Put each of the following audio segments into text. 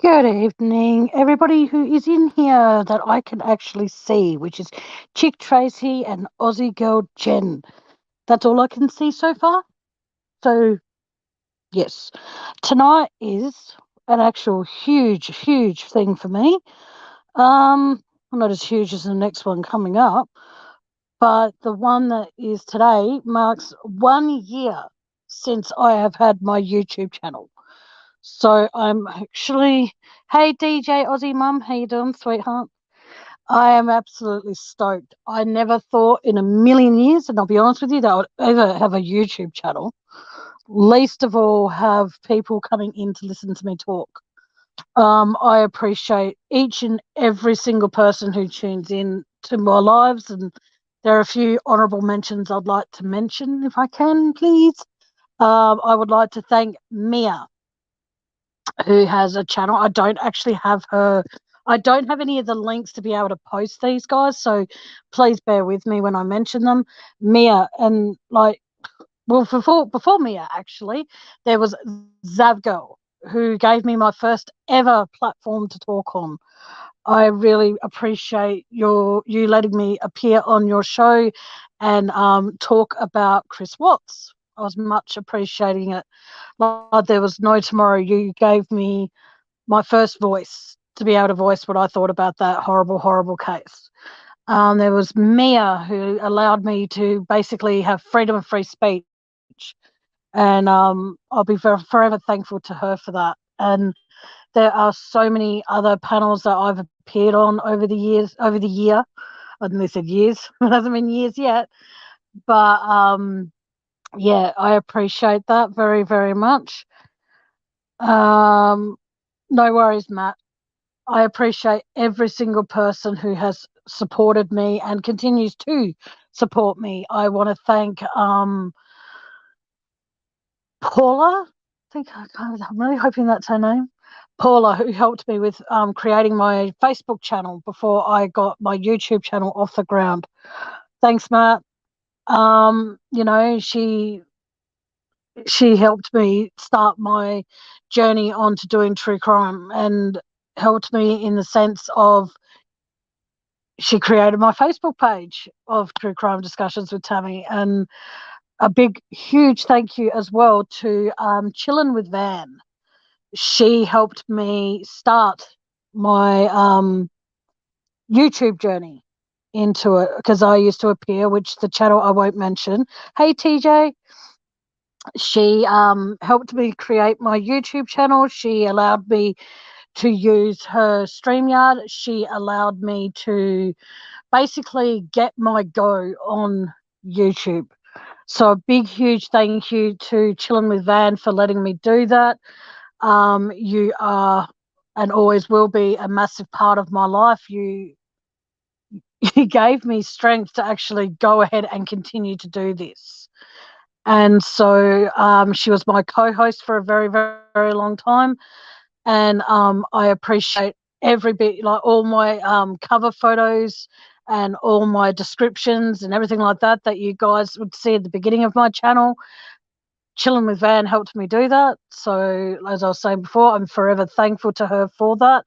Good evening, everybody who is in here that I can actually see, which is Chick Tracy and Aussie Girl Jen. That's all I can see so far. So, yes, tonight is an actual huge thing for me. Not as huge as the next one coming up, but the one that is today marks 1 year since I have had my YouTube channel. So I'm actually, hey DJ Aussie Mum, how you doing, sweetheart? I am absolutely stoked. I never thought in a million years, and I'll be honest with you, that I would ever have a YouTube channel. Least of all, have people coming in to listen to me talk. I appreciate each and every single person who tunes in to my lives, and there are a few honourable mentions I'd like to mention, if I can, please. I would like to thank Mia, who has a channel. I don't actually have her. I don't have any of the links to be able to post these guys, so please bear with me when I mention them. Mia and before Mia actually, there was Zavgirl, who gave me my first ever platform to talk on. I really appreciate you letting me appear on your show and talk about Chris Watts. I was much appreciating it. Like there was no tomorrow. You gave me my first voice to be able to voice what I thought about that horrible case. There was Mia, who allowed me to basically have freedom of free speech. And I'll be forever thankful to her for that. And there are so many other panels that I've appeared on over the year. I nearly said years, it hasn't been years yet. But yeah, I appreciate that very much. Um, no worries, Matt. I appreciate every single person who has supported me and continues to support me. I want to thank Paula. I'm really hoping that's her name. Paula, who helped me with creating my Facebook channel before I got my YouTube channel off the ground. Thanks, Matt. She helped me start my journey onto doing true crime and helped me in the sense of she created my Facebook page of True Crime Discussions with Tammy. And a big, huge thank you as well to Chillin' with Van. She helped me start my YouTube journey into it because I used to appear, which the channel I won't mention. Hey, TJ. She helped me create my YouTube channel. She allowed me to use her StreamYard. She allowed me to basically get my go on YouTube. So a big, huge thank you to Chillin' with Van for letting me do that. You are and always will be a massive part of my life. You gave me strength to actually go ahead and continue to do this. And so she was my co-host for a very long time. And I appreciate every bit, like all my cover photos and all my descriptions and everything like that you guys would see at the beginning of my channel. Chilling with Van helped me do that. So as I was saying before, I'm forever thankful to her for that.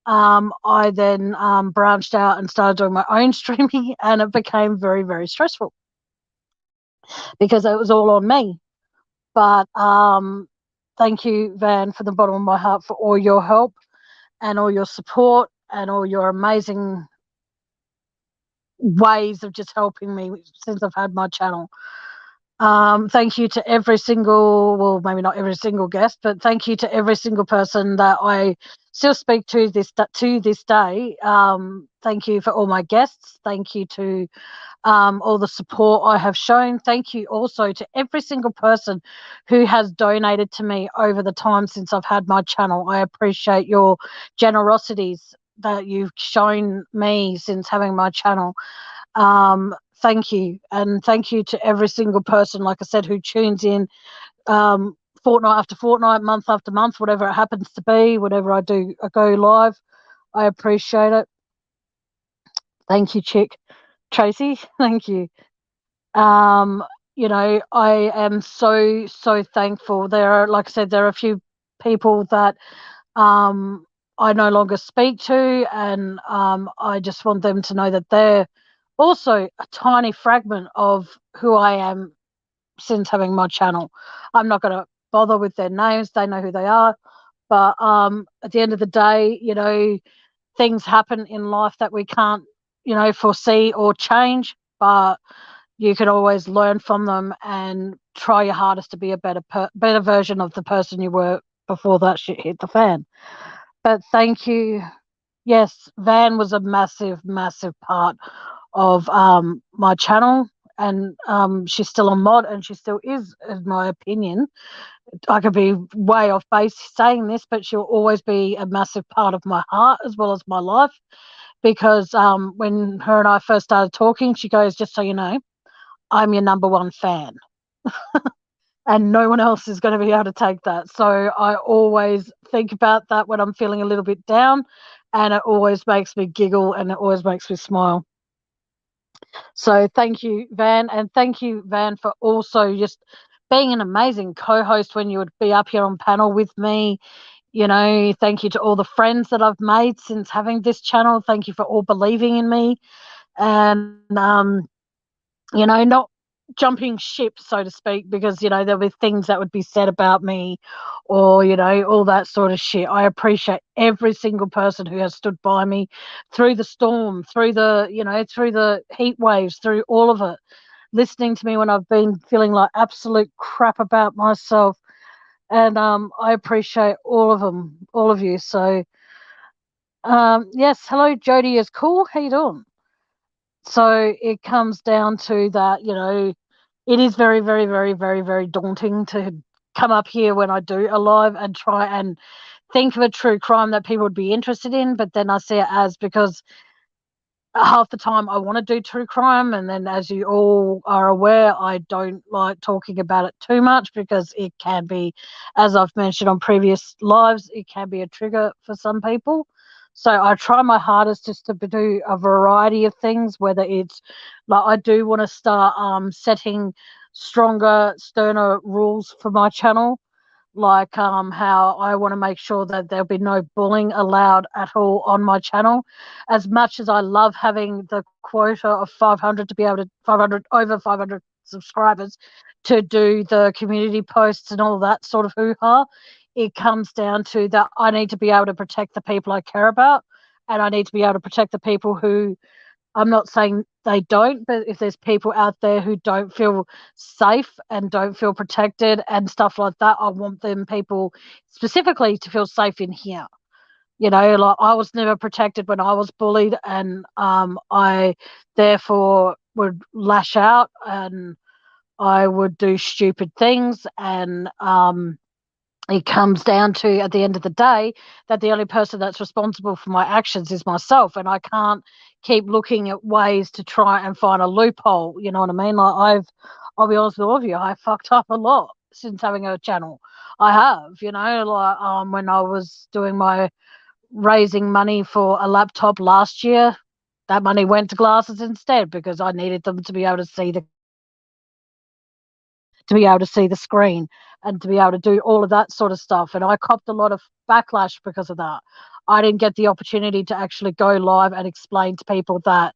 I then branched out and started doing my own streaming, and it became very stressful because it was all on me. But thank you, Van, from the bottom of my heart for all your help and all your support and all your amazing ways of just helping me since I've had my channel. Thank you to every single, well, maybe not every single guest, but thank you to every single person that I still speak to this day. Thank you for all my guests. Thank you to all the support I have shown. Thank you also to every single person who has donated to me over the time since I've had my channel. I appreciate your generosities that you've shown me since having my channel. Thank you. And thank you to every single person, like I said, who tunes in fortnight after fortnight, month after month, whatever it happens to be, whatever I do, I go live. I appreciate it. Thank you, Chick. Tracy, thank you. I am so thankful. There are, like I said, there are a few people that I no longer speak to, and I just want them to know that they're also a tiny fragment of who I am since having my channel. I'm not going to bother with their names; they know who they are. But at the end of the day, things happen in life that we can't, foresee or change. But you can always learn from them and try your hardest to be a better version of the person you were before that shit hit the fan. But thank you. Yes, Van was a massive, massive part of my channel, and she's still a mod, and she still is, in my opinion. I could be way off base saying this, but she'll always be a massive part of my heart as well as my life. Because when her and I first started talking, she goes, "Just so you know, I'm your number one fan." And no one else is going to be able to take that. So I always think about that when I'm feeling a little bit down, and it always makes me giggle and it always makes me smile. So thank you, Van, and thank you, Van, for also just being an amazing co-host when you would be up here on panel with me. Thank you to all the friends that I've made since having this channel. Thank you for all believing in me, and not jumping ship, so to speak, because, there'll be things that would be said about me or, all that sort of shit. I appreciate every single person who has stood by me through the storm, through the heat waves, through all of it, listening to me when I've been feeling like absolute crap about myself. And I appreciate all of them, all of you. So, yes, hello, Jody is cool. How you doing? So it comes down to that, it is very, very, very, very, very daunting to come up here when I do a live and try and think of a true crime that people would be interested in. But then I see it as, because half the time I want to do true crime, and then, as you all are aware, I don't like talking about it too much because it can be, as I've mentioned on previous lives, it can be a trigger for some people. So I try my hardest just to do a variety of things, whether it's like, I do want to start setting stronger, sterner rules for my channel, like how I want to make sure that there'll be no bullying allowed at all on my channel. As much as I love having the quota of 500 to be able to 500 over 500 subscribers to do the community posts and all that sort of hoo-ha, it comes down to that I need to be able to protect the people I care about, and I need to be able to protect the people who, I'm not saying they don't, but if there's people out there who don't feel safe and don't feel protected and stuff like that, I want them people specifically to feel safe in here. Like, I was never protected when I was bullied, and I therefore would lash out and I would do stupid things, and it comes down to, at the end of the day, that the only person that's responsible for my actions is myself, and I can't keep looking at ways to try and find a loophole. You know what I mean? Like, I'll be honest with all of you, I fucked up a lot since having a channel. I have, like when I was doing my raising money for a laptop last year, that money went to glasses instead because I needed them to be able to see the screen and to be able to do all of that sort of stuff. And I copped a lot of backlash because of that. I didn't get the opportunity to actually go live and explain to people that,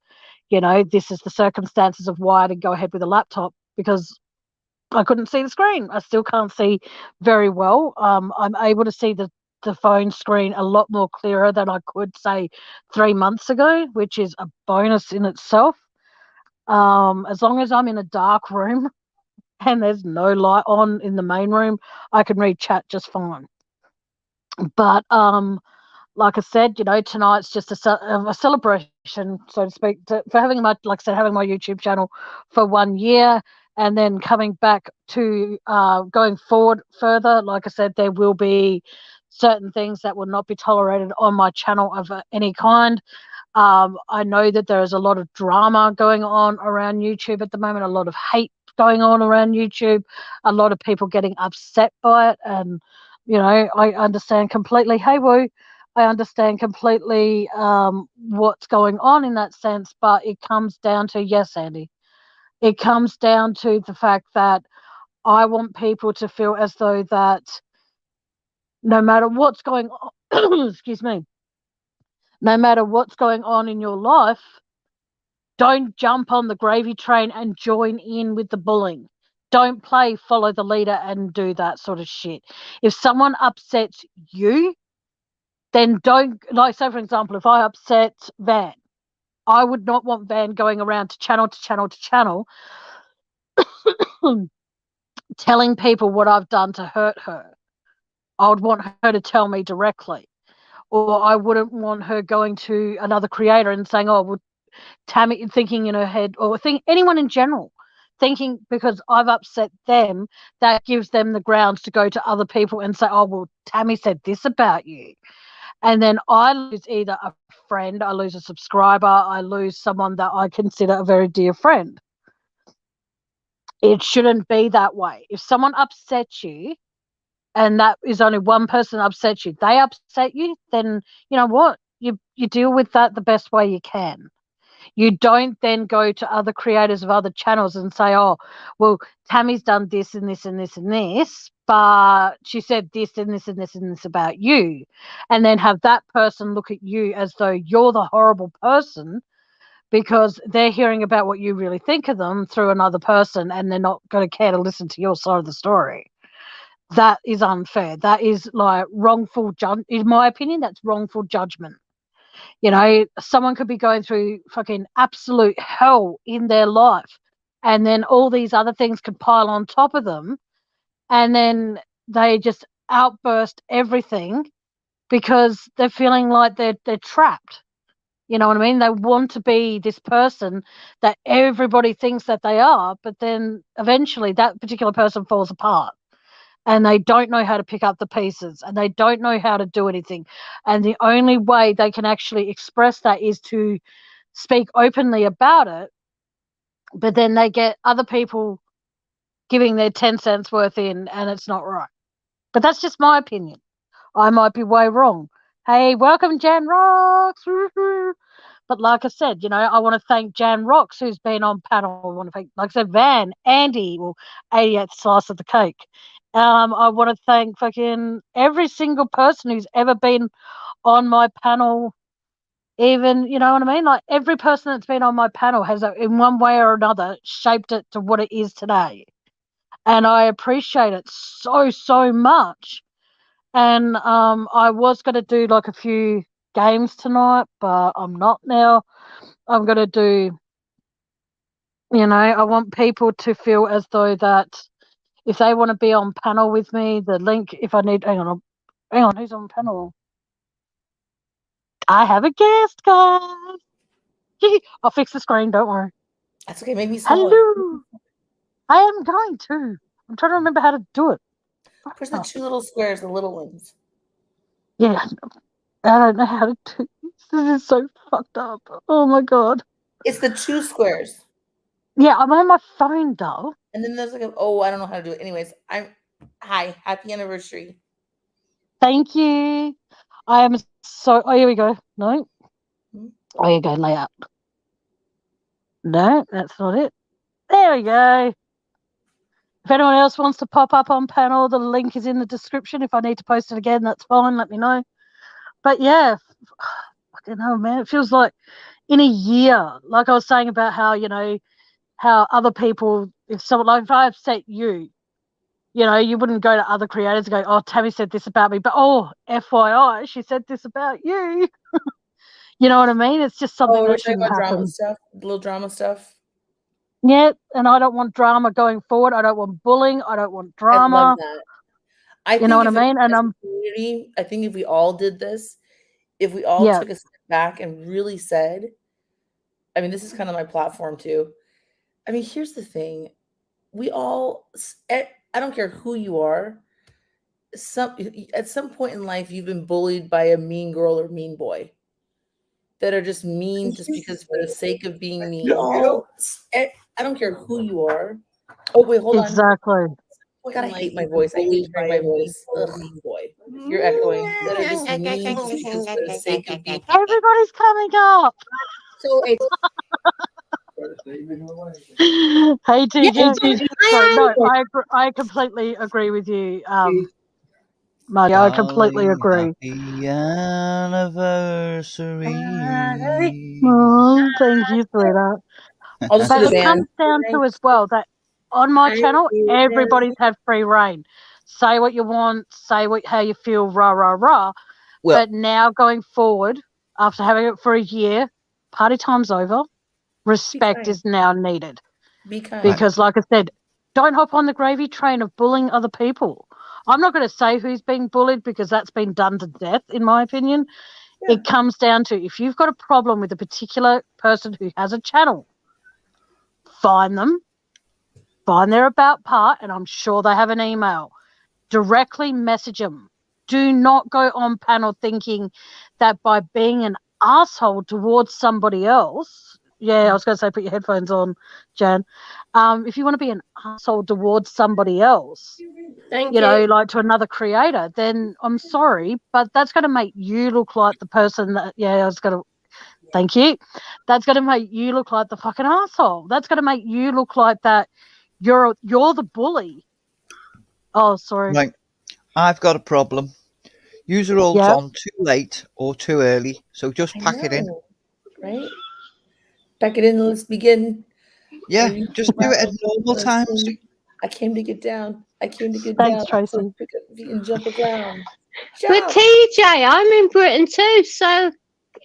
this is the circumstances of why I didn't go ahead with a laptop, because I couldn't see the screen. I still can't see very well. I'm able to see the phone screen a lot more clearer than I could, say, 3 months ago, which is a bonus in itself. As long as I'm in a dark room and there's no light on in the main room, I can read chat just fine. But like I said, tonight's just a celebration, so to speak, for having having my YouTube channel for 1 year, and then coming back to going forward further. Like I said, there will be certain things that will not be tolerated on my channel of any kind. I know that there is a lot of drama going on around YouTube at the moment, a lot of hate going on around YouTube, a lot of people getting upset by it. And, I understand completely. Hey, Woo, I understand completely what's going on in that sense. But it comes down to, yes, Andy, it comes down to the fact that I want people to feel as though that no matter what's going excuse me, no matter what's going on in your life, don't jump on the gravy train and join in with the bullying. Don't play follow the leader and do that sort of shit. If someone upsets you, then don't, like, say, for example, if I upset Van, I would not want Van going around to channel to channel to channel telling people what I've done to hurt her. I would want her to tell me directly. Or I wouldn't want her going to another creator and saying, oh, well, Tammy, thinking in her head, or anyone in general, thinking because I've upset them, that gives them the grounds to go to other people and say, oh, well, Tammy said this about you. And then I lose either a friend, I lose a subscriber, I lose someone that I consider a very dear friend. It shouldn't be that way. If someone upsets you, and that is only one person upsets you, they upset you, then you know what? You deal with that the best way you can. You don't then go to other creators of other channels and say, oh, well, Tammy's done this and this and this and this, but she said this and this and this and this about you. And then have that person look at you as though you're the horrible person because they're hearing about what you really think of them through another person and they're not going to care to listen to your side of the story. That is unfair. That is like wrongful in my opinion, that's wrongful judgment. You know, someone could be going through fucking absolute hell in their life, and then all these other things could pile on top of them, and then they just outburst everything because they're feeling like they're trapped. You know what I mean? They want to be this person that everybody thinks that they are, but then eventually that particular person falls apart. And they don't know how to pick up the pieces and they don't know how to do anything. And the only way they can actually express that is to speak openly about it. But then they get other people giving their 10 cents worth in and it's not right. But that's just my opinion. I might be way wrong. Hey, welcome, Jan Rocks. But like I said, you know, I want to thank Jan Rocks, who's been on panel. I want to thank, like I said, Van, Andy, well, 88th slice of the cake. I want to thank fucking every single person who's ever been on my panel. Even, you know what I mean? Like every person that's been on my panel has, in one way or another, shaped it to what it is today. And I appreciate it so, so much. And I was going to do like a few games tonight, but I'm not now. I'm going to do, you know, I want people to feel as though that if they want to be on panel with me, the link, if I need, hang on, who's on panel? I have a guest, guys. I'll fix the screen, don't worry. That's okay, make me smaller. Hello. I am going to. I'm trying to remember how to do it. Press the two little squares, the little ones. Yeah, I don't know how to do this. This is so fucked up. Oh my God. It's the two squares. Yeah, I'm on my phone, though. And then there's like I don't know how to do it. Anyways, hi, happy anniversary. Thank you. I am so, oh, here we go. No. Oh, here you go, layout. No, that's not it. There we go. If anyone else wants to pop up on panel, the link is in the description. If I need to post it again, that's fine. Let me know. But yeah, fucking hell, man. It feels like in a year, like I was saying about how, you know, how other people, if someone, like if I upset you, you know, you wouldn't go to other creators and go, oh, Tammy said this about me, but oh, FYI, she said this about you. You know what I mean? It's just something that shouldn't happen. Drama stuff, little drama stuff. Yeah, and I don't want drama going forward. I don't want bullying. I don't want drama. I love that. You know what I mean? And community, I think if we all did this, if we all took a step back and really said, I mean, this is kind of my platform too. I mean, here's the thing. We all, I don't care who you are, at some point in life, you've been bullied by a mean girl or mean boy that are just mean just because for the sake of being mean. I don't care who you are. Oh, wait, hold on. Exactly. Oh God, I hate my voice. I hate hearing my voice. Ugh, boy. You're echoing. That are just mean just because for the sake of being. Everybody's coming up. So it's. Hey, TJ. Sorry, no, I completely agree with you. I completely Darling, agree. happy anniversary. Oh, thank you, sweetheart. I'll just do But the it band. comes down to as well that on my channel, everybody's had free reign. Say what you want, say how you feel, rah, rah, rah. Well, But now going forward, after having it for a year, party time's over. Be Respect kind. is now needed. Be kind. Because, like I said, don't hop on the gravy train of bullying other people. I'm not going to say who's being bullied because that's been done to death, in my opinion. Yeah. It comes down to if you've got a problem with a particular person who has a channel, find them, find their about part, and I'm sure they have an email. Directly message them. Do not go on panel thinking that by being an asshole towards somebody else. Yeah, I was going to say put your headphones on, Jan. If you want to be an asshole towards somebody else, Thank you know, you. like to another creator, then I'm sorry, but that's going to make you look like the person that, yeah, I was going to, thank you. That's going to make you look like the fucking asshole. That's going to make you look like that you're the bully. Oh, sorry. right, I've got a problem. Yous are all Yeah. on too late or too early, so just I pack it in. know, right? Pack it in and let's begin. Yeah, just do it at normal times. I came to get down. I came to get Thanks, down. Tracy. Pick up feet and jump around. But Jump. TJ, I'm in Britain too, so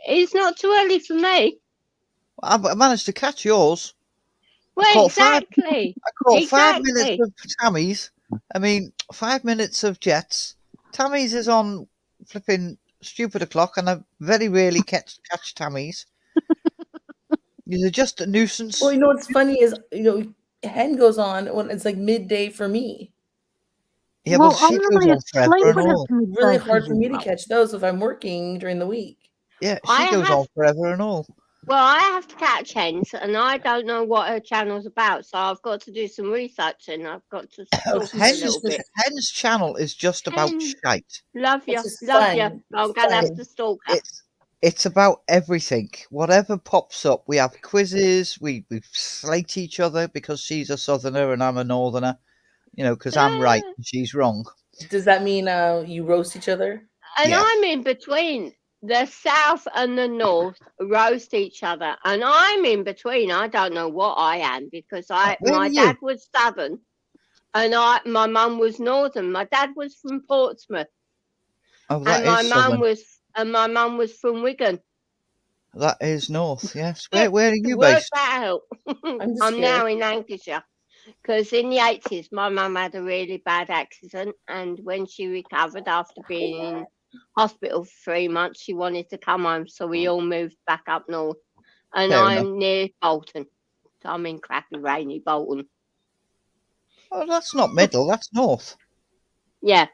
it's not too early for me. I managed to catch yours. Well, exactly. I caught 5 minutes of Tammy's. I mean, 5 minutes of Jets. Tammy's is on flipping stupid o'clock, and I very rarely catch Tammy's. These are just a nuisance. Well, you know what's funny is, Hen goes on when it's like midday for me. Yeah, well, but she I'm goes normally on forever asleep and when all. it's Really midday hard for for you. me to catch those if I'm working during the week. Yeah, she goes on forever and all. Well, I have to catch Hens, and I don't know what her channel's about, so I've got to do some research, and I've got to talk a little bit. Hen's channel is just about shite. Love you, It's just love fun. you. I'm gonna have to stalk her. It's about everything. Whatever pops up, we have quizzes. We slate each other because she's a southerner and I'm a northerner. You know, because I'm right and she's wrong. Does that mean you roast each other? And Yeah. I'm in between. The south and the north roast each other, and I'm in between. I don't know what I am because my dad was southern, and my mum was northern. My dad was from Portsmouth, Oh, that and my is southern. mum was from Wigan. That is north. Yes. Where are you Work based? that out. I'm now in Lancashire. Because in the 80s, my mum had a really bad accident, and when she recovered after being in hospital for 3 months, she wanted to come home, so we all moved back up north. And Fair I'm enough. near Bolton, so I'm in crappy, rainy Bolton. Oh, that's not middle. That's north. Yeah.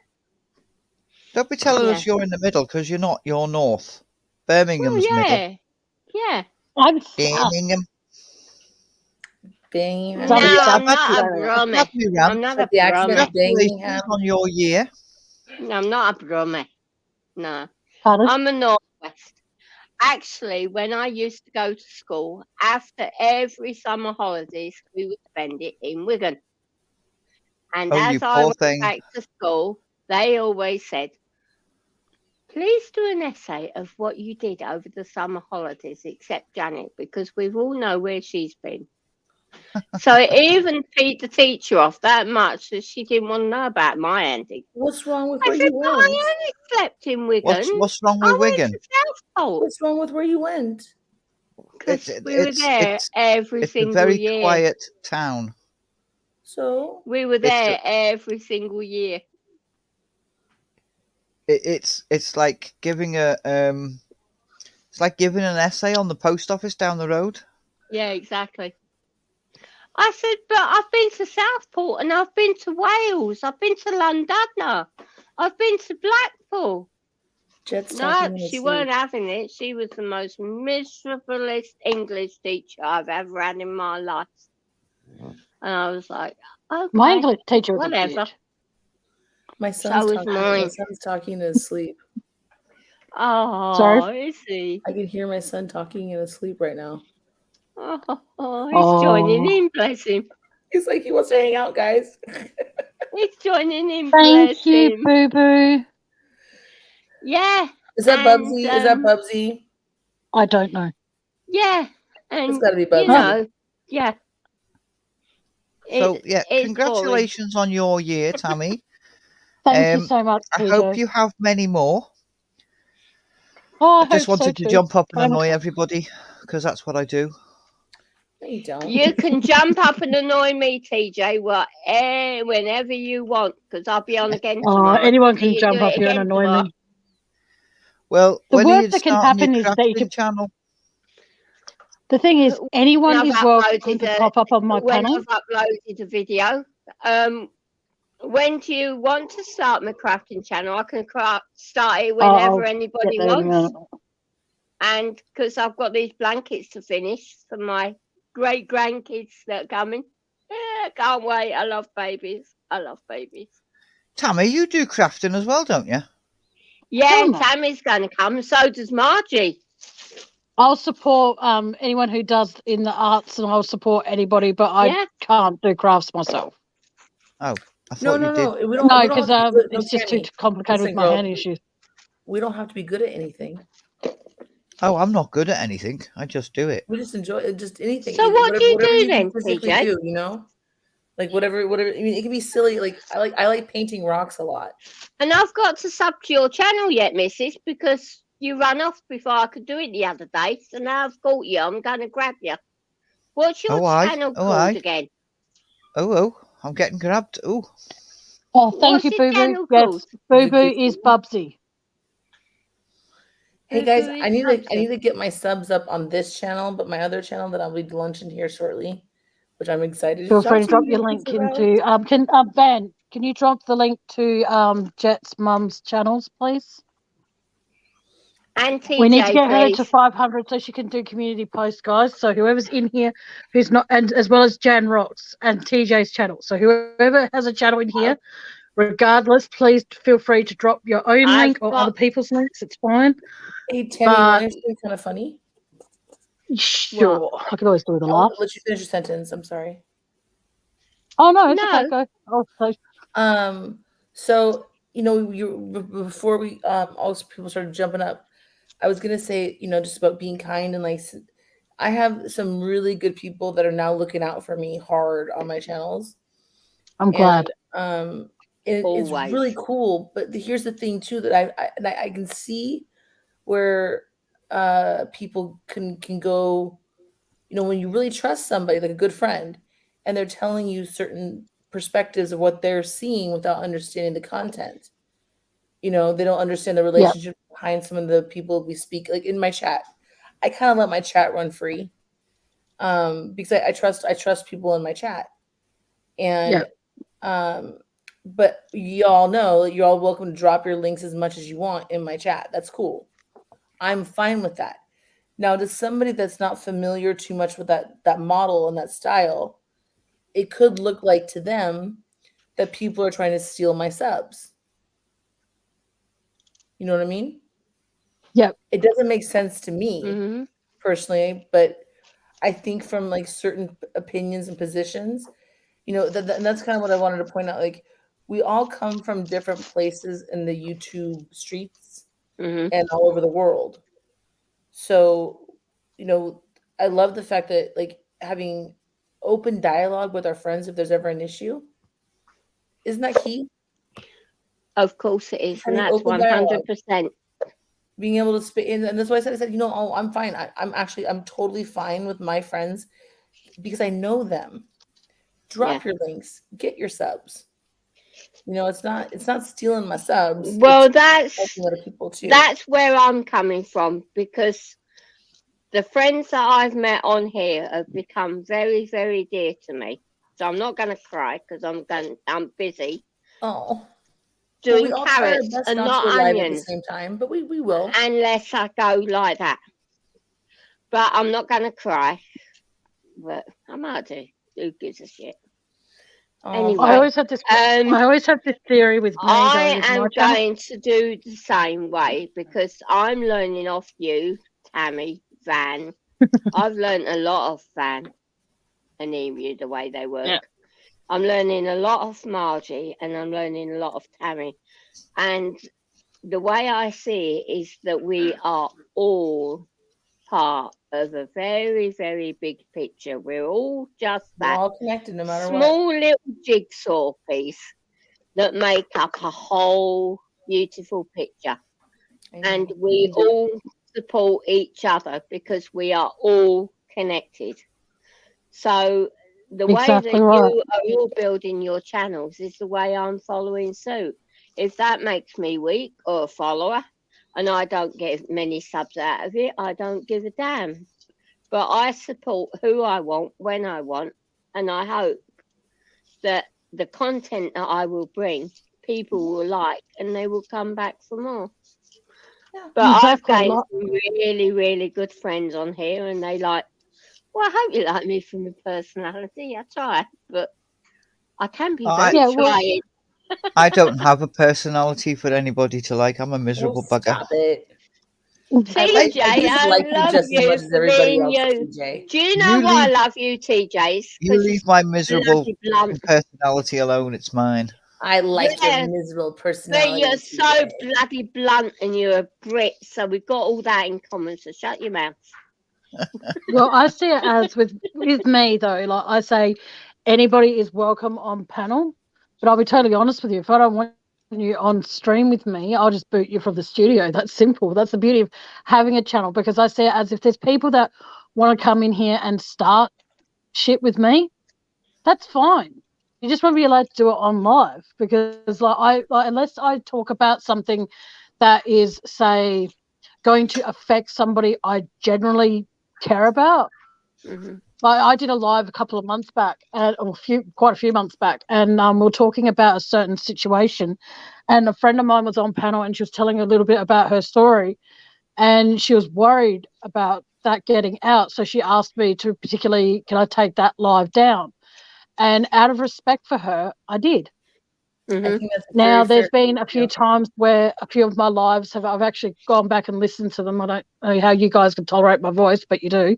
Don't be telling us you're in the middle because you're not. You're north. Birmingham's middle. Yeah. I'm Birmingham. No, I'm not a Brummie. I'm not a Brummie. Congratulations on your year. No, I'm not a Brummie. No. Pardon? I'm a Northwest. Actually, when I used to go to school, after every summer holidays, we would spend it in Wigan. And as I went back to school, they always said, please do an essay of what you did over the summer holidays, except Janet, because we all know where she's been. So it even peed the teacher off that much that she didn't want to know about my ending. What's wrong with where you went? I only slept in Wigan. What's wrong with Wigan? What's wrong with where you went? Because we were there every single year. It's a very quiet town. So we were there every single year. It's like giving an essay on the post office down the road. Yeah, exactly. I said, but I've been to Southport and I've been to Wales. I've been to Llandudno. I've been to Blackpool. No, she weren't having it. She was the most miserablest English teacher I've ever had in my life. And I was like, okay, my English teacher was whatever. My son's talking in his sleep. Oh, sorry? Is he? I can hear my son talking in his sleep right now. He's joining in, bless him. He's like, he wants to hang out, guys. He's joining in, Thank bless you, him. Boo Boo. Yeah. Is that Bubsy? Is that Bubsy? I don't know. Yeah. And, it's got to be Bubsy. Yeah. So, congratulations on your year, Tammy. Thank you so much, I hope you have many more. Oh, I just wanted to jump up and annoy everybody, because that's what I do. No, you don't. You can jump up and annoy me, TJ, whenever you want, because I'll be on again tomorrow. Anyone can jump up here and annoy me. Well, the when worst that can happen is that you can... channel. The thing is, anyone is welcome to pop up on my when panel. I've uploaded a video. When do you want to start my crafting channel? I can start it whenever anybody wants. And because I've got these blankets to finish for my great grandkids that are coming. Yeah, can't wait. I love babies. Tammy, you do crafting as well, don't you? Yeah, Tammy's going to come. So does Margie. I'll support anyone who does in the arts, and I'll support anybody, but I can't do crafts myself. Oh, I thought you did. No, because it's just too complicated with my hand issues. We don't have to be good at anything. Oh, I'm not good at anything. I just do it. We just enjoy it, just anything. So what do you do then, physically TJ? do, you know? Like whatever. I mean, it can be silly. Like I like painting rocks a lot. And I've got to sub to your channel yet, missus, because you ran off before I could do it the other day. So now I've caught you. I'm going to grab you. What's your channel called again? Oh, I'm getting grabbed. Oh, thank you, Boo Boo. Yes, Boo Boo is Bubsy. Hey guys, I need to get my subs up on this channel, but my other channel that I'll be launching here shortly, which I'm excited. Feel free to drop your link into Van. Can you drop the link to Jet's mum's channels, please? And TJ, we need to get her to 500 so she can do community posts, guys. So whoever's in here who's not, and as well as Jan Rocks and TJ's channel. So whoever has a channel in here, regardless, please feel free to drop your own link or other people's links. It's fine. Hey, Tammy, you want to say kind of funny? Sure. I could always do with a laugh. Let you finish your sentence. I'm sorry. Oh, no, it's okay. Go. So, you know, before we all people started jumping up, I was gonna say, you know, just about being kind and like, I have some really good people that are now looking out for me hard on my channels. I'm glad. It's really cool. But here's the thing too, that I can see where people can go, you know, when you really trust somebody like a good friend, and they're telling you certain perspectives of what they're seeing without understanding the content. You know, they don't understand the relationship behind some of the people we speak. Like in my chat, I kind of let my chat run free, because I trust people in my chat, and but y'all know you're all welcome to drop your links as much as you want in my chat. That's cool. I'm fine with that. Now, to somebody that's not familiar too much with that model and that style, it could look like to them that people are trying to steal my subs. You know what I mean? Yep. It doesn't make sense to me personally, but I think from like certain opinions and positions, you know, and that's kind of what I wanted to point out. Like, we all come from different places in the YouTube streets and all over the world. So, you know, I love the fact that like having open dialogue with our friends if there's ever an issue. Isn't that key? Of course it is, and that's 100%. Being able to speak, and that's why I said, you know, I'm fine. I'm totally fine with my friends because I know them. Drop your links, get your subs. You know, it's not stealing my subs. Well, that's other people too. That's where I'm coming from, because the friends that I've met on here have become very, very dear to me. So I'm not going to cry because I'm busy. Oh. Doing carrots and not onions at the same time, but we will, unless I go like that. But I'm not going to cry. But I might do. Who gives a shit? Anyway, I always have this theory with me. I am going to do the same way because I'm learning off you, Tammy, Van. I've learned a lot of Van and Emu, the way they work. Yeah. I'm learning a lot of Margie and I'm learning a lot of Tammy. And the way I see it is that we are all part of a very, very big picture. We're all just We're that all connected no matter what. small little jigsaw piece that make up a whole beautiful picture. And we all support each other because we are all connected. So the way that Exactly right. you are all building your channels is the way I'm following suit. If that makes me weak or a follower and I don't get many subs out of it, I don't give a damn. But I support who I want when I want, and I hope that the content that I will bring, people will like and they will come back for more. Yeah. But I've Exactly. gained some really, really good friends on here, and they like, well, I hope you like me for my personality. I try, but I can be very Yeah, well, trying. I don't have a personality for anybody to like. I'm a Oh, miserable bugger. stop it. TJ, I just I like you love just as much you as for everybody being else, you. TJ. Do you know You why I leave love you, TJs? you Because leave it's my miserable bloody blunt. personality alone. It's mine. I like your Yeah, miserable but personality, you're so TJ. bloody blunt and you're a Brit, so we've got all that in common, so shut your mouth. well, I see it as with me though. Like I say, anybody is welcome on panel, but I'll be totally honest with you. If I don't want you on stream with me, I'll just boot you from the studio. That's simple. That's the beauty of having a channel, because I see it as if there's people that want to come in here and start shit with me, that's fine. You just won't be allowed to do it on live, because unless I talk about something that is, say, going to affect somebody I generally care about. Mm-hmm. Like I did a live a couple of months back, quite a few months back, and we are talking about a certain situation, and a friend of mine was on panel, and she was telling a little bit about her story, and she was worried about that getting out, so she asked me to particularly, can I take that live down? And out of respect for her, I did. Mm-hmm. I think that's Now, very fair. there's been a few times where a few of my lives I've actually gone back and listened to them. I don't know how you guys can tolerate my voice, but you do.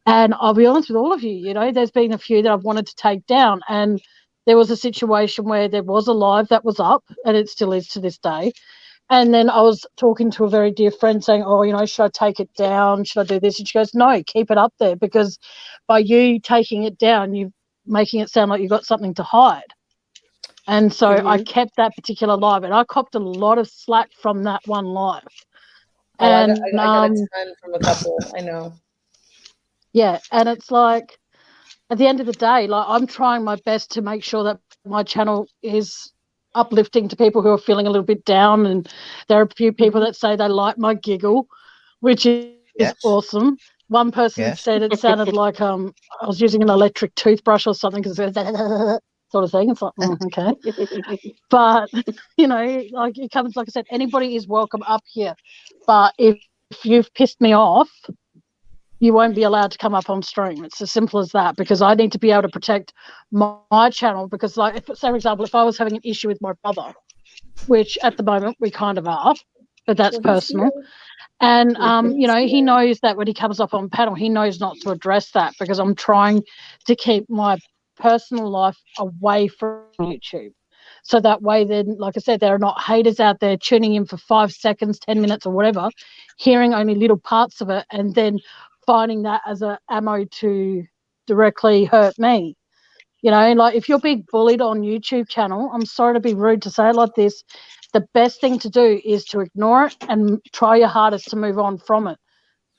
And I'll be honest with all of you, there's been a few that I've wanted to take down. And there was a situation where there was a live that was up, and it still is to this day. And then I was talking to a very dear friend saying, oh, should I take it down? Should I do this? And she goes, no, keep it up there, because by you taking it down, you're making it sound like you've got something to hide. And so I kept that particular live, and I copped a lot of slack from that one live. Oh, And I got a ton from a couple. I know. Yeah, and it's like, at the end of the day, like, I'm trying my best to make sure that my channel is uplifting to people who are feeling a little bit down. And there are a few people that say they like my giggle, which is awesome. One person said it sounded like I was using an electric toothbrush or something, because it's sort of thing. It's like, okay. But, like, it comes, like I said, anybody is welcome up here. But if you've pissed me off, you won't be allowed to come up on stream. It's as simple as that, because I need to be able to protect my channel. Because, like, say, for example, if I was having an issue with my brother, which at the moment we kind of are, but that's personal. And, he knows that when he comes up on panel, he knows not to address that, because I'm trying to keep my personal life away from YouTube. So that way, then, like I said, there are not haters out there tuning in for 5 seconds, 10 minutes or whatever, hearing only little parts of it, and then finding that as a ammo to directly hurt me. Like, if you're being bullied on YouTube channel, I'm sorry to be rude to say it like this, the best thing to do is to ignore it and try your hardest to move on from it.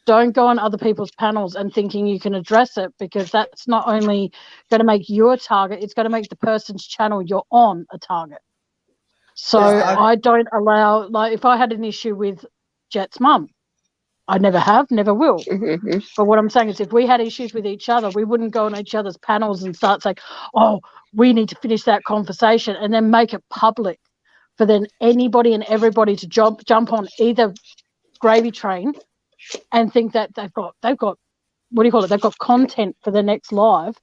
Don't go on other people's panels and thinking you can address it, because that's not only going to make you a target, it's going to make the person's channel you're on a target. So I don't allow, like, if I had an issue with Jet's mum, I never have, never will. But what I'm saying is, if we had issues with each other, we wouldn't go on each other's panels and start saying, oh, we need to finish that conversation, and then make it public for then anybody and everybody to jump on either gravy train and think that they've got what do you call it? They've got content for the next live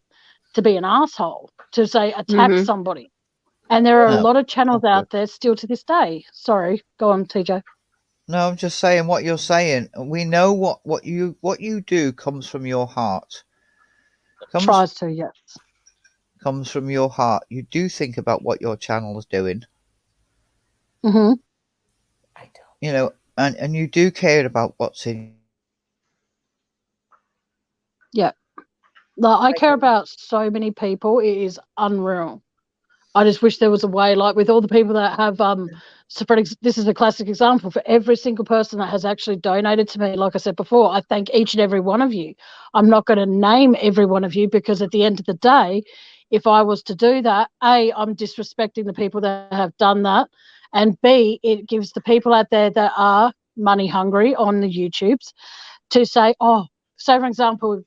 to be an asshole, to say attack somebody. And there are a lot of channels out there still to this day. Sorry, go on, TJ. No, I'm just saying what you're saying. We know what you do comes from your heart. Tries to, yes. Comes from your heart. You do think about what your channel is doing. Mm-hmm. you know, and you do care about what's in. Yeah. Like, I care about so many people. It is unreal. I just wish there was a way, like with all the people that have, so this is a classic example for every single person that has actually donated to me. Like I said before, I thank each and every one of you. I'm not going to name every one of you because at the end of the day, if I was to do that, A, I'm disrespecting the people that have done that. And B, it gives the people out there that are money hungry on the YouTubes to say, oh, say for example,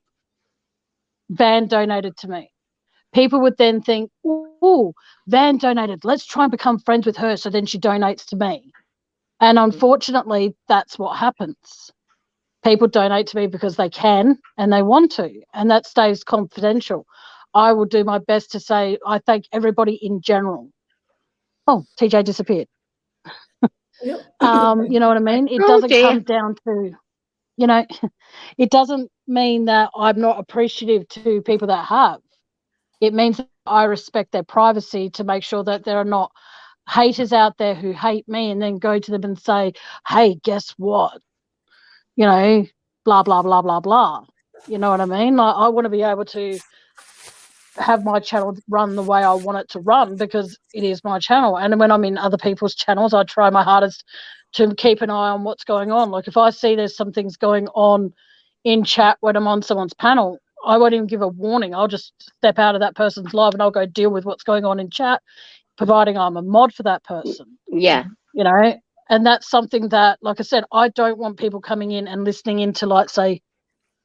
Van donated to me. People would then think, oh, Van donated, let's try and become friends with her so then she donates to me. And unfortunately, that's what happens. People donate to me because they can and they want to, and that stays confidential. I will do my best to say I thank everybody in general. Oh, TJ disappeared. You know what I mean? It doesn't come down to, it doesn't mean that I'm not appreciative to people that have. It means that I respect their privacy to make sure that there are not haters out there who hate me and then go to them and say, hey, guess what? Blah, blah, blah, blah, blah. You know what I mean? Like, I want to be able to have my channel run the way I want it to run because it is my channel. And when I'm in other people's channels, I try my hardest to keep an eye on what's going on. Like if I see there's some things going on in chat when I'm on someone's panel, I won't even give a warning. I'll just step out of that person's live and I'll go deal with what's going on in chat, providing I'm a mod for that person. Yeah. And that's something that, like I said, I don't want people coming in and listening into, like, say,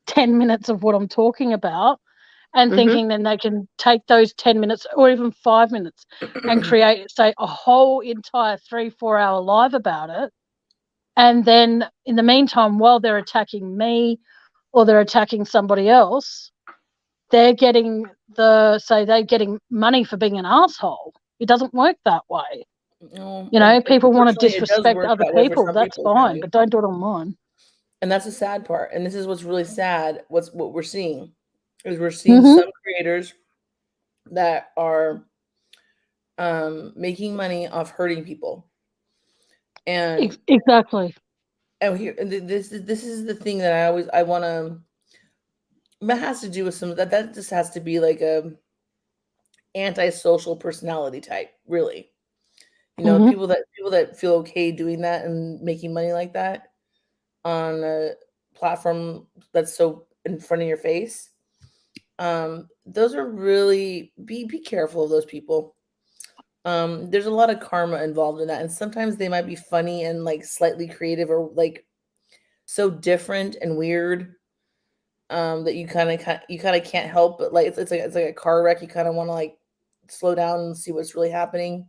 10 minutes of what I'm talking about and thinking then they can take those 10 minutes or even 5 minutes and create, say, a whole entire 3-4 hour live about it. And then in the meantime, while they're attacking me or they're attacking somebody else, they're getting they're getting money for being an asshole. It doesn't work that way. People want to disrespect other people. That's fine, but don't do it on mine. And that's the sad part. And this is what's really sad. What we're seeing is we're seeing some creators that are making money off hurting people. And exactly. And here, this is the thing that I want to. That has to do with some that just has to be like a antisocial personality type, really. People that feel okay doing that and making money like that on a platform that's so in front of your face. Those are really be careful of those people. There's a lot of karma involved in that, and sometimes they might be funny and like slightly creative or like so different and weird that you kind of can't help but like it's like a car wreck. You kind of want to like slow down and see what's really happening.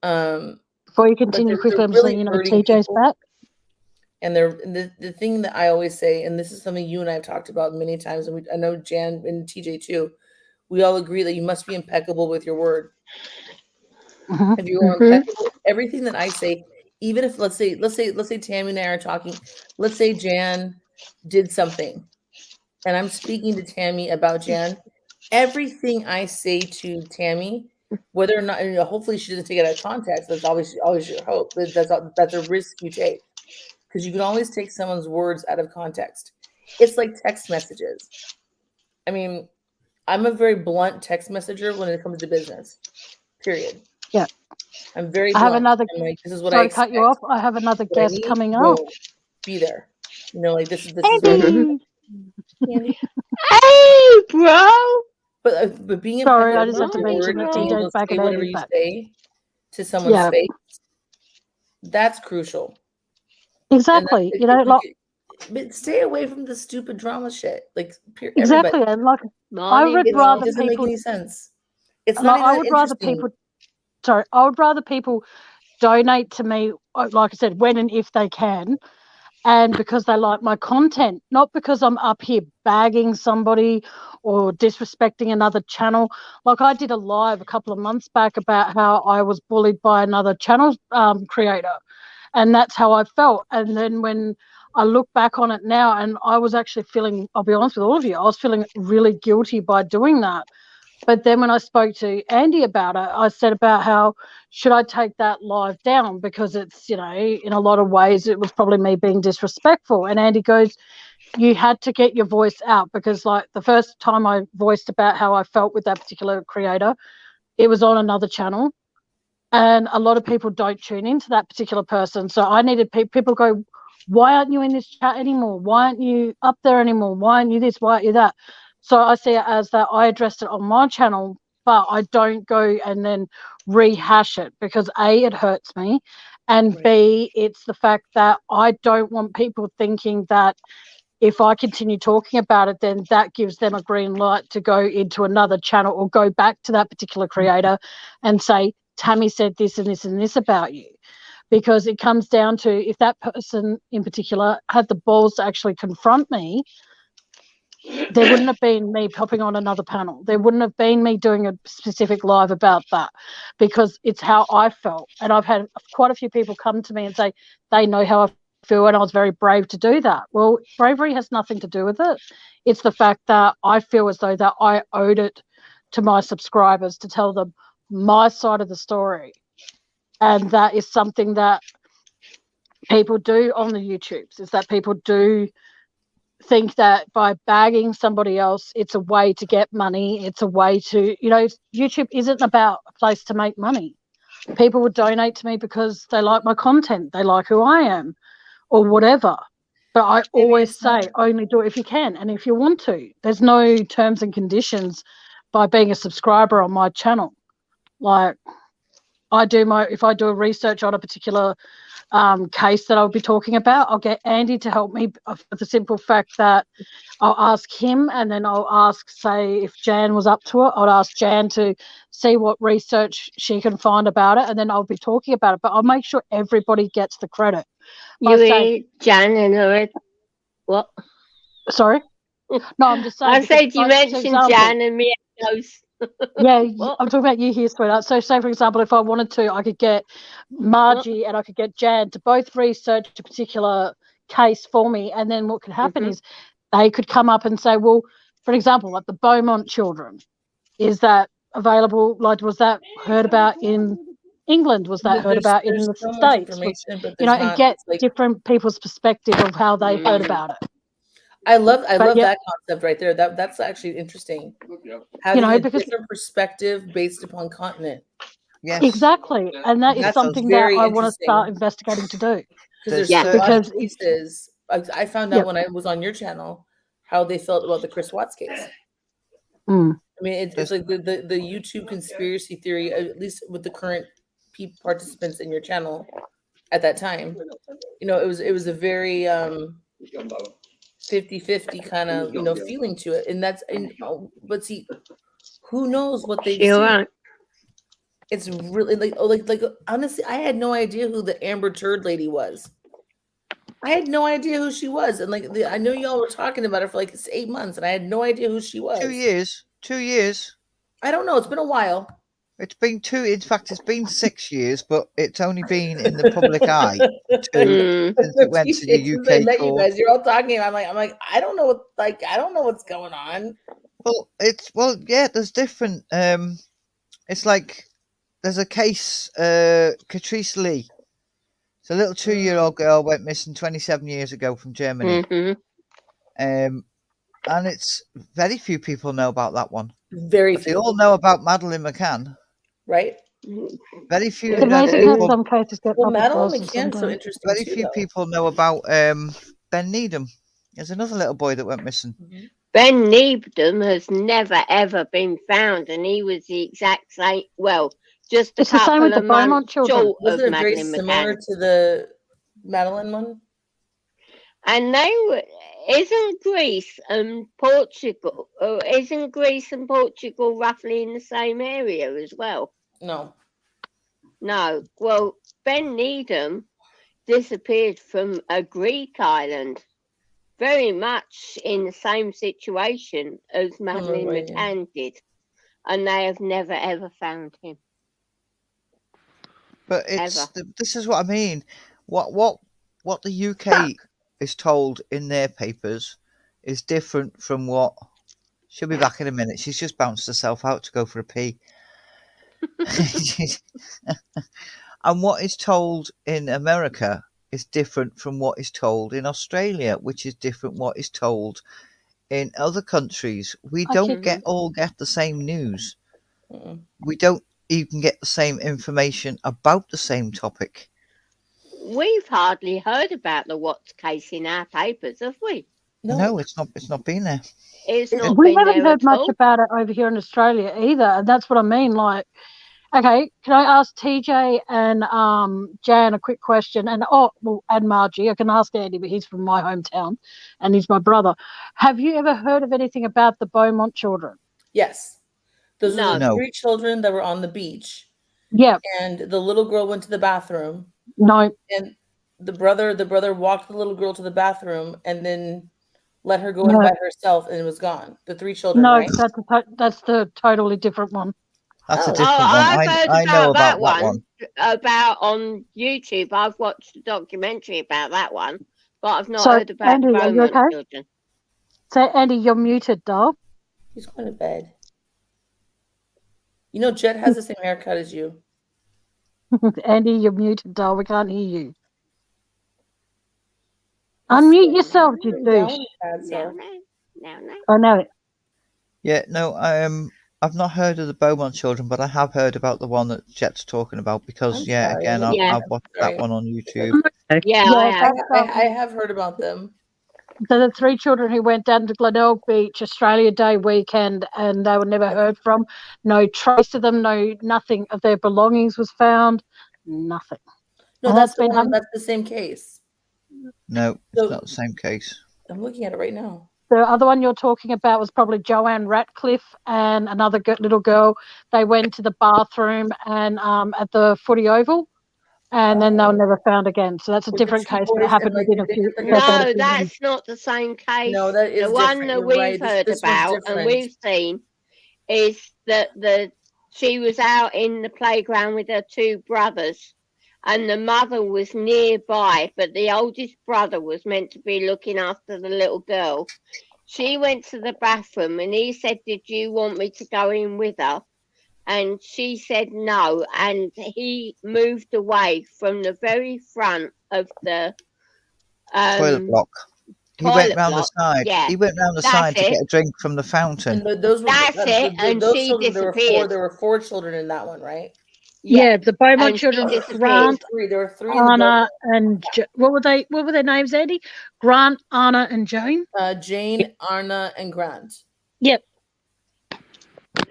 Before you continue quickly, I'm saying, TJ's back. And the thing that I always say, and this is something you and I have talked about many times, and I know Jan and TJ too, we all agree that you must be impeccable with your word. If you are impeccable, everything that I say, even if let's say Tammy and I are talking, let's say Jan did something, and I'm speaking to Tammy about Jan, everything I say to Tammy, whether or not, hopefully she doesn't take it out of context. That's always your hope. That's a risk you take, because you can always take someone's words out of context. It's like text messages. I mean, I'm a very blunt text messenger when it comes to business. Period. Yeah. I'm very blunt. I have another. Like, this is what sorry to cut you off. I have another guest coming up. Be there. Like this is Andy. Andy. Hey, bro. But being sorry, I just have to mention that TJ's back and whatever you say to someone's face, that's crucial. Exactly. But stay away from the stupid drama shit. Like exactly, and like I would rather it doesn't people make any sense. It's not. I would rather people. Sorry, I would rather people donate to me, like I said, when and if they can, and because they like my content, not because I'm up here bagging somebody or disrespecting another channel. Like I did a live a couple of months back about how I was bullied by another channel creator, and that's how I felt. And then when I look back on it now, and I was actually feeling, I'll be honest with all of you, I was feeling really guilty by doing that. But then when I spoke to Andy about it, I said about how should I take that live down, because it's, in a lot of ways it was probably me being disrespectful. And Andy goes, you had to get your voice out, because like the first time I voiced about how I felt with that particular creator, it was on another channel. And a lot of people don't tune into that particular person. So I needed people go, why aren't you in this chat anymore? Why aren't you up there anymore? Why aren't you this? Why aren't you that? So I see it as that I addressed it on my channel, but I don't go and then rehash it, because A, it hurts me, and B, it's the fact that I don't want people thinking that if I continue talking about it, then that gives them a green light to go into another channel or go back to that particular creator and say, Tammy said this and this and this about you. Because it comes down to, if that person in particular had the balls to actually confront me, there wouldn't have been me popping on another panel. There wouldn't have been me doing a specific live about that, because it's how I felt. And I've had quite a few people come to me and say they know how I feel, and I was very brave to do that. Well, bravery has nothing to do with it. It's the fact that I feel as though that I owed it to my subscribers to tell them my side of the story. And that is something that people do on the YouTubes, is that people do think that by bagging somebody else, it's a way to get money. It's a way to, YouTube isn't about a place to make money. People would donate to me because they like my content, they like who I am, or whatever. But I always say, only do it if you can and if you want to. There's no terms and conditions by being a subscriber on my channel. Like, if I do a research on a particular case that I'll be talking about, I'll get Andy to help me for the simple fact that I'll ask him, and then I'll ask, say, if Jan was up to it, I'll ask Jan to see what research she can find about it, and then I'll be talking about it. But I'll make sure everybody gets the credit. Jan and her. What? Sorry? No, I'm just saying. I said you mentioned Jan and me. Yeah, I'm talking about you here, sweetheart. So say, for example, if I wanted to, I could get Margie and I could get Jan to both research a particular case for me, and then what could happen is they could come up and say, well, for example, like the Beaumont children, is that available? Like, was that heard about in England? Was that heard about in the States? And get different people's perspective of how they heard about it. I love that concept right there. That's actually interesting. Having a different perspective based upon continent. Yes, exactly, and that is something that I want to start investigating to do. Because there's cases. I found out when I was on your channel how they felt about the Chris Watts case. I mean, it's like the YouTube conspiracy theory, at least with the current participants in your channel at that time. It was a very 50-50 kind of feeling to it, and but see, who knows what they've seen. Right. It's really like honestly, I had no idea who the Amber Turd lady was. I had no idea who she was, and I know y'all were talking about her for 8 months, and I had no idea who she was. 2 years. 2 years. I don't know. It's been a while. It's been 2. In fact, it's been 6 years, but it's only been in the public eye since it went to the UK court. You guys, you're all talking. I'm like, I don't know I don't know what's going on. Well, yeah. There's different. It's like there's a case. Catrice Lee. It's a little 2-year-old girl went missing 27 years ago from Germany. And it's very few people know about that one. Very few. They all know about Madeleine McCann. Right. Very few. People, some cases get Madeleine McCann's so interesting. Very few people know about Ben Needham. There's another little boy that went missing. Ben Needham has never ever been found, and he was the exact same. Well, just it's the same with the Beaumont children. Was it very similar to the Madeleine one? And they were. Isn't Greece and Portugal roughly in the same area as well? No. Well, Ben Needham disappeared from a Greek island, very much in the same situation as Madeleine McCann did, and they have never ever found him. But this is what I mean. What the UK is told in their papers is different from what She'll be back in a minute. She's just bounced herself out to go for a pee. And what is told in America is different from what is told in Australia, which is different what is told in other countries. We don't get the same news. We don't even get the same information about the same topic. We've hardly heard about the Watts case in our papers, have we? No, it's not been there. It's not we been haven't there heard at much all. about it over here in Australia either, and that's what I mean. Like, okay, can I ask TJ and Jan a quick question? And and Margie, I can ask Andy, but he's from my hometown, and he's my brother. Have you ever heard of anything about the Beaumont children? Yes, those are the No. 3 children that were on the beach. Yeah. And the little girl went to the bathroom. No. And the brother walked the little girl to the bathroom and then let her go in by herself, and it was gone. The 3 children, right? That's the totally different one. That's a different one. I know about that one. About on YouTube, I've watched a documentary about that one, but I've not heard about Andy, the Beaumont children. So, Andy, you're muted, doll. He's going to bed. You know, Jet has the same haircut as you. Andy, you're muted, doll. We can't hear you. Unmute yourself, you douche. No. I know it. Yeah, no, I've not heard of the Beaumont children, but I have heard about the one that Jet's talking about because, I've watched that one on YouTube. I have heard about them. So the 3 children who went down to Glenelg Beach, Australia Day weekend, and they were never heard from. No trace of them. Nothing of their belongings was found. Nothing. No, that's the same case. No, it's not the same case. I'm looking at it right now. The other one you're talking about was probably Joanne Ratcliffe and another little girl. They went to the bathroom and at the footy oval, and then they were never found again. So that's a different case that happened within a few. No, that's not the same case. No, that is the one different. that You're we've right. heard this about and we've seen is that she was out in the playground with her 2 brothers. And the mother was nearby, but the oldest brother was meant to be looking after the little girl. She went to the bathroom and he said, "Did you want me to go in with her?" And she said no. And he moved away from the very front of the toilet block. He went round the side. Yeah. He went round the side to get a drink from the fountain. And those were, and those she children, disappeared. There were 4 children in that one, right? Yeah, the Beaumont children, Grant, there were 3 Anna, and what were their names, Andy? Grant, Anna, and Jane. Jane, Anna, and Grant. Yep.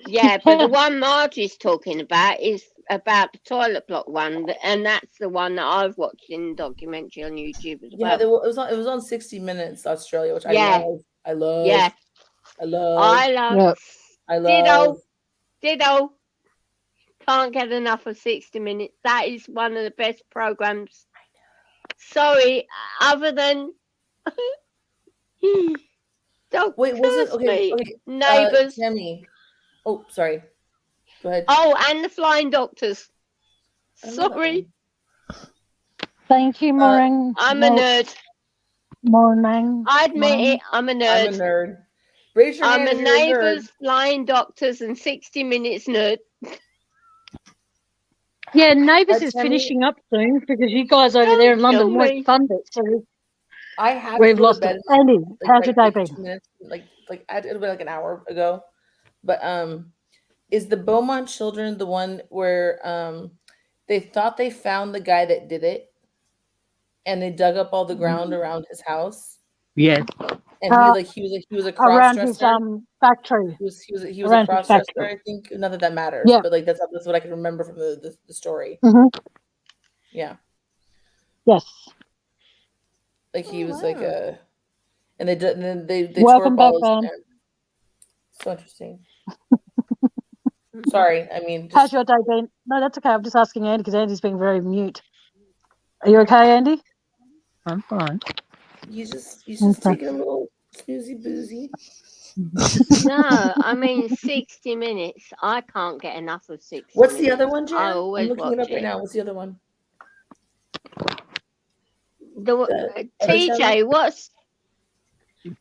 Yeah, but the one Margie's talking about is about the toilet block one, and that's the one that I've watched in the documentary on YouTube as well. Yeah, it was on 60 Minutes Australia, which I love. Yeah, I love. Ditto. Can't get enough of 60 Minutes. That is one of the best programs. Sorry, other than don't wait, was it okay? Neighbours. Tammy. Oh, sorry. Go ahead. Oh, and the Flying Doctors. Sorry. Thank you, Maureen. I'm a nerd. Morning. I admit it. I'm a nerd. I'm a nerd. Raise your hand if you're a nerd. I'm a Neighbours, Flying Doctors, and 60 Minutes nerd. Yeah, Neighbours is finishing up soon because you guys over there in London won't fund it. So I have we've lost it. Andy, how's your day been? 2 minutes, it'll be like an hour ago. But is the Beaumont children the one where they thought they found the guy that did it, and they dug up all the ground around his house? Yes. And he was a cross dresser around his factory. He was a cross dresser. I think not that matters, but like that's what I can remember from the story. Mm-hmm. Yeah. Yes. Like he was like a, and they did, and then they welcome tore back, Ben. So interesting. Sorry, I mean. How's your day been? No, that's okay. I'm just asking Andy because Andy's being very mute. Are you okay, Andy? I'm fine. He's just taking a little snoozy boozy. No, I mean 60 Minutes. I can't get enough of 60 What's minutes. The other one, Jen? I always I'm looking it up watch right now. What's the other one? TJ,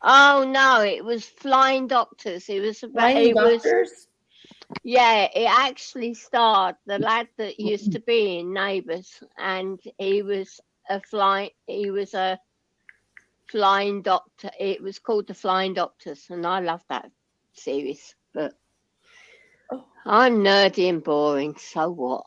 Oh no, it was Flying Doctors. It was about. Flying It was. Doctors? Yeah, it actually starred the lad that used to be in Neighbours, and he was a flying doctor. It was called the Flying Doctors, and I love that series. But I'm nerdy and boring, so what?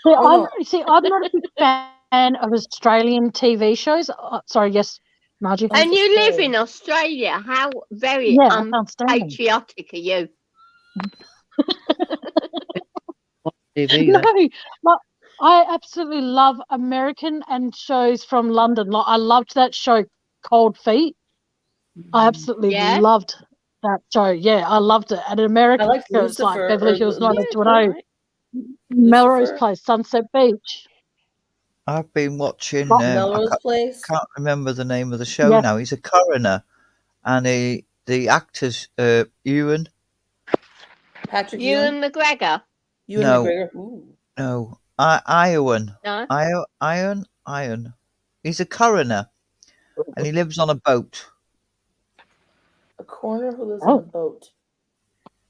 I'm not a big fan of Australian TV shows. Sorry, yes, Margie. And you live in Australia. How very I can't stand them. unpatriotic are you? No, like, I absolutely love American and shows from London. Like I loved that show, Cold Feet. I absolutely loved that show. Yeah, I loved it. And in America, I liked it's like Lucifer. Beverly Hills 90210, Melrose Place, Sunset Beach. I've been watching. Melrose Place. Can't remember the name of the show now. He's a coroner, and the actor's Ewan. Patrick Ewan McGregor. Ewan McGregor. Ooh. No, Iwan. No. Iron. He's a coroner, and he lives on a boat. A coroner who lives on a boat.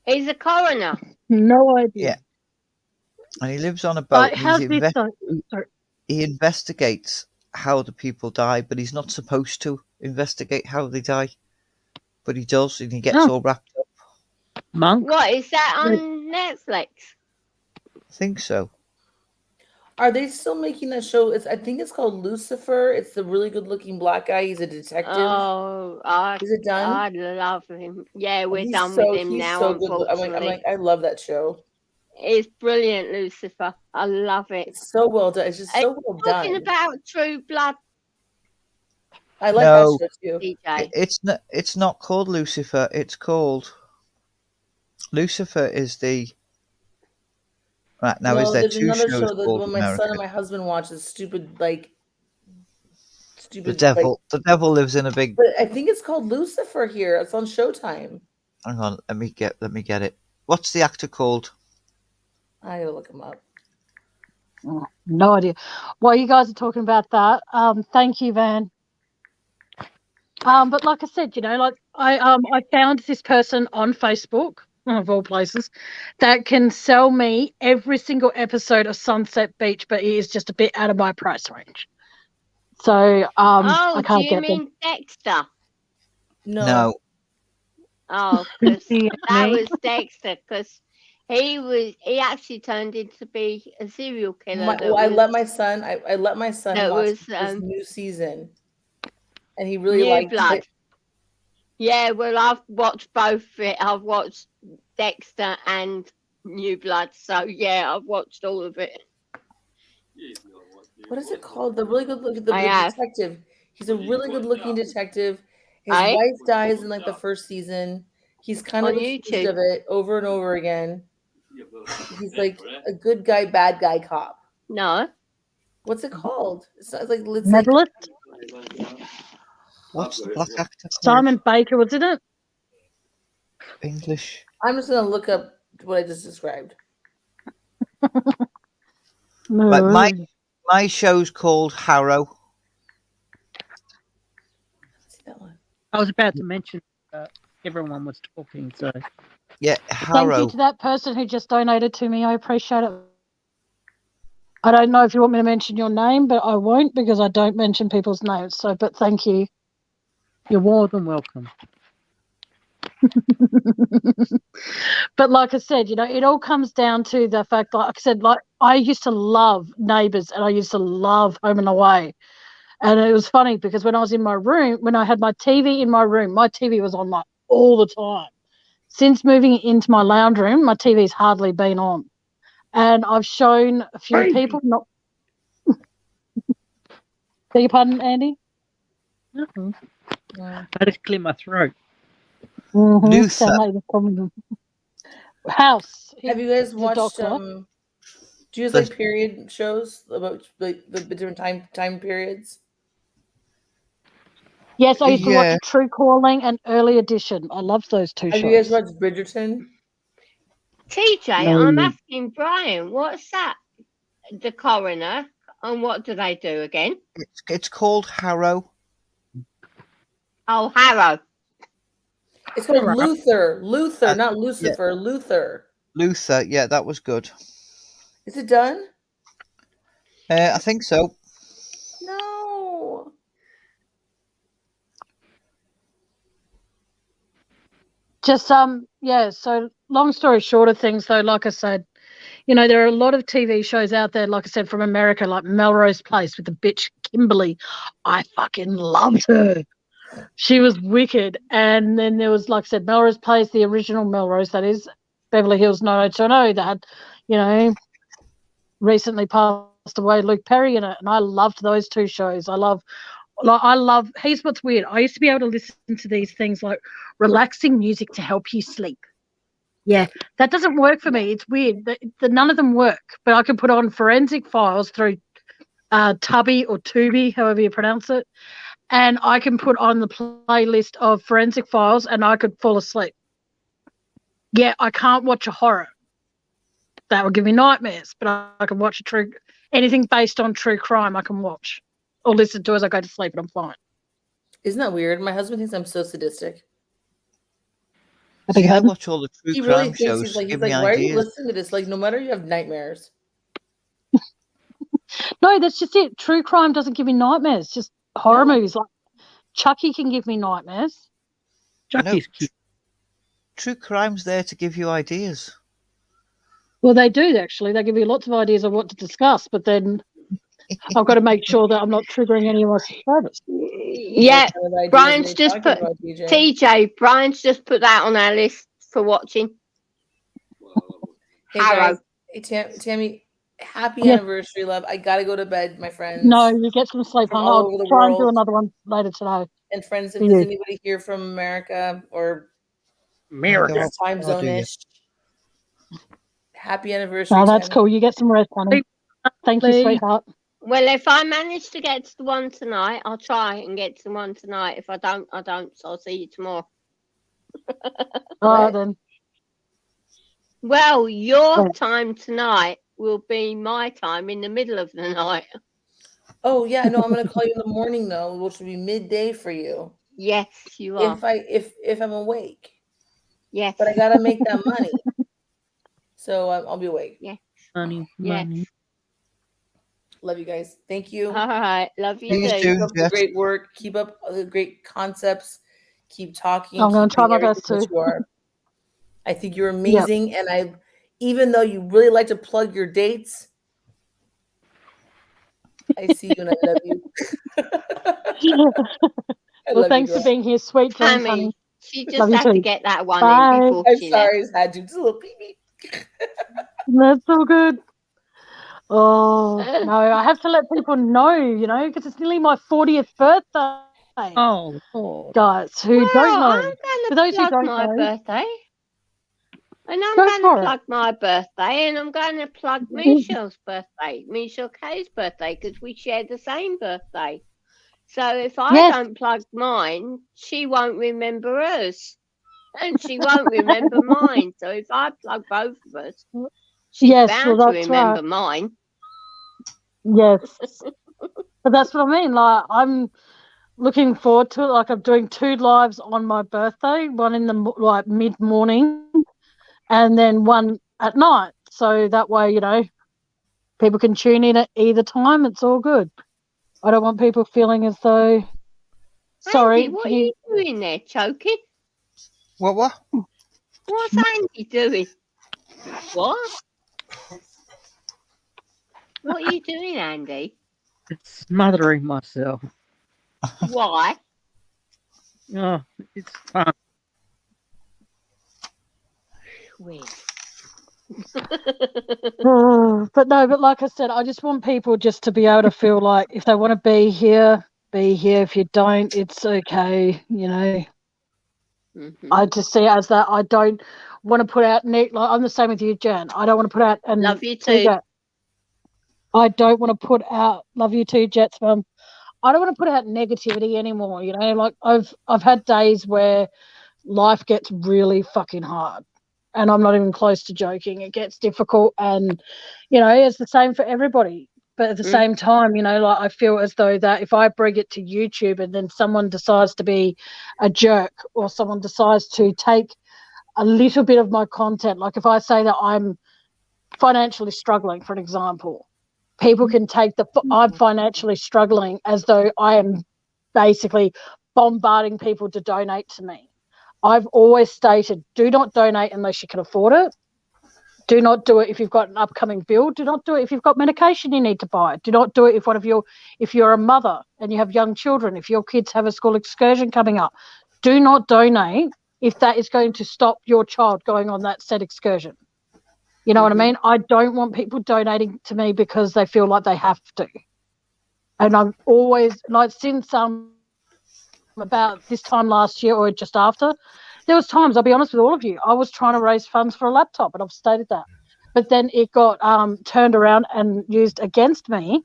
He's a coroner. No idea. Yeah. And he lives on a boat. He investigates how the people die, but he's not supposed to investigate how they die. But he does, and he gets all wrapped up. Monk? What, is that on Netflix? I think so. Are they still making that show? I think it's called Lucifer. It's the really good-looking black guy. He's a detective. Oh, is it done? I love him. Yeah, we're done with him now. So good. I'm like, I love that show. It's brilliant, Lucifer. I love it. It's so well done. It's just so well done. Talking about True Blood. I like that show too. DJ. It's not called Lucifer. It's called Lucifer. Is the right now? Is there two shows show called when my son and my husband watch this stupid. The devil. The devil lives in a big. But I think it's called Lucifer here. It's on Showtime. Hang on. Let me get it. What's the actor called? I gotta look him up. Oh, no idea. While you guys are talking about that, thank you, Van. But like I said, like I found this person on Facebook, of all places, that can sell me every single episode of Sunset Beach, but it is just a bit out of my price range. So I can't do you mean Dexter? No. Oh, because that was Dexter, because he actually turned into be a serial killer. I let my son watch this new season, and he really liked Blood. it. Yeah, well, I've watched both of it. I've watched Dexter and New Blood, so yeah, I've watched all of it. What is it called? The really good looking detective. He's a really good looking detective. His wife dies in like the first season. He's kind of accused of it over and over again. He's like a good guy, bad guy cop. No. What's it called? It's like Medalist. What's the black actor? Simon Baker, wasn't it? English. I'm just gonna look up what I just described. But my show's called Harrow. I was about to mention everyone was talking, so yeah, Harrow. Thank you to that person who just donated to me. I appreciate it. I don't know if you want me to mention your name, but I won't because I don't mention people's names. So, but thank you. You're more than welcome. But like I said, it all comes down to the fact, like I said, like I used to love Neighbours and I used to love Home and Away. And it was funny because when I was in my room, when I had my TV in my room, my TV was on like all the time. Since moving into my lounge room, my TV's hardly been on. And I've shown a few people not. Beg your pardon, Andy? I had to clear my throat. House. Have you guys watched? Do you guys like period shows about like the different time periods? Yes, I used to watch True Calling and Early Edition. I love those two shows. Have you guys watched Bridgerton? TJ, no. I'm asking Brian, what's that? The coroner, and what do they do again? It's called Harrow. Oh, Harrow. It's called Luther. Luther, not Lucifer. Yeah. Luther. Luther, yeah, that was good. Is it done? I think so. No. Just yeah. So long story short of things, though, like I said, you know, there are a lot of TV shows out there, like I said, from America, like Melrose Place with the bitch Kimberly. I fucking loved her. She was wicked. And then there was, like I said, Melrose Place, the original Melrose, that is, Beverly Hills 90210, that had, you know, recently passed away, Luke Perry in it. And I loved those two shows. I love, here's what's weird. I used to be able to listen to these things like relaxing music to help you sleep. Yeah, that doesn't work for me. It's weird. None of them work. But I can put on Forensic Files through Tubby or Tubi, however you pronounce it, and I can put on the playlist of Forensic Files and I could fall asleep. Yeah, I can't watch a horror. That would give me nightmares, but I can watch anything based on true crime I can watch or listen to as I go to sleep and I'm fine. Isn't that weird? My husband thinks I'm so sadistic. See, I watch all the true crime shows. He's like, why are you listening to this? Like, no matter you have nightmares. No, that's just it. True crime doesn't give me nightmares. Just horror movies. Like Chucky can give me nightmares. Chucky's cute. True crime's there to give you ideas. Well, they do, actually. They give you lots of ideas of what to discuss, but then I've got to make sure that I'm not triggering any of my subscribers. Yeah, Brian's just put TJ. Brian's just put that on our list for watching. Hey guys, hey Tammy, happy anniversary, love. I gotta go to bed, my friends. No, you get some sleep. I'll try and do another one later today. And friends, if there's anybody here from America or this time zone-ish, happy anniversary. Oh, that's cool. You get some rest, honey. Thank you, sweetheart. Well, if I manage to get to the one tonight, I'll try and get to the one tonight. If I don't, I don't. So I'll see you tomorrow. All right, then. Well, your time tonight will be my time in the middle of the night. Oh yeah, no, I'm gonna call you in the morning though, which will be midday for you. Yes, you are. If I'm awake. Yes. But I gotta make that money. So I'll be awake. Yeah. Money. Love you guys. Thank you. All right. Love you too. Keep up the great work. Keep up the great concepts. Keep talking. I'm going to try my best to. I think you're amazing. Yep. And even though you really like to plug your dates, I see you and I love you. Well, thanks for being here, sweet dreams, honey. She just had to get that one in before I'm sorry, I had to. Just a little pee. That's so good. Oh, no, I have to let people know, you know, because it's nearly my 40th birthday. Oh, God. Guys who don't know. For those who don't know. Birthday. And I'm going to plug my birthday, and I'm going to plug Michelle's birthday, Michelle Kay's birthday, because we share the same birthday. So if I don't plug mine, she won't remember hers. And she won't remember mine. So if I plug both of us, she's bound to remember mine. Yes. But that's what I mean. Like, I'm looking forward to it. Like, I'm doing 2 lives on my birthday, one in the mid-morning and then one at night. So that way, you know, people can tune in at either time. It's all good. I don't want people feeling as though... Sorry. Andy, what are you doing there, choking? What? What's Andy doing? What? What are you doing, Andy? It's smothering myself. Why? Oh, it's fun. Weird. But like I said, I just want people just to be able to feel like if they want to be here, be here. If you don't, it's okay, you know. Mm-hmm. I just see it as that I don't want to put out like I'm the same with you, Jan. I don't want to put out and love you too. I don't want to put out love you too, Jets Mum. I don't want to put out negativity anymore, you know, like I've had days where life gets really fucking hard. And I'm not even close to joking. It gets difficult and, you know, it's the same for everybody. But at the same time, like I feel as though that if I bring it to YouTube and then someone decides to be a jerk or someone decides to take a little bit of my content, like if I say that I'm financially struggling, for an example, people can take I'm financially struggling as though I am basically bombarding people to donate to me. I've always stated, do not donate unless you can afford it. Do not do it if you've got an upcoming bill. Do not do it if you've got medication you need to buy. Do not do it if you're a mother and you have young children, if your kids have a school excursion coming up. Do not donate if that is going to stop your child going on that said excursion. You know what I mean? I don't want people donating to me because they feel like they have to. And I've always, like, since about this time last year or just after, there was times, I'll be honest with all of you, I was trying to raise funds for a laptop, and I've stated that. But then it got turned around and used against me,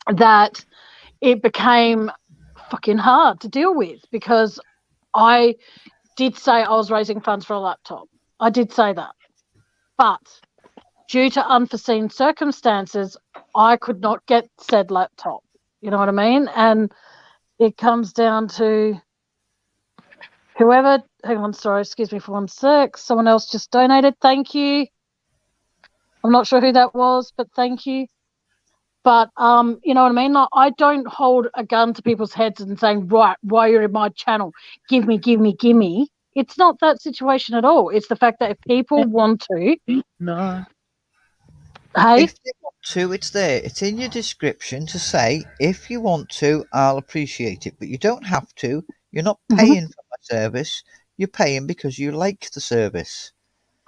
that it became fucking hard to deal with, because I did say I was raising funds for a laptop. I did say that. But due to unforeseen circumstances, I could not get said laptop. You know what I mean? And it comes down to whoever, hang on, sorry, excuse me for 1 sec. Someone else just donated. Thank you. I'm not sure who that was, but thank you. But you know what I mean? Like, I don't hold a gun to people's heads and saying, right, why you're in my channel, give me. It's not that situation at all. It's the fact that if people want to. No. Hey? If they want to, it's there. It's in your description to say, if you want to, I'll appreciate it. But you don't have to. You're not paying for my service. You're paying because you like the service.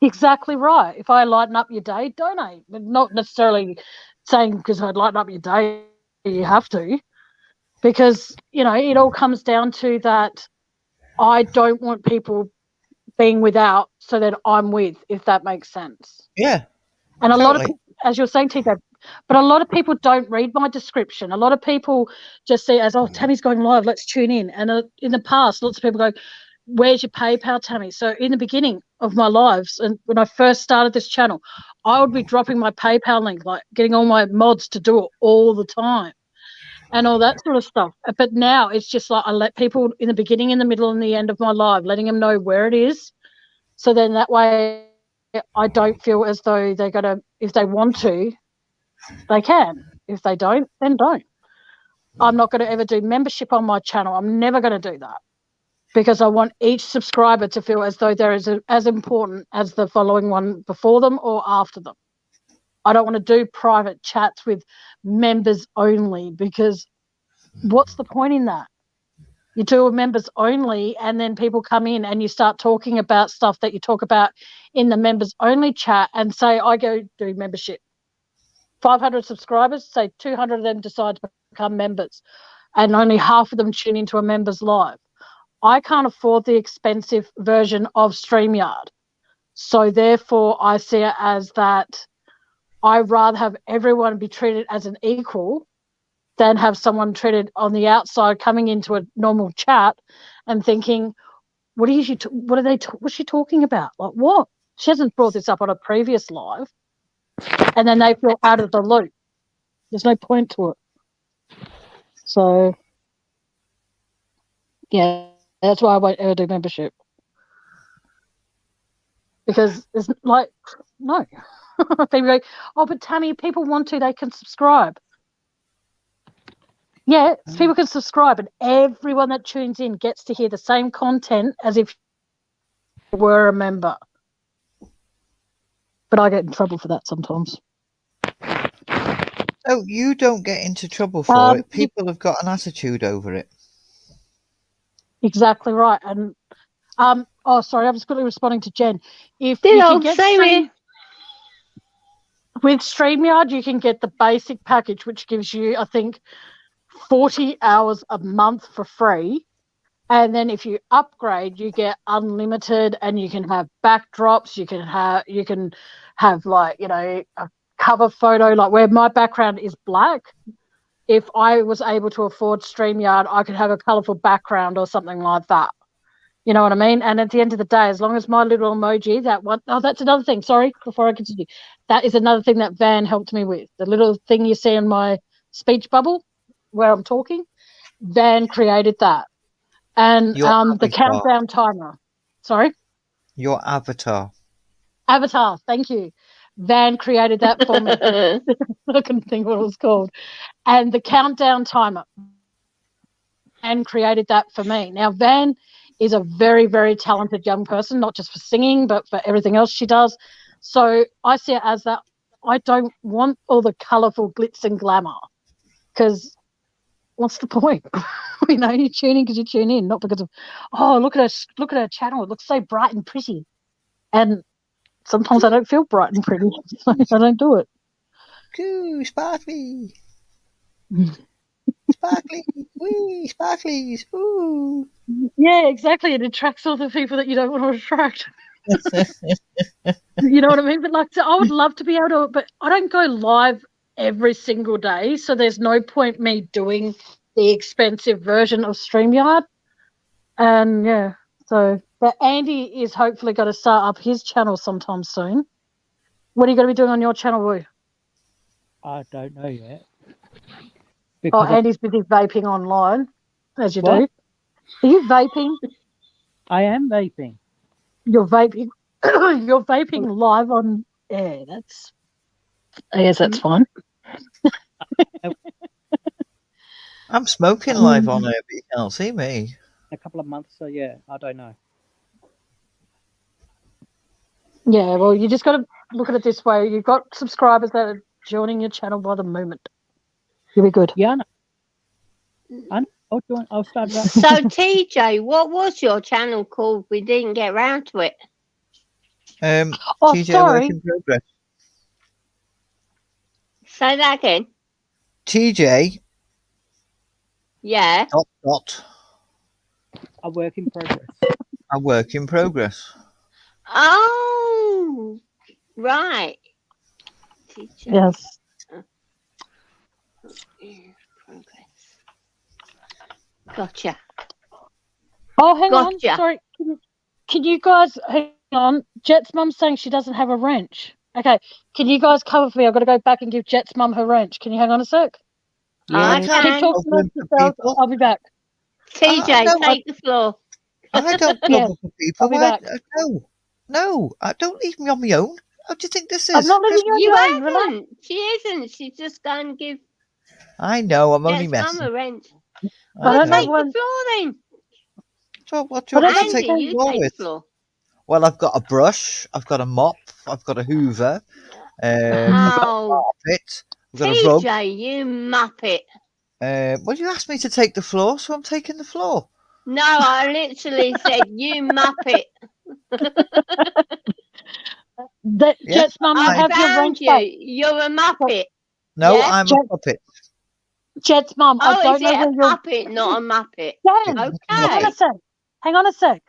Exactly right. If I lighten up your day, donate. But not necessarily saying because I'd lighten up your day, you have to. Because, it all comes down to that I don't want people being without so that I'm with, if that makes sense. Yeah. And totally. A lot of people, as you're saying, TK, but a lot of people don't read my description. A lot of people just see it as, oh, Tammy's going live, let's tune in. And in the past, lots of people go, where's your PayPal, Tammy? So in the beginning of my lives, and when I first started this channel, I would be dropping my PayPal link, like getting all my mods to do it all the time and all that sort of stuff. But now it's just like I let people in the beginning, in the middle, and the end of my live, letting them know where it is. So then that way I don't feel as though they're going to, if they want to, they can. If they don't, then don't. I'm not going to ever do membership on my channel. I'm never going to do that, because I want each subscriber to feel as though they're as important as the following one before them or after them. I don't want to do private chats with members only, because what's the point in that? You do a members only and then people come in and you start talking about stuff that you talk about in the members only chat, and say, I go do membership. 500 subscribers, say 200 of them decide to become members, and only half of them tune into a members live. I can't afford the expensive version of StreamYard. So therefore I see it as that I'd rather have everyone be treated as an equal than have someone treated on the outside coming into a normal chat and thinking, what's she talking about? Like, what? She hasn't brought this up on a previous live. And then they feel out of the loop. There's no point to it. So, yeah, that's why I won't ever do membership. Because it's like, no. People go, oh, but Tammy, people want to, they can subscribe. Yeah, people can subscribe, and everyone that tunes in gets to hear the same content as if you were a member. But I get in trouble for that sometimes. Oh, you don't get into trouble for it. People have got an attitude over it. Exactly right. And sorry, I was quickly responding to Jen. If you can get with StreamYard, you can get the basic package, which gives you, I think, 40 hours a month for free. And then if you upgrade, you get unlimited, and you can have backdrops. You can have like, a cover photo, like where my background is black. If I was able to afford StreamYard, I could have a colourful background or something like that. You know what I mean? And at the end of the day, as long as my little emoji, that one, oh, that's another thing. Sorry, before I continue. That is another thing that Van helped me with. The little thing you see in my speech bubble where I'm talking, Van created that. And the countdown timer. Sorry? Your avatar. Avatar, thank you. Van created that for me. I couldn't think what it was called. And the countdown timer. Van created that for me. Now, Van is a very, very talented young person, not just for singing, but for everything else she does. So I see it as that I don't want all the colourful glitz and glamour, because what's the point? You know, you tune in because you tune in, not because of, oh, look at her channel. It looks so bright and pretty. And sometimes I don't feel bright and pretty, so I don't do it. Ooh, sparkly. Sparkly. Wee, sparklies. Ooh. Yeah, exactly. It attracts all the people that you don't want to attract. You know what I mean? But like, so I would love to be able to, but I don't go live every single day, so there's no point me doing the expensive version of StreamYard. And yeah, so, but Andy is hopefully going to start up his channel sometime soon. What are you going to be doing on your channel, Woo? I don't know yet. Oh, Andy's busy vaping online, as you What? do. Are you vaping? I am vaping. You're vaping. You're vaping live on air. I guess that's fine. I'm smoking live on air, but you can't see me. A couple of months, so yeah, I don't know. Yeah, well, you just got to look at it this way. You've got subscribers that are joining your channel by the moment. You'll be good. Yeah, I know. I'll start it up. So, TJ, what was your channel called? We didn't get around to it. TJ sorry. Work in Progress. Say that again. TJ. Yeah. Dot. A work in progress. A work in progress. Oh, right. TJ. Yes. Progress. Gotcha. Oh, hang on. Sorry. Can you guys hang on? Jet's mum's saying she doesn't have a wrench. Okay. Can you guys cover for me? I've got to go back and give Jet's mum her wrench. Can you hang on a sec? Yeah, Keep talking amongst yourselves. I'll be back. TJ, take the floor. I don't cover for people. I'll be back. No, don't leave me on my own. How do you think this is? I'm not leaving you on your own. She isn't. She's just going to give. I know. I'm only messing. Mum a wrench. I don't take know the floor then. So what do you want me to take Andy, the floor with? Well, I've got a brush. I've got a mop. I've got a Hoover. I've got a carpet. I've got a rug. TJ, you muppet. Well, you asked me to take the floor, so I'm taking the floor. No, I literally said, you muppet. Jet's mum, I have your wrench back. You're a muppet. No, yeah? I'm a puppet. Jet's mum, I don't know where you're... puppet, not a muppet? Jen, okay. Hang on a sec.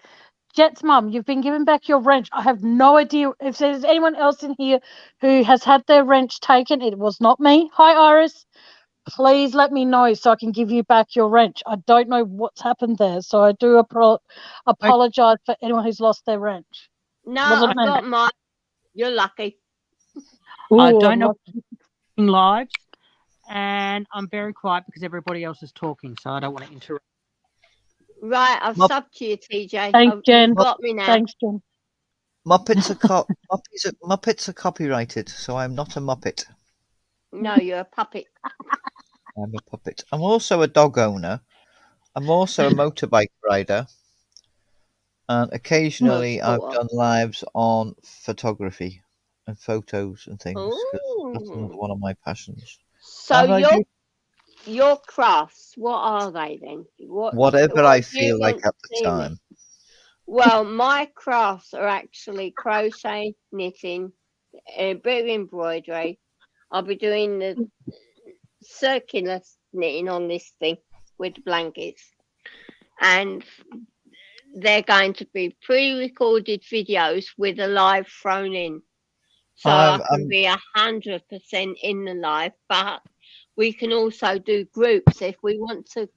Jet's mum, you've been given back your wrench. I have no idea if there's anyone else in here who has had their wrench taken. It was not me. Hi, Iris. Please let me know so I can give you back your wrench. I don't know what's happened there, so I do apologise for anyone who's lost their wrench. No, I got mine. You're lucky. Ooh, I don't know live, and I'm very quiet because everybody else is talking, so I don't want to interrupt. Right, I've subbed to you, TJ. Thanks, Jen. Got me now. Thanks, Jen. Muppets are copyrighted, so I'm not a Muppet. No, you're a puppet. I'm a puppet. I'm also a dog owner. I'm also a motorbike rider. And occasionally I've done lives on photography and photos and things. That's another one of my passions. So your crafts, what are they then? Whatever I feel like at the time. Well, my crafts are actually crochet, knitting, a bit of embroidery. I'll be doing the circular knitting on this thing with the blankets. And they're going to be pre-recorded videos with a live thrown in. So I can be 100% in the live, but we can also do groups if we want to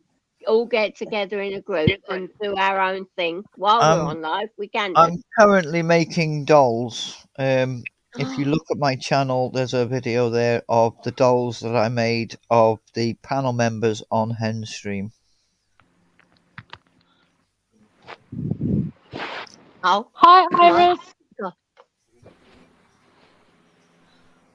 all get together in a group and do our own thing while we're on live, we can do. I'm currently making dolls. If you look at my channel, there's a video there of the dolls that I made of the panel members on Henstream. Oh, hi, Iris.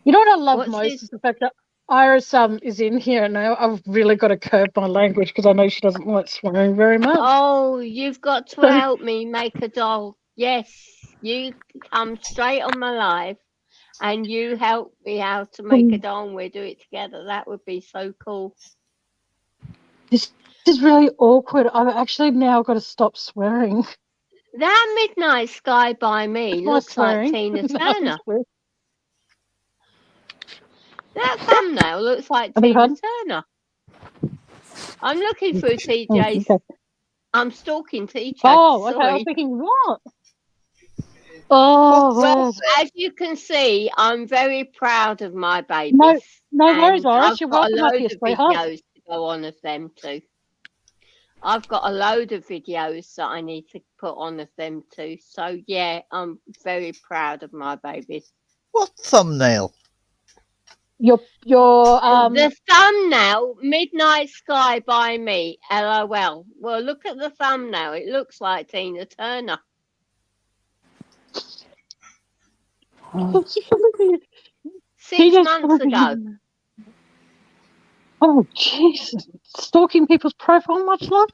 You know what I love most is the fact that Iris is in here now. I've really got to curb my language because I know she doesn't like swearing very much. Oh, you've got to help me make a doll. Yes, you come straight on my live and you help me how to make a doll and we'll do it together. That would be so cool. This is really awkward. I've actually now got to stop swearing. That Midnight Sky by me looks like Tina Turner. That thumbnail looks like Tina Turner. I'm looking through TJ's. Okay. I'm stalking TJ. Oh, okay. I was thinking, what? Oh, well, as you can see, I'm very proud of my babies. No worries, Iris. I've You're got welcome a load up here, of sweetheart. videos to go on of them too. I've got a load of videos that I need to put on of them too. So yeah, I'm very proud of my babies. What thumbnail? Your the thumbnail, Midnight Sky by me, LOL. Well, look at the thumbnail. It looks like Tina Turner. 6 months ago. Oh, Jesus. Stalking people's profile much love?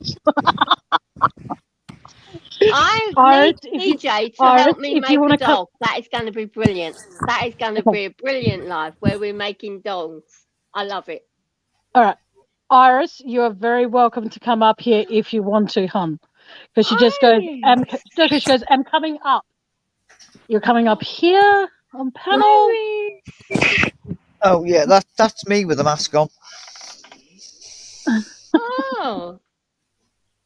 I need TJ to help me make a doll. That is going to be brilliant. That is going to be a brilliant live where we're making dolls. I love it. All right. Iris, you are very welcome to come up here if you want to, hon. Because she just goes, I'm coming up. You're coming up here on panel. Oh, yeah, that's me with the mask on. Oh,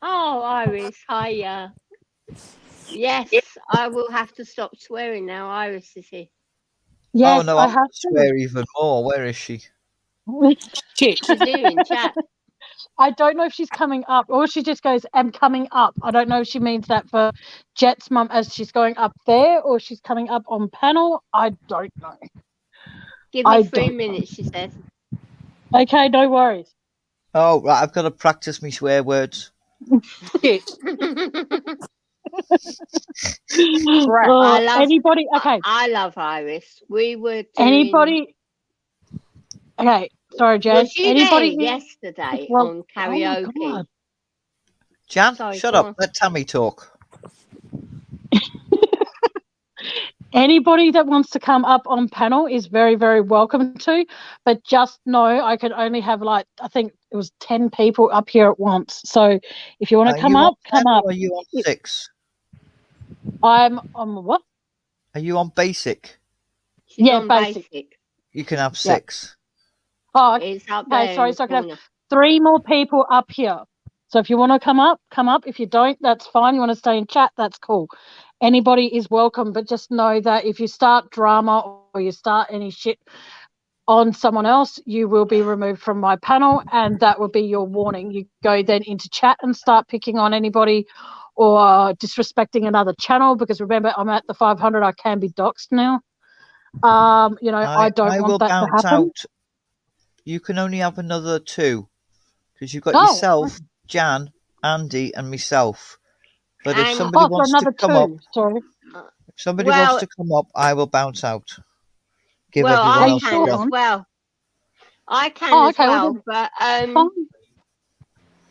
Iris, hiya. Yes, I will have to stop swearing now. Iris is here. Yes, oh no, I have to swear even more. Where is she? She's here in chat. I don't know if she's coming up or she just goes, I'm coming up. I don't know if she means that for Jet's mum as she's going up there or she's coming up on panel. I don't know. Give me 3 minutes, she says. Okay, no worries. Oh, right, I've got to practice me swear words. Right, I love anybody. Okay, I love Iris. We were doing anybody. Okay, sorry, Jan. Was she anybody there yesterday on karaoke? Oh Jan, shut up. Let Tammy talk. Anybody that wants to come up on panel is very, very welcome to, but just know I could only have I think it was 10 people up here at once. So if you want to come up, come up. Are you on 6? I'm on what? Are you on basic? She's on basic. You can have 6. Oh, okay. Sorry. So I can have 3 more people up here. So if you want to come up, come up. If you don't, that's fine. You want to stay in chat, that's cool. Anybody is welcome, but just know that if you start drama or you start any shit on someone else, you will be removed from my panel, and that will be your warning. You go then into chat and start picking on anybody or disrespecting another channel, because remember, I'm at the 500. I can be doxxed now. I don't want that to happen. Out. You can only have another 2 because you've got yourself, Jan, Andy, and myself. But if somebody wants to come up, if somebody wants to come up, I will bounce out. Give everyone else can as well. I can as well, but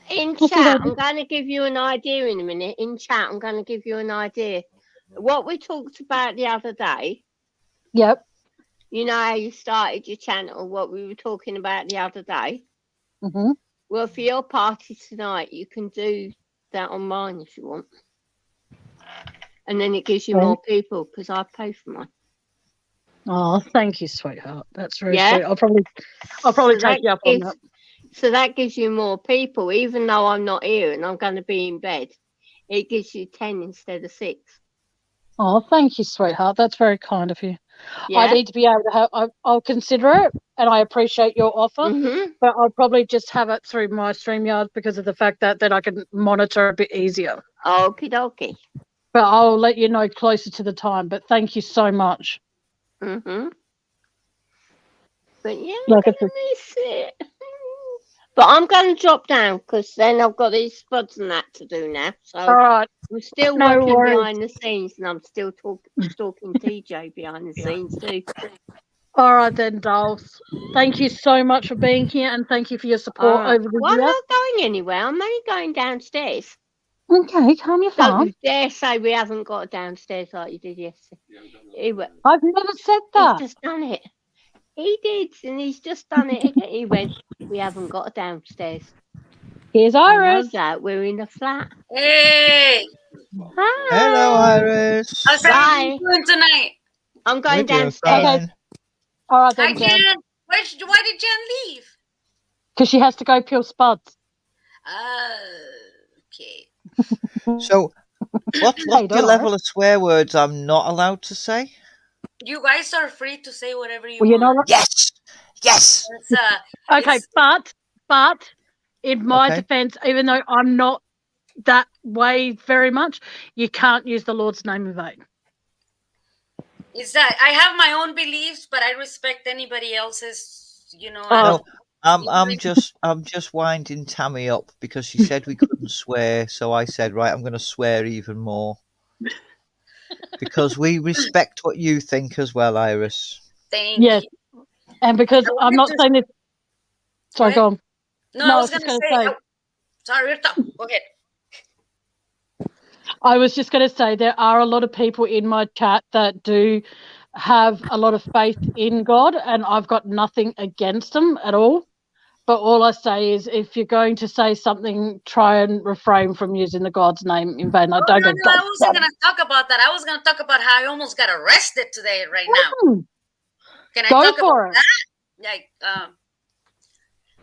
in chat, I'm going to give you an idea in a minute. In chat, I'm going to give you an idea. What we talked about the other day. Yep. You know how you started your channel, what we were talking about the other day? Mm-hmm. Well, for your party tonight, you can do that on mine if you want. And then it gives you more people because I pay for mine. Oh, thank you, sweetheart. That's very sweet. I'll probably take you up on that. So that gives you more people, even though I'm not here and I'm going to be in bed. It gives you 10 instead of 6. Oh, thank you, sweetheart. That's very kind of you. I need to be able to have. I'll consider it, and I appreciate your offer, but I'll probably just have it through my StreamYard because of the fact that then I can monitor a bit easier. Okie dokie. But I'll let you know closer to the time. But thank you so much. But yeah, I'm gonna miss it. But I'm going to drop down because then I've got these spuds and that to do now. So all right, I'm still working behind the scenes, and I'm still stalking TJ behind the scenes too. All right then, dolls. Thank you so much for being here, and thank you for your support over the year. I'm not going anywhere. I'm only going downstairs. Okay, calm your farm. Don't you dare say we haven't got a downstairs like you did yesterday. I've never said that. He's just done it. He did, and he's just done it again. He went, we haven't got a downstairs. Here's Iris. That we're in the flat. Hey. Hi. Hello, Iris. How's everyone doing tonight? I'm going downstairs. Okay. All right then, Jen. Why did Jen leave? Because she has to go peel spuds. Okay. So, what's the level of swear words I'm not allowed to say? You guys are free to say whatever you want. Yes. Okay, but in my defense, even though I'm not that way very much, you can't use the Lord's name in vain. Is that I have my own beliefs, but I respect anybody else's, No, I'm just winding Tammy up because she said we couldn't swear, so I said, right, I'm going to swear even more. Because we respect what you think as well, Iris. Thank you. And because I'm not saying this. Sorry, go on. No, I was going to say. Sorry, go ahead. I was just going to say there are a lot of people in my chat that do have a lot of faith in God, and I've got nothing against them at all. But all I say is if you're going to say something, try and refrain from using the God's name in vain. I wasn't going to talk about that. I was going to talk about how I almost got arrested today right now. Can I talk about that? Like,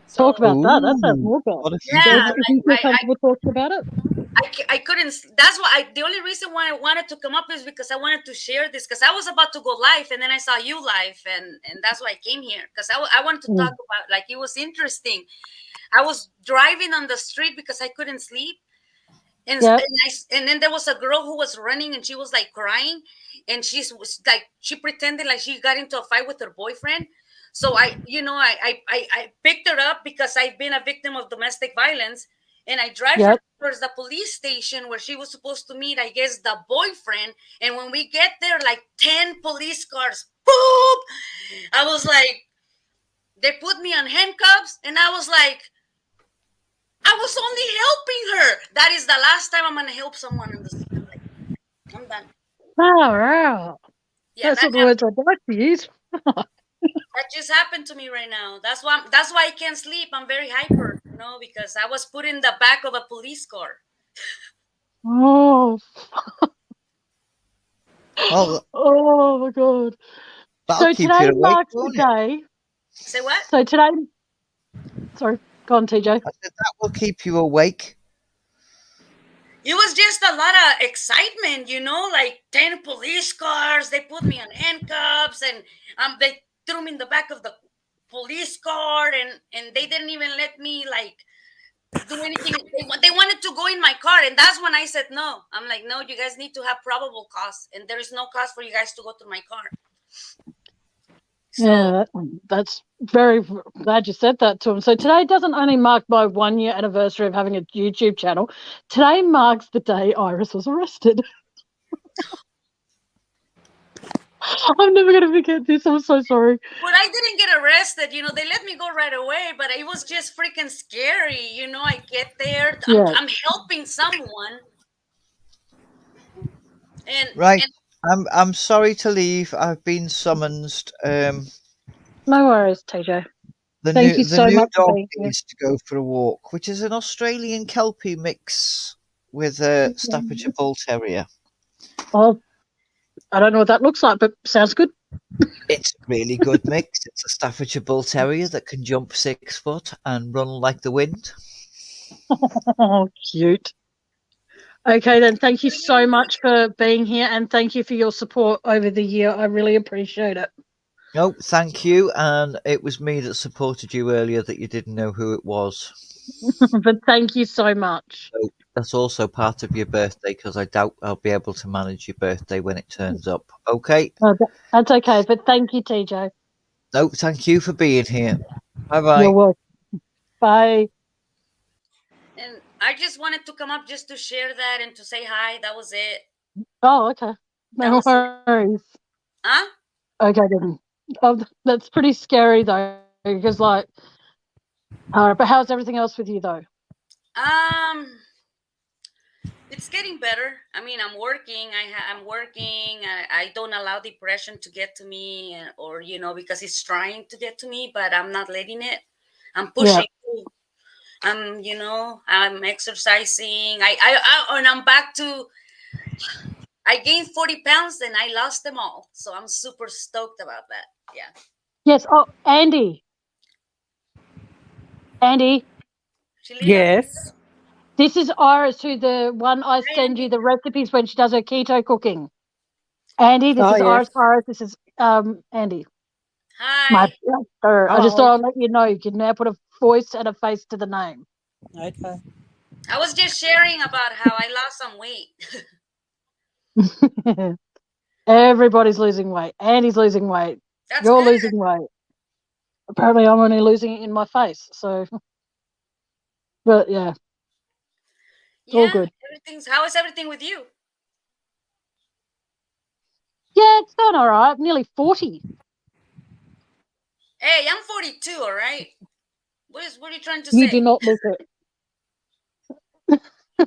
talk about that. That sounds more good. Yeah. If you feel comfortable talking about it. I couldn't. That's why the only reason why I wanted to come up is because I wanted to share this because I was about to go live and then I saw you live and that's why I came here because I wanted to talk about like it was interesting. I was driving on the street because I couldn't sleep and then there was a girl who was running and she was like crying and she pretended like she got into a fight with her boyfriend. So I picked her up because I've been a victim of domestic violence. And I drive her towards the police station where she was supposed to meet, I guess, the boyfriend. And when we get there, like 10 police cars, boop! I was like, they put me on handcuffs. And I was like, I was only helping her. That is the last time I'm going to help someone in the street. Like, I'm done. Wow. Yeah, that's what the words I'd like to use. That just happened to me right now. That's why I can't sleep. I'm very hyper, because I was put in the back of a police car. Oh. Oh my God. So today marks the day. Say what? So today. Sorry, go on, TJ. I said that will keep you awake. It was just a lot of excitement, like 10 police cars. They put me on handcuffs and they threw me in the back of the police car and they didn't even let me like do anything. They wanted to go in my car and that's when I said no. I'm like, no, you guys need to have probable cause and there is no cause for you guys to go through my car. So, that's very glad you said that to him. So today doesn't only mark my 1 year anniversary of having a YouTube channel. Today marks the day Iris was arrested. I'm never going to forget this. I'm so sorry. But I didn't get arrested. They let me go right away, but it was just freaking scary. I get there. I'm helping someone. And I'm sorry to leave. I've been summoned. No worries, TJ. Thank you so much. The new dog needs to go for a walk, which is an Australian Kelpie mix with a Staffordshire Bull Terrier. Oh, I don't know what that looks like, but sounds good. It's a really good mix. It's a Staffordshire Bull Terrier that can jump 6 foot and run like the wind. Oh, cute. Okay, then thank you so much for being here, and thank you for your support over the year. I really appreciate it. No, thank you. And it was me that supported you earlier that you didn't know who it was. But thank you so much. So that's also part of your birthday, because I doubt I'll be able to manage your birthday when it turns up. Okay? That's okay, but thank you, TJ. No, thank you for being here. Bye-bye. You're welcome. Bye. And I just wanted to come up just to share that and to say hi. That was it. Oh, okay. No worries. Huh? Okay, then. That's pretty scary, though, because, like, but how's everything else with you, though? It's getting better. I mean, I'm working. I'm working. I don't allow depression to get to me, or because it's trying to get to me, but I'm not letting it. I'm pushing. Yeah. I'm exercising. And I'm back to. I gained 40 pounds and I lost them all, so I'm super stoked about that. Yeah. Yes. Oh, Andy. Yes. This is Iris, who the one I send you the recipes when she does her keto cooking. Andy, this is Iris. This is Andy. Hi. I just thought I'd let you know. You can now put a voice and a face to the name. Okay. I was just sharing about how I lost some weight. Everybody's losing weight. Andy's losing weight. That's You're good. losing weight. Apparently, I'm only losing it in my face. So, but yeah, it's all good. How is everything with you? Yeah, it's going all right. I'm nearly 40. Hey, I'm 42. All right. What are you trying to say? You do not look it.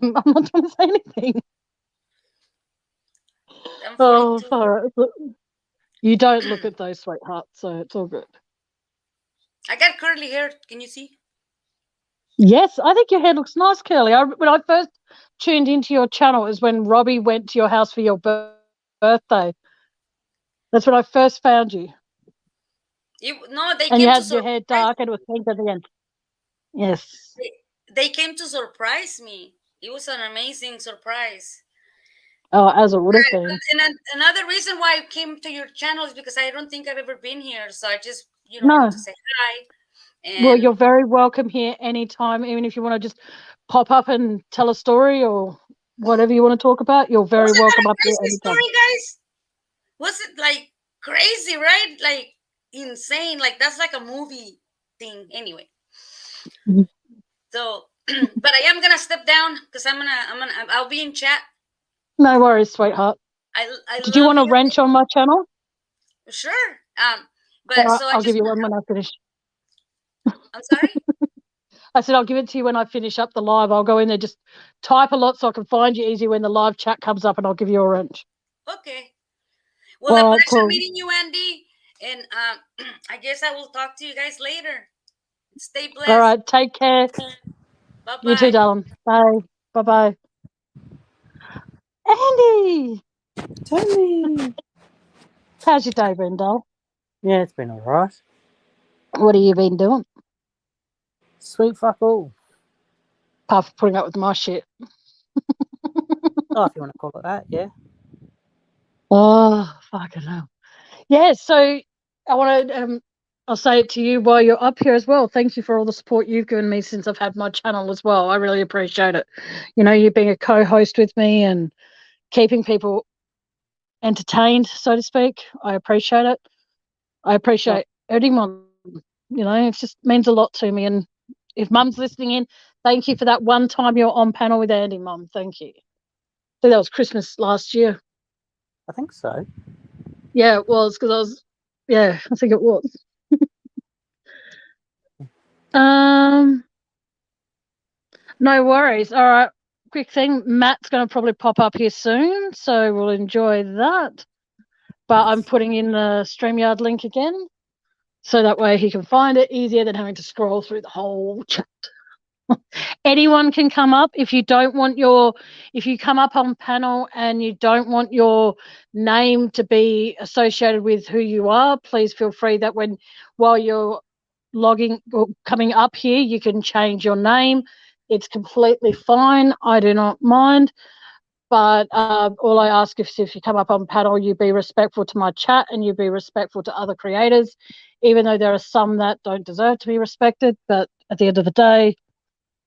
I'm not trying to say anything. I'm 42. Oh, you don't look at those, sweetheart. So it's all good. I got curly hair. Can you see? Yes, I think your hair looks nice, curly. When I first tuned into your channel is when Robbie went to your house for your birthday. That's when I first found you. They and you had your hair dark and it was pink at the end. Yes. They came to surprise me. It was an amazing surprise. Oh, as it would have been. And another reason why I came to your channel is because I don't think I've ever been here. So I just, wanted to say hi. Well, you're very welcome here anytime, even if you want to just pop up and tell a story or whatever you want to talk about. You're very welcome up here anytime. Story, guys? Was it like crazy, right? Like insane. Like that's like a movie thing anyway. Mm-hmm. So, but I am gonna step down because I'll be in chat. No worries, sweetheart. Did you want a wrench on my channel? Sure. But so I'll give you one when I finish. I'm sorry? I said I'll give it to you when I finish up the live. I'll go in there, just type a lot so I can find you easy when the live chat comes up, and I'll give you a wrench. Okay. Well, a pleasure meeting you, Andy. And I guess I will talk to you guys later. Stay blessed. All right. Take care. Bye-bye. You too, darling. Bye. Bye-bye. Andy! Tony! How's your day been, doll? Yeah, it's been all right. What have you been doing? Sweet fuck all. Apart from putting up with my shit. Oh, if you want to call it that, yeah. Oh, fucking hell. Yeah, so I want to, I'll say it to you while you're up here as well. Thank you for all the support you've given me since I've had my channel as well. I really appreciate it. You being a co-host with me and keeping people entertained, so to speak. I appreciate it. I appreciate earning Mum. It just means a lot to me. And if Mum's listening in, thank you for that one time you're on panel with Andy, Mum. Thank you. So that was Christmas last year. I think so. Yeah, it was because I think it was. No worries. All right. Quick thing. Matt's going to probably pop up here soon, so we'll enjoy that. But I'm putting in the StreamYard link again, so that way he can find it easier than having to scroll through the whole chat. Anyone can come up. If you come up on panel and you don't want your name to be associated with who you are, please feel free that while you're logging or coming up here, you can change your name. It's completely fine. I do not mind. But all I ask is if you come up on panel, you be respectful to my chat and you be respectful to other creators, even though there are some that don't deserve to be respected. But at the end of the day,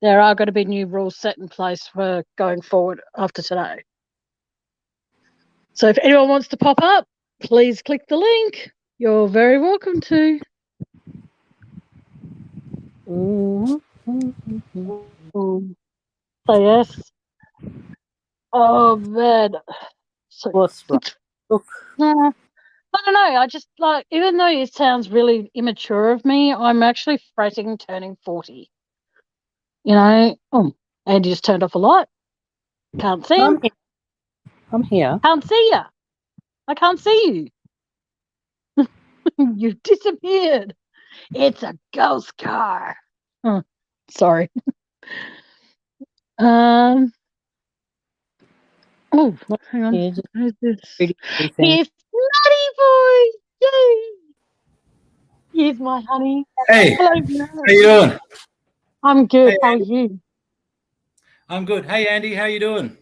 there are going to be new rules set in place for going forward after today. So if anyone wants to pop up, please click the link. You're very welcome to. So yes. Oh man. So, What's right? Look. I don't know. I just like, even though it sounds really immature of me, I'm actually fretting turning 40. You know, Andy just turned off a light. Can't see him. I'm here. Can't see you. I can't see you. You've disappeared. It's a ghost car. Oh, sorry. Oh, hang on. Who's this? Here's Nutty Boy. Yay! Here's my honey. Hey, hello. How you doing? I'm good. Hey, how are you? I'm good. Hey, Andy, how you doing?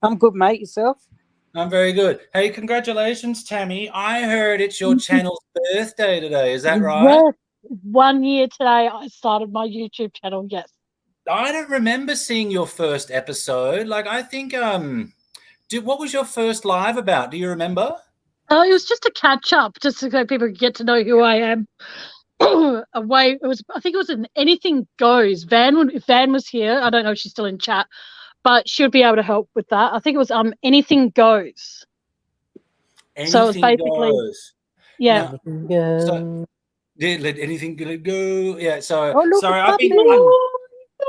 I'm good, mate. Yourself? I'm very good. Hey, congratulations, Tammy. I heard it's your channel's birthday today. Is that right? Yes. 1 year today I started my YouTube channel, yes. I don't remember seeing your first episode. Like, I think, what was your first live about? Do you remember? Oh, it was just a catch up, just so people could get to know who I am. I think it was an Anything Goes. Van was here. I don't know if she's still in chat, but she'll be able to help with that. I think it was Anything Goes. Anything so it was basically goes. Yeah. Now, so let anything go. Yeah. So look, sorry,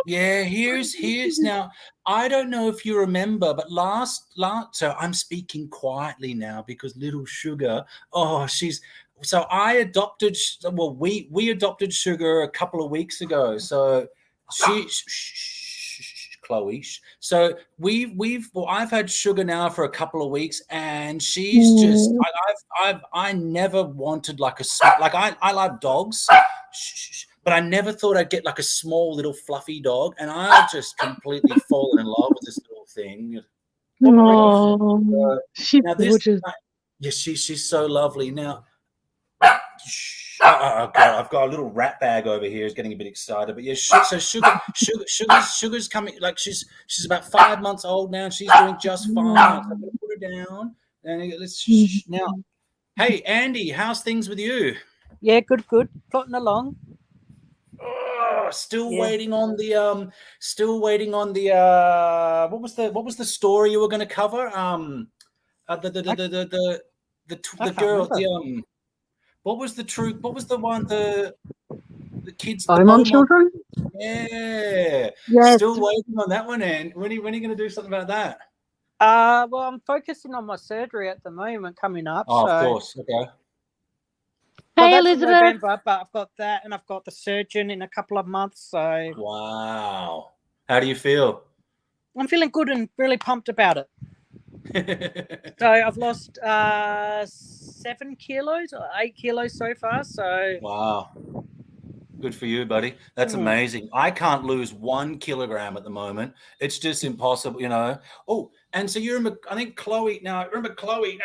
yeah, here's now. I don't know if you remember, but last so I'm speaking quietly now because little Sugar. Oh, so I adopted. Well, we adopted Sugar a couple of weeks ago. So Chloe. So I've had Sugar now for a couple of weeks, and she's just. I never wanted like I love dogs. But I never thought I'd get like a small little fluffy dog, and I've just completely fallen in love with this little thing. She's gorgeous. Yes, she's so lovely. Now, I've got a little rat bag over here. Is getting a bit excited, but yeah. So Sugar's coming. Like she's about 5 months old now, and she's doing just fine. So I'm gonna put her down, and let's now. Hey, Andy, how's things with you? Yeah, good. Plotting along. Still waiting on the what was the story you were going to cover? The girl, what was the one, the kids, the Beaumont children? Yeah. Yes. Still waiting on that one, and when are you going to do something about that? Well, I'm focusing on my surgery at the moment coming up. Oh, of course. Okay. Hey, that's Elizabeth. in November, but I've got that, and I've got the surgeon in a couple of months. So wow, how do you feel? I'm feeling good and really pumped about it. So I've lost 7 kilos or 8 kilos so far. So wow, good for you, buddy. That's amazing. I can't lose 1 kilogram at the moment. It's just impossible, you know. Oh, and so you remember, I think Chloe. Now I remember Chloe.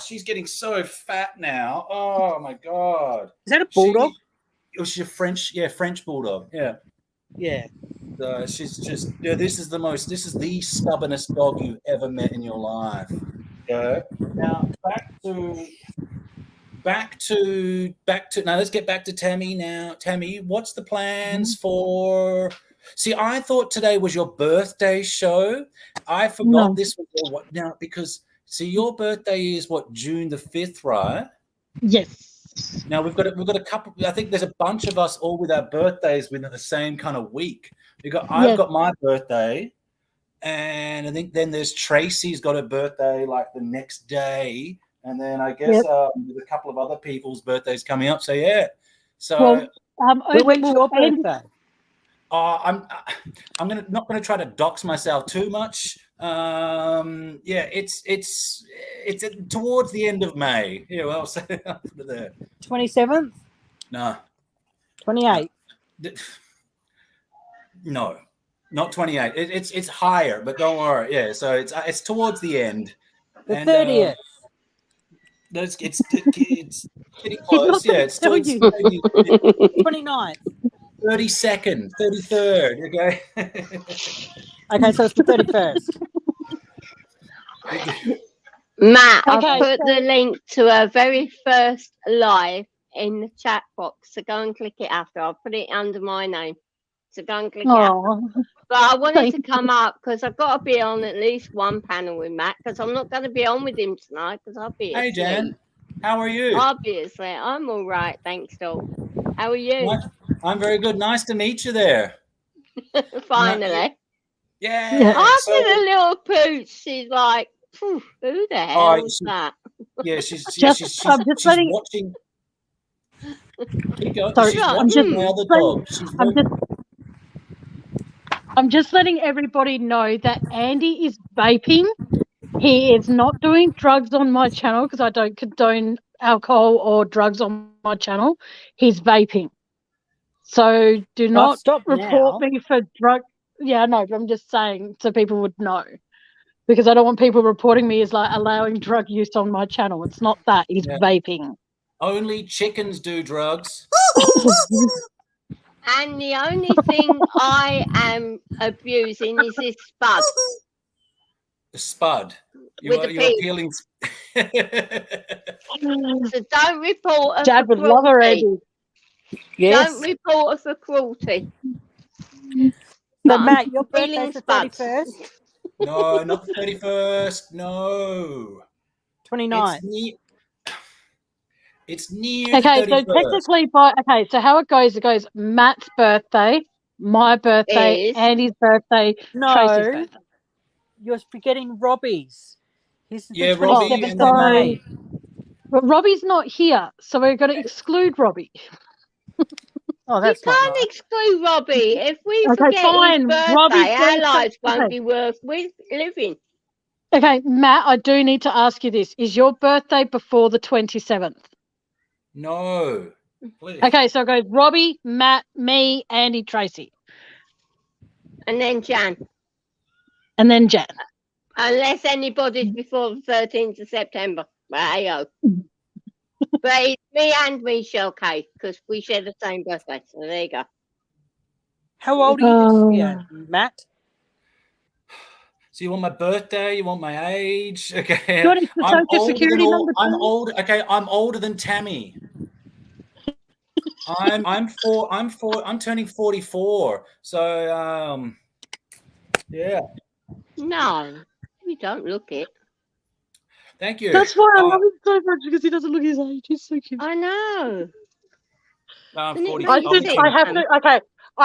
She's getting so fat now. Oh my god. Is that a bulldog? She's a French bulldog. Yeah. Yeah. She's just this is the stubbornest dog you've ever met in your life. Yeah. Now back to now let's get back to Tammy now. Tammy, what's the plans for? See, I thought today was your birthday show. I forgot this was what now, because see, your birthday is what, June the 5th, right? Yes. Now we've got a couple. I think there's a bunch of us all with our birthdays within the same kind of week. I've got my birthday, and I think then there's Tracy's got a birthday like the next day, and then I guess there's a couple of other people's birthdays coming up. So yeah. So when's your birthday? I'm not gonna try to dox myself too much. It's towards the end of May. Yeah, well, I'll say I'll put it there. 27th? No. 28th? No. Not 28. It's higher, but don't worry. Yeah, so it's towards the end. The 30th. It's getting close. Yeah, it's towards 29th. 32nd, 33rd. Okay. Okay, so it's the 31st. Matt, I've put the link to our very first live in the chat box. So go and click it after. I'll put it under my name. So go and click it after. But I wanted to come up because I've got to be on at least one panel with Matt because I'm not going to be on with him tonight because I'll be asleep. Hey, Jan. How are you? Obviously, I'm all right. Thanks, Doll. How are you? I'm very good. Nice to meet you there. Finally. Yeah. After the little pooch, she's like, who the hell is that? Yeah, she's watching. Keep going. Sorry, She's watching my other dog. I'm just letting everybody know that Andy is vaping. He is not doing drugs on my channel because I don't condone alcohol or drugs on my channel. He's vaping. So do not report me for drug. Yeah, no, but I'm just saying so people would know. Because I don't want people reporting me as like allowing drug use on my channel. It's not that. He's vaping. Only chickens do drugs. And the only thing I am abusing is this spud. The spud. You're appealing. So don't report us Dad for would love her, cruelty. Andy. Yes. Don't report us for cruelty. So, Matt, your birthday's the 31st? No, not the 31st. No. 29th. It's near Okay, the 31st. so technically so how it goes Matt's birthday, my birthday, Andy's birthday, Tracy's birthday. You're forgetting Robbie's. He's the Robbie 27th of May. But Robbie's not here, so we're going to exclude Robbie. Oh, that's you can't exclude Robbie. If we forget fine. his birthday, our lives won't be worth living. Okay, Matt, I do need to ask you this. Is your birthday before the 27th? No. Please. Okay, so it goes Robbie, Matt, me, Andy, Tracy. And then Jan. And then Jan. Unless anybody's before the 13th of September. But hey-oh. But it's me and Michelle K, because we share the same birthday. So there you go. How old are you this year, Matt? So you want my birthday? You want my age? Okay. I'm old. Okay, I'm older than Tammy. I'm turning 44. So yeah. No, you don't look it. Thank you. That's why I love him so much because he doesn't look his age. He's so cute. I know. I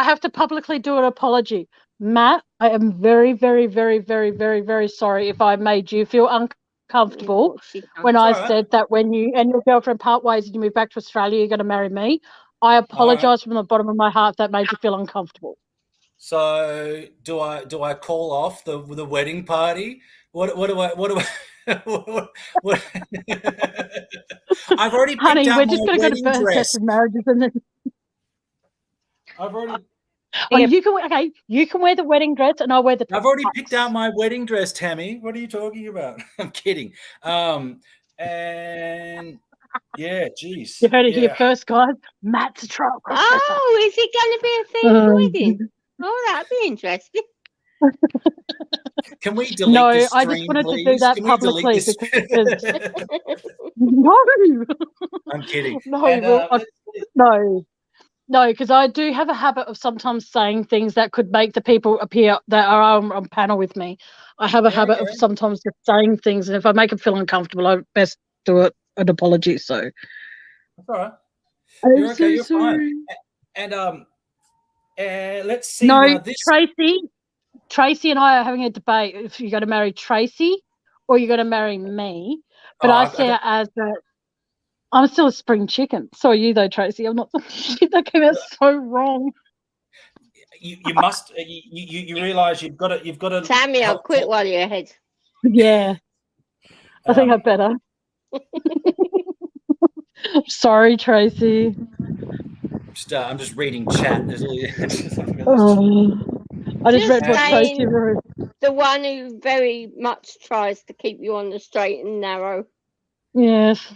have to publicly do an apology. Matt, I am very, very, very, very, very, very sorry if I made you feel uncomfortable when I said that when you and your girlfriend part ways and you move back to Australia, you're going to marry me. I apologize from the bottom of my heart that made you feel uncomfortable. So do I call off the wedding party? What do I what? I've already picked Honey, out we're my just going to go to first dress. test of marriages and then. I've already. You can wear the wedding dress and I'll wear the. I've already picked out my wedding dress, Tammy. What are you talking about? I'm kidding. And yeah, geez. You heard it here first, guys. Matt's a troll. Oh, is it going to be a themed wedding? Oh, that'd be interesting. Can we delete this stream, I just wanted please? to do that Can publicly because no. I'm kidding. No, because I do have a habit of sometimes saying things that could make the people appear that are on panel with me. I have a habit of sometimes just saying things, and if I make them feel uncomfortable, I best do an apology. So that's all right. You're okay. You're fine. And let's see. No, Tracy and I are having a debate if you're going to marry Tracy or you're going to marry me. But I see it as that I'm still a spring chicken. So are you, though, Tracy. I'm not. That came out so wrong. You must. You realise you've got to. Tammy, I'll quit while you're ahead. Yeah, I think I better. Sorry, Tracy. I'm just reading chat. I just read what Tracy wrote. The one who very much tries to keep you on the straight and narrow. Yes.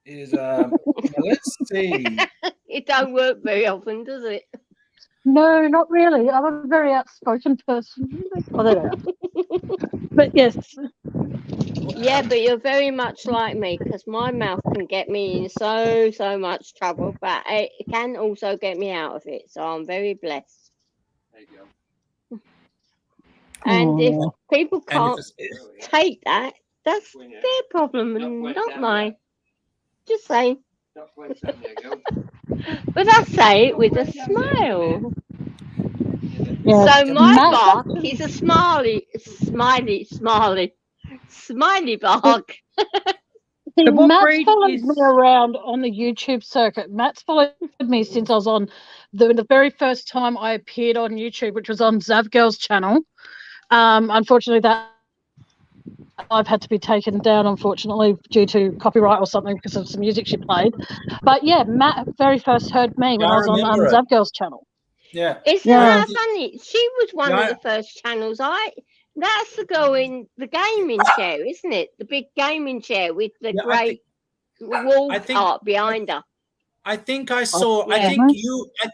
Is let's see. It don't work very often, does it? No, not really. I'm a very outspoken person. But yes. Yeah, but you're very much like me, because my mouth can get me in so much trouble, but it can also get me out of it. So I'm very blessed. There you go. And if people can't take that, that's their problem and not mine. Just saying. But I say it with a smile. Yeah. So my bark is a smiley bark. See, Matt's followed me around on the YouTube circuit. Matt's followed me since I was on the very first time I appeared on YouTube, which was on Zavgirl's channel. Unfortunately, that I've had to be taken down, unfortunately, due to copyright or something because of some music she played. But yeah, Matt very first heard me when I was on Zavgirl's channel. Yeah. Isn't that funny? She was one of the first channels that's the girl in the gaming chair, isn't it? The big gaming chair with the great wall art behind her. I think I saw. I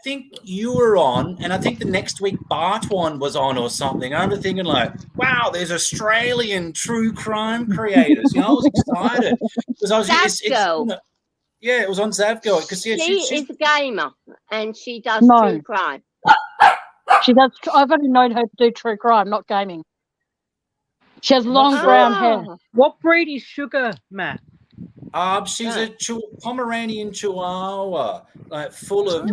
think you were on, and I think the next week Bartwan was on or something. I remember thinking like, "Wow, there's Australian true crime creators." I was excited because I was. It was on Zavgirl because she is a gamer and she does true crime. She does. I've only known her to do true crime, not gaming. She has long brown hair. What breed is Sugar, Matt? She's a Pomeranian Chihuahua, like full of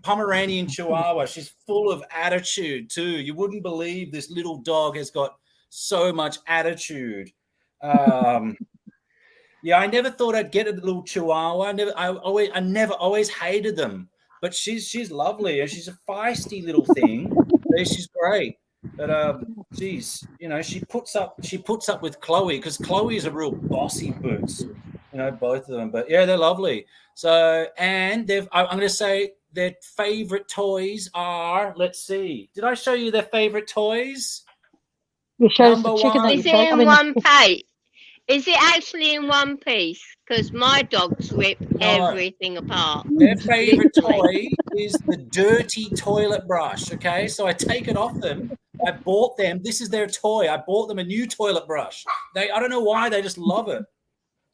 Pomeranian Chihuahua. She's full of attitude too. You wouldn't believe this little dog has got so much attitude. Yeah, I never thought I'd get a little Chihuahua. I never always hated them, but she's lovely and she's a feisty little thing. She's great. But geez, she puts up with Chloe because Chloe is a real bossy boots, both of them. But yeah, they're lovely. So and I'm going to say their favorite toys are. Let's see. Did I show you their favorite toys? You showed the chicken. Is it in one piece? Is it actually in one piece? Because my dogs rip everything apart. Their favorite toy is the dirty toilet brush. Okay, so I take it off them. I bought them. This is their toy. I bought them a new toilet brush. I don't know why. They just love it.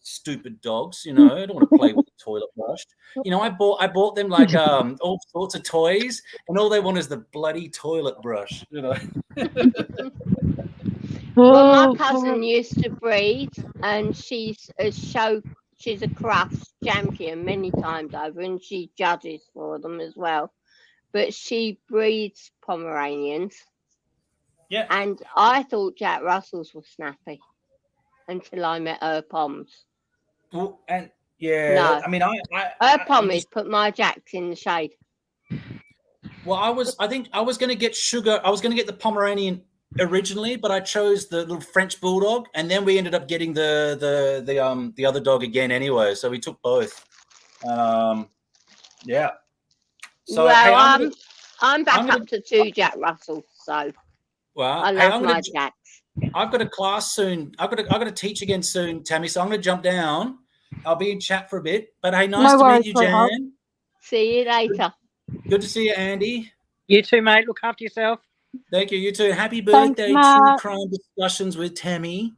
Stupid dogs, I don't want to play with the toilet brush. I bought them like all sorts of toys, and all they want is the bloody toilet brush. Well, my cousin used to breed, and she's a crafts champion many times over, and she judges for them as well. But she breeds Pomeranians. Yeah. And I thought Jack Russells were snappy until I met her Poms. Well, and yeah, no. Her Pommies put my Jacks in the shade. Well, I think I was going to get Sugar. I was going to get the Pomeranian originally, but I chose the little French Bulldog, and then we ended up getting the other dog again anyway. So we took both. Yeah. So well, I'm back up to 2 Jack Russells. So I love my Jacks. I've got a class soon. I've got to teach again soon, Tammy. So I'm going to jump down. I'll be in chat for a bit. But hey, nice to meet you, Jan. See you later. Good to see you, Andy. You too, mate. Look after yourself. Thank you. You too. Happy birthday, True Crime Discussions with Tammy.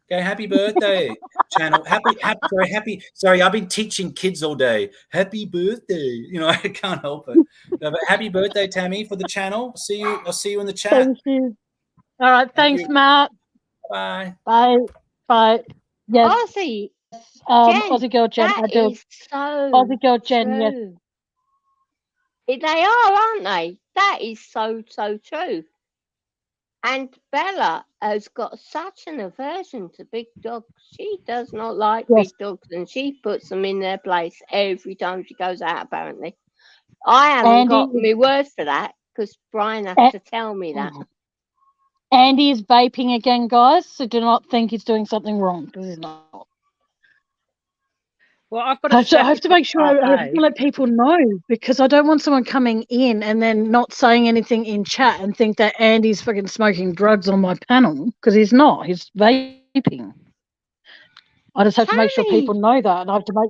Okay, happy birthday, channel. Happy. Sorry, I've been teaching kids all day. Happy birthday. I can't help it. But happy birthday, Tammy, for the channel. I'll see you in the chat. Thank you. All right. Thanks, Matt. Bye. Bye. Bye. Yes. Aussie. Aussie Girl Jen. That is so Aussie Girl Jen. True. Yes. They are, aren't they? That is so true. And Bella has got such an aversion to big dogs. She does not like big dogs, and she puts them in their place every time she goes out, apparently. I haven't got my word for that because Brian has to tell me that. Andy is vaping again, guys, so do not think he's doing something wrong because he's not. Well, I've got I have to make sure I have to let people know, because I don't want someone coming in and then not saying anything in chat and think that Andy's fucking smoking drugs on my panel, because he's not. He's vaping. I just have to make sure people know that, and I have to make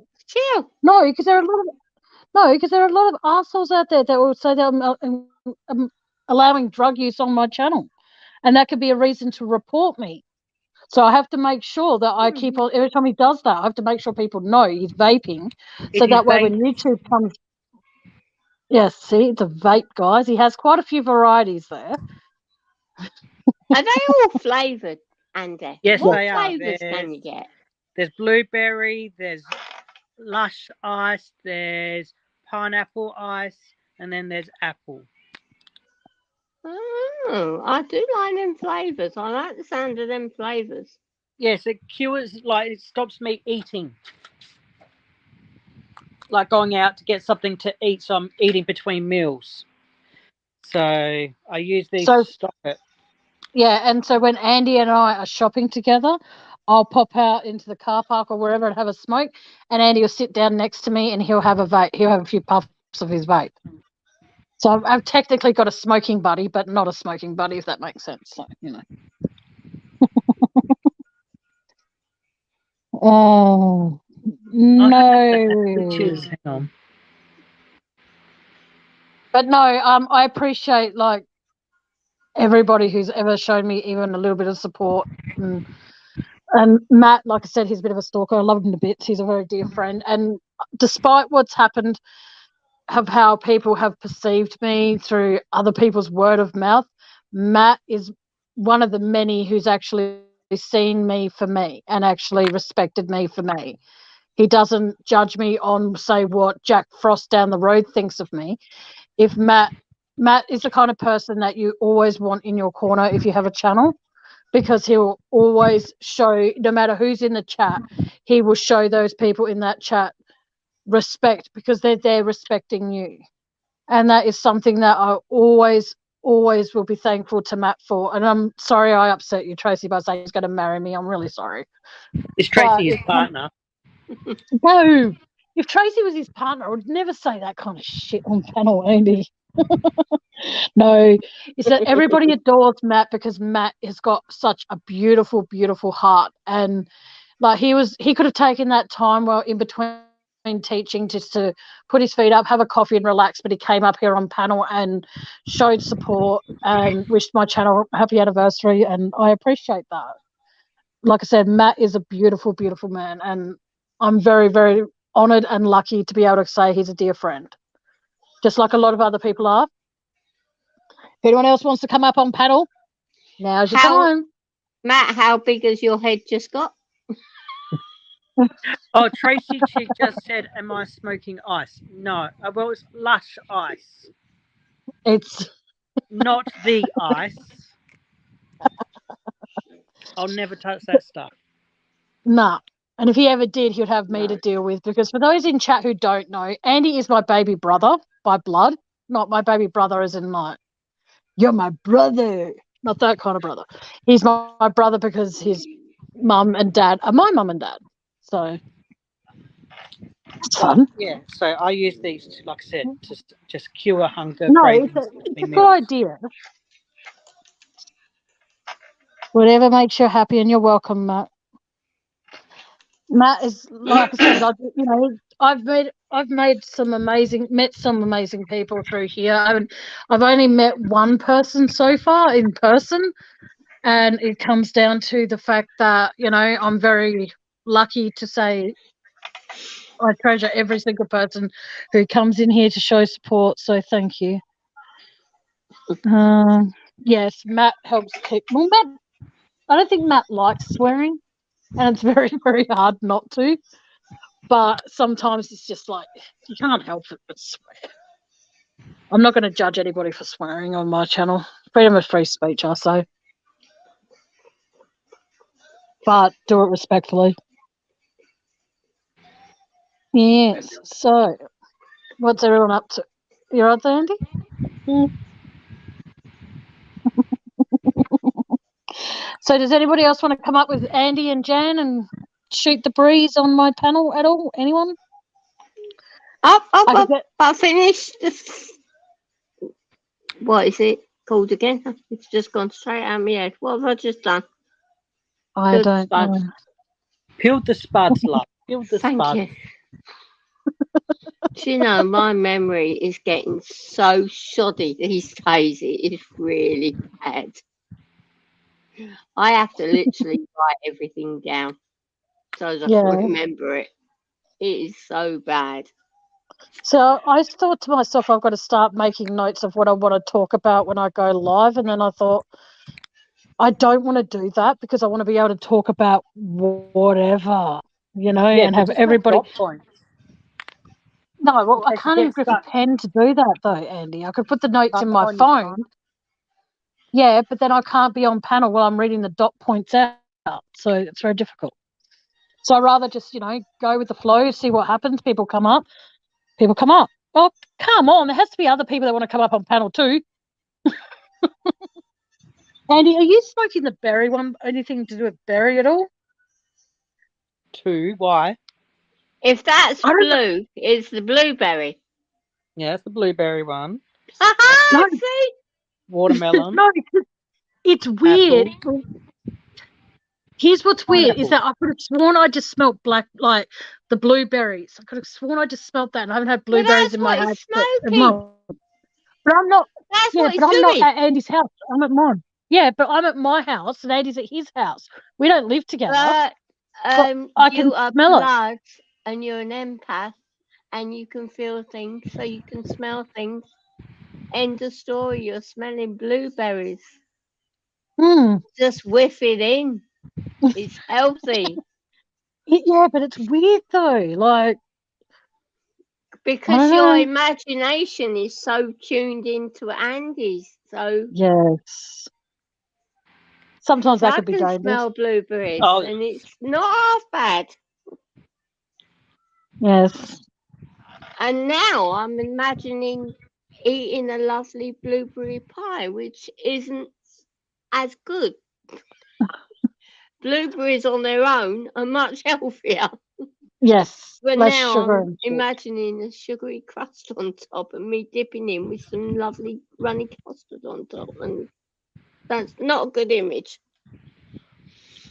no, because there are a lot of assholes out there that will say that I'm allowing drug use on my channel, and that could be a reason to report me. So I have to make sure that I keep on, every time he does that, I have to make sure people know he's vaping. So that way when YouTube comes, yes, see, it's a vape, guys. He has quite a few varieties there. Are they all flavoured, Andy? Yes, what they are. flavours can you get? There's blueberry, there's lush ice, there's pineapple ice, and then there's apple. Oh, I do like them flavours. I like the sound of them flavours. Yes, it cures, like, it stops me eating. Like going out to get something to eat, so I'm eating between meals. So I use these to stop it. Yeah, and so when Andy and I are shopping together, I'll pop out into the car park or wherever and have a smoke, and Andy will sit down next to me and he'll have a vape. He'll have a few puffs of his vape. So I've technically got a smoking buddy, but not a smoking buddy, if that makes sense. So, you know. Oh, no. Hang on. But no, I appreciate, like, everybody who's ever shown me even a little bit of support. And Matt, like I said, he's a bit of a stalker. I love him to bits. He's a very dear friend. And despite what's happened, of how people have perceived me through other people's word of mouth, Matt is one of the many who's actually seen me for me and actually respected me for me. He doesn't judge me on, say, what Jack Frost down the road thinks of me. If Matt is the kind of person that you always want in your corner if you have a channel, because he'll always show, no matter who's in the chat, he will show those people in that chat respect, because they're there respecting you. And that is something that I always will be thankful to Matt for. And I'm sorry I upset you, Tracy, by saying he's going to marry me. I'm really sorry. Is Tracy his partner? No. If Tracy was his partner, I would never say that kind of shit on panel, Andy. No, it's that everybody adores Matt because Matt has got such a beautiful, beautiful heart. And like he could have taken that time while in between teaching just to put his feet up, have a coffee and relax, but he came up here on panel and showed support and wished my channel a happy anniversary, and I appreciate that. Like I said, Matt is a beautiful, beautiful man, and I'm very, very honoured and lucky to be able to say he's a dear friend, just like a lot of other people are. If anyone else wants to come up on panel, now's your time. Matt, how big has your head just got? Oh, Tracy just said, am I smoking ice? No. Well, it's lush ice. It's not the ice. I'll never touch that stuff. Nah. And if he ever did, he'd have me to deal with, because for those in chat who don't know, Andy is my baby brother by blood, not my baby brother as in like, you're my brother. Not that kind of brother. He's my brother because his mum and dad are my mum and dad. So it's fun. Yeah, so I use these, like I said, to just cure hunger. No, it's a good idea. Whatever makes you happy, and you're welcome, Matt. Matt is, like I said, I've met some amazing people through here. I've only met one person so far in person, and it comes down to the fact that I'm very lucky to say I treasure every single person who comes in here to show support. So thank you. Yes, Matt helps keep. Well, Matt, I don't think Matt likes swearing, and it's very, very hard not to. But sometimes it's just like you can't help it but swear. I'm not going to judge anybody for swearing on my channel. Freedom of free speech, I say. But do it respectfully. Yes. So, what's everyone up to? You right there, Andy? So, does anybody else want to come up with Andy and Jan and shoot the breeze on my panel at all? Anyone? I finished this. What is it called again? It's just gone straight out of my head. What have I just done? I don't know. Peeled the spuds, love. Peeled the Thank spuds. you. Do you know, my memory is getting so shoddy these days. It is really bad. I have to literally write everything down so as I can remember it. It is so bad. So I thought to myself, I've got to start making notes of what I want to talk about when I go live. And then I thought, I don't want to do that because I want to be able to talk about whatever, and have everybody. No, well, I can't even grip a pen to do that though, Andy. I could put the notes in my phone. Yeah, but then I can't be on panel while I'm reading the dot points out. So it's very difficult. So I'd rather just, go with the flow, see what happens. People come up. Oh, come on. There has to be other people that want to come up on panel too. Andy, are you smoking the berry one? Anything to do with berry at all? Why? If that's blue, it's the blueberry. Yeah, it's the blueberry one. No. See? Watermelon. No, it's weird. Apple. Here's what's weird is that I could have sworn I just smelt black, like the blueberries. I could have sworn I just smelt that, and I haven't had blueberries in my house. But I'm not. That's yeah, what but I'm doing. not at Andy's house. I'm at mine. Yeah, but I'm at my house, and Andy's at his house. We don't live together. But I can you are smell blood, and you're an empath, and you can feel things, so you can smell things. End of story. You're smelling blueberries. Just whiff it in. It's healthy. Yeah, but it's weird though. Like, because your imagination is so tuned into Andy's. So yes. Sometimes that could be dangerous. I can smell blueberries, and it's not half bad. Yes. And now I'm imagining eating a lovely blueberry pie, which isn't as good. Blueberries on their own are much healthier. Yes. But less now sugar I'm imagining a sugary crust on top and me dipping in with some lovely runny custard on top, and that's not a good image.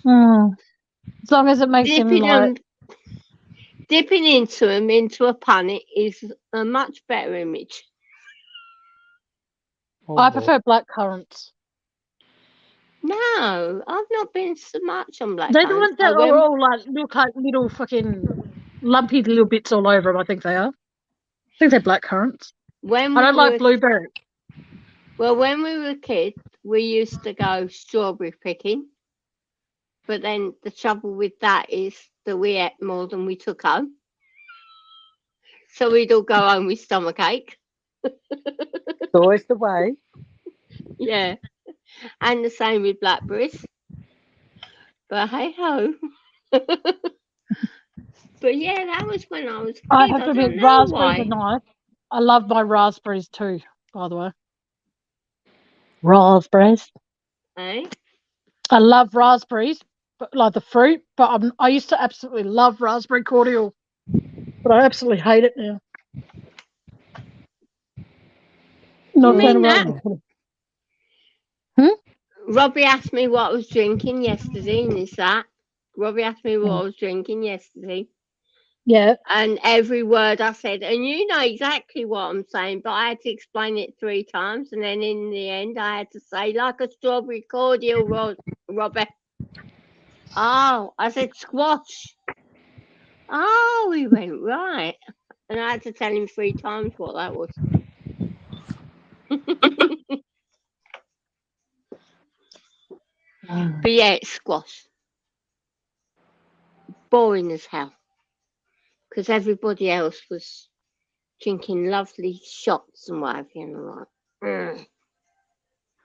As long as it makes dipping into them into a punnet is a much better image. I prefer black currants. No, I've not been so much on black They're currants. the ones that are all look like little fucking lumpy little bits all over them. I think they are. I think they're black currants. I don't like blueberry. Well, when we were kids, we used to go strawberry picking. But then the trouble with that is that we ate more than we took home. So we'd all go home with stomachache. It's always the way. Yeah. And the same with blackberries. But hey ho. But yeah, that was when I was a kid. I have to admit, raspberries are nice. I love my raspberries too, by the way. Raspberries. Eh? I love raspberries, but like the fruit. But I used to absolutely love raspberry cordial, but I absolutely hate it now. Not fan of Robbie asked me what I was drinking yesterday, and is that Robbie asked me what I was drinking yesterday. Yeah. And every word I said, and you know exactly what I'm saying, but I had to explain it 3 times, and then in the end I had to say, like a strawberry cordial, Robbie. Oh, I said squash. Oh, he went right. And I had to tell him 3 times what that was. But yeah, it's squash. Boring as hell. Because everybody else was drinking lovely shots and whatever, and I'm like,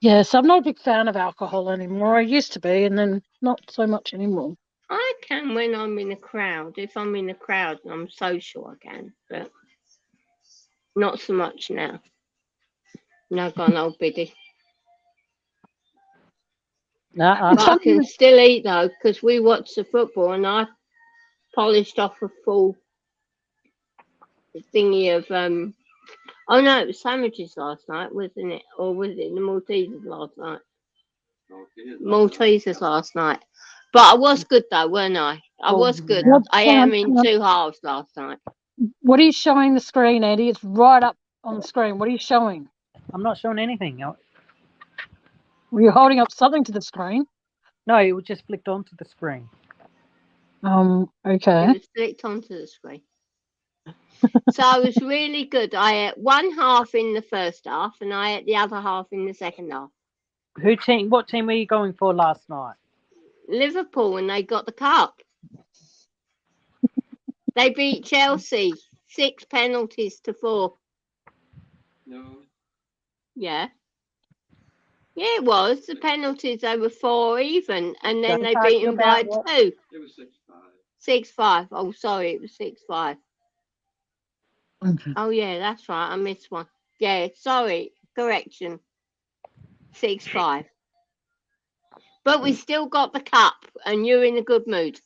Yes, I'm not a big fan of alcohol anymore. I used to be, and then not so much anymore. I can when I'm in a crowd. If I'm in a crowd and I'm social, I can, but not so much now. No, gone old biddy. But I can still eat though, because we watch the football, and I polished off a full thingy of oh no, it was sandwiches last night, wasn't it? Or was it the Maltesers last night? Maltesers last night. But I was good though, weren't I? I was good. I am in 2 halves last night. What are you showing the screen, Andy? It's right up on the screen. What are you showing? I'm not showing anything. Were you holding up something to the screen? No, it was just flicked onto the screen. Okay. It was flicked onto the screen. So I was really good. I ate one half in the first half and I ate the other half in the second half. What team were you going for last night? Liverpool, and they got the cup. They beat Chelsea 6 penalties to 4. No. Yeah. Yeah, it was. The penalties, they were 4 even, and then they Don't beat them by argue about 2. It was 6-5. 6-5. Oh, sorry, it was 6-5. Okay. Oh, yeah, that's right. I missed one. Yeah, sorry. Correction. 6-5. But we still got the cup, and you're in a good mood.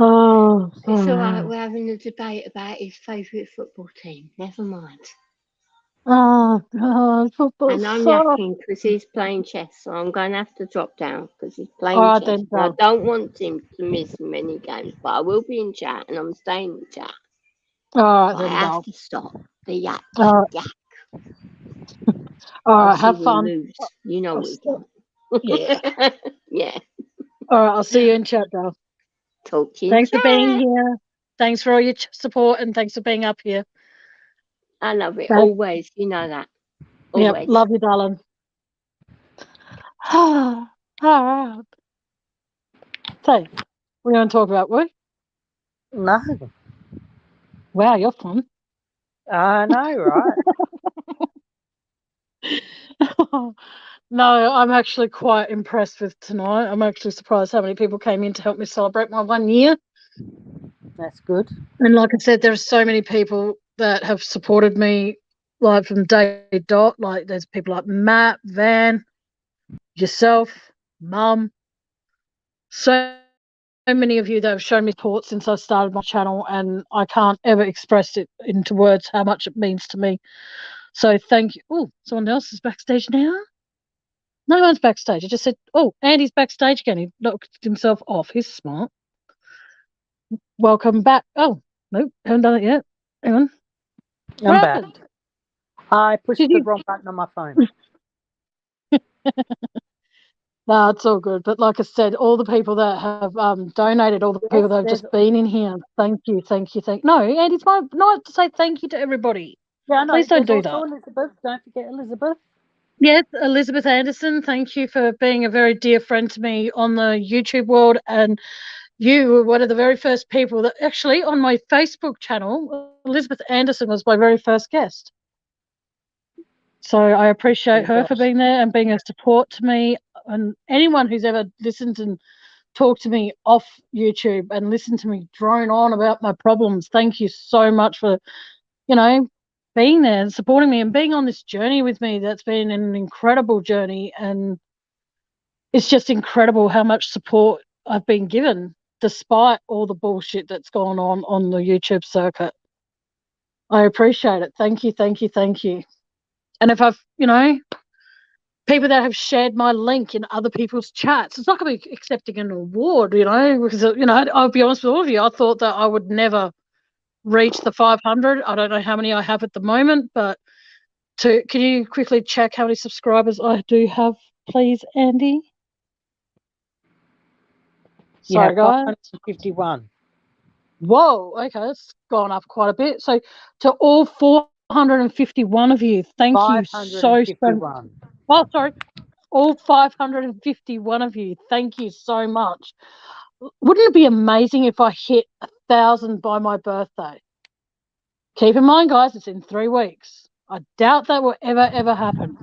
Oh, It's all right. We're having a debate about his favourite football team. Never mind. Football. And I'm yucking because he's playing chess, so I'm going to have to drop down because he's playing chess. I don't want him to miss many games, but I will be in chat and I'm staying in chat. I have to stop the yak. Yak. All right, have fun. Lose. You know we don't. Yeah. Yeah. All right, I'll see you in chat, Dale. Talk to you. Thanks for being here. Thanks for all your support and thanks for being up here. I love it. Always. You know that. Yeah, Always. love you, darling. All right. So, we're going to talk about work? No. Wow, you're fun. I know, right? No, I'm actually quite impressed with tonight. I'm actually surprised how many people came in to help me celebrate my 1 year. That's good. And like I said, there's so many people that have supported me, like from day dot. Like there's people like Matt, Van, yourself, Mum. So many of you that have shown me support since I started my channel, and I can't ever express it into words how much it means to me. So thank you. Oh, someone else is backstage now? No one's backstage. I just said, oh, Andy's backstage again. He knocked himself off. He's smart. Welcome back. Oh, nope, haven't done it yet. Hang on. I'm back. I pushed the wrong button on my phone. No, it's all good. But like I said, all the people that have donated, all the people that have just been in here, thank you. No, Andy, it's my night to say thank you to everybody. Yeah, no, please don't do that. Elizabeth, don't forget Elizabeth. Yes, Elizabeth Anderson, thank you for being a very dear friend to me on the YouTube world. And you were one of the very first people that actually on my Facebook channel, Elizabeth Anderson was my very first guest. So I appreciate her for being there and being a support to me. And anyone who's ever listened and talked to me off YouTube and listened to me drone on about my problems, thank you so much for, being there and supporting me and being on this journey with me. That's been an incredible journey, and it's just incredible how much support I've been given despite all the bullshit that's gone on the YouTube circuit. I appreciate it. Thank you. And if I've, people that have shared my link in other people's chats, it's not going to be accepting an award, because, I'll be honest with all of you, I thought that I would never reach the 500. I don't know how many I have at the moment, but can you quickly check how many subscribers I do have, please, Andy? Sorry, guys. 551. Whoa, okay, it's gone up quite a bit. So to all 451 of you, thank you so much. Oh, sorry. All 551 of you, thank you so much. Wouldn't it be amazing if I hit 1,000 by my birthday? Keep in mind, guys, it's in 3 weeks. I doubt that will ever happen.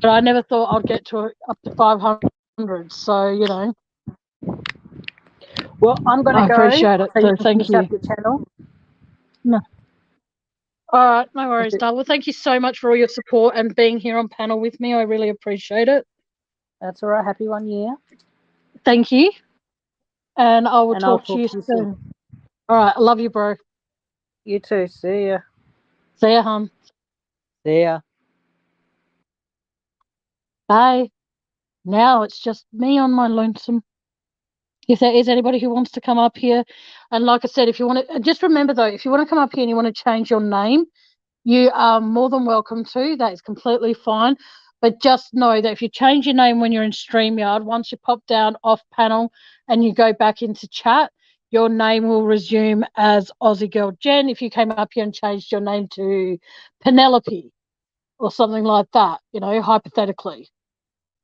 But I never thought I'd get to up to 500. So, Well, I'm going to go. I appreciate it. So thank you. The channel. No. All right, no worries, Dale. Well, thank you so much for all your support and being here on panel with me. I really appreciate it. That's all right. Happy 1 year. Thank you. And I will talk to you soon. All right. I love you, bro. You too. See ya. See ya, hon. See ya. Bye. Now it's just me on my lonesome. If there is anybody who wants to come up here, and like I said, if you want to, just remember though, if you want to come up here and you want to change your name, you are more than welcome to. That is completely fine. But just know that if you change your name when you're in StreamYard, once you pop down off panel and you go back into chat, your name will resume as Aussie Girl Jen. If you came up here and changed your name to Penelope or something like that, hypothetically,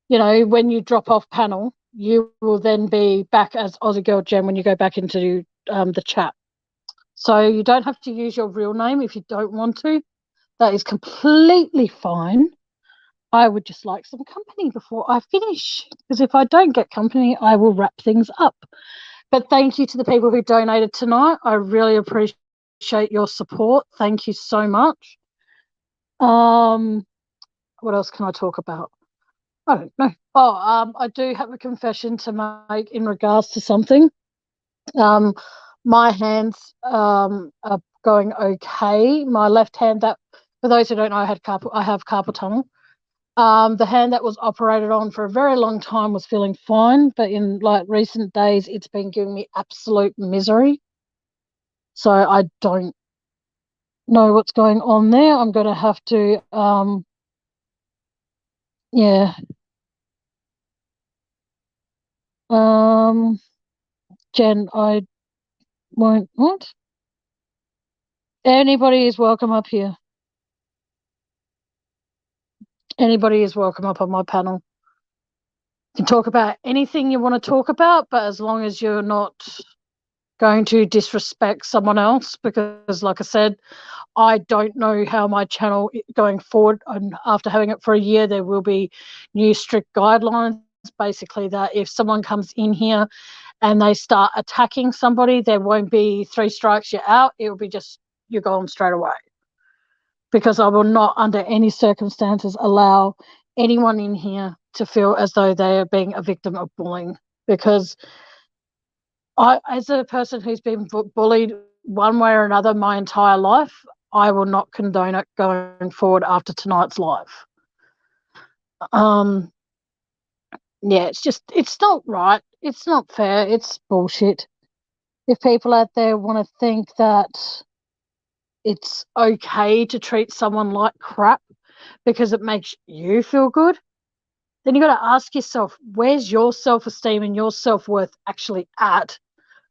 when you drop off panel, you will then be back as Aussie Girl Jen when you go back into the chat. So you don't have to use your real name if you don't want to. That is completely fine. I would just like some company before I finish, because if I don't get company, I will wrap things up. But thank you to the people who donated tonight. I really appreciate your support. Thank you so much. What else can I talk about? I don't know. I do have a confession to make in regards to something. My hands are going okay. My left hand, that for those who don't know, I have carpal tunnel. The hand that was operated on for a very long time was feeling fine, but in recent days, it's been giving me absolute misery. So I don't know what's going on there. I'm going to have to, Jen, I won't. What? Anybody is welcome up here. Anybody is welcome up on my panel. You can talk about anything you want to talk about, but as long as you're not going to disrespect someone else, because like I said, I don't know how my channel going forward, and after having it for a year, there will be new strict guidelines, basically that if someone comes in here and they start attacking somebody, there won't be 3 strikes, you're out. It will be just you're gone straight away, because I will not under any circumstances allow anyone in here to feel as though they are being a victim of bullying, because I, as a person who's been bullied one way or another my entire life, I will not condone it going forward after tonight's live. It's not right. It's not fair. It's bullshit. If people out there want to think that it's okay to treat someone like crap because it makes you feel good, then you got to ask yourself, where's your self-esteem and your self-worth actually at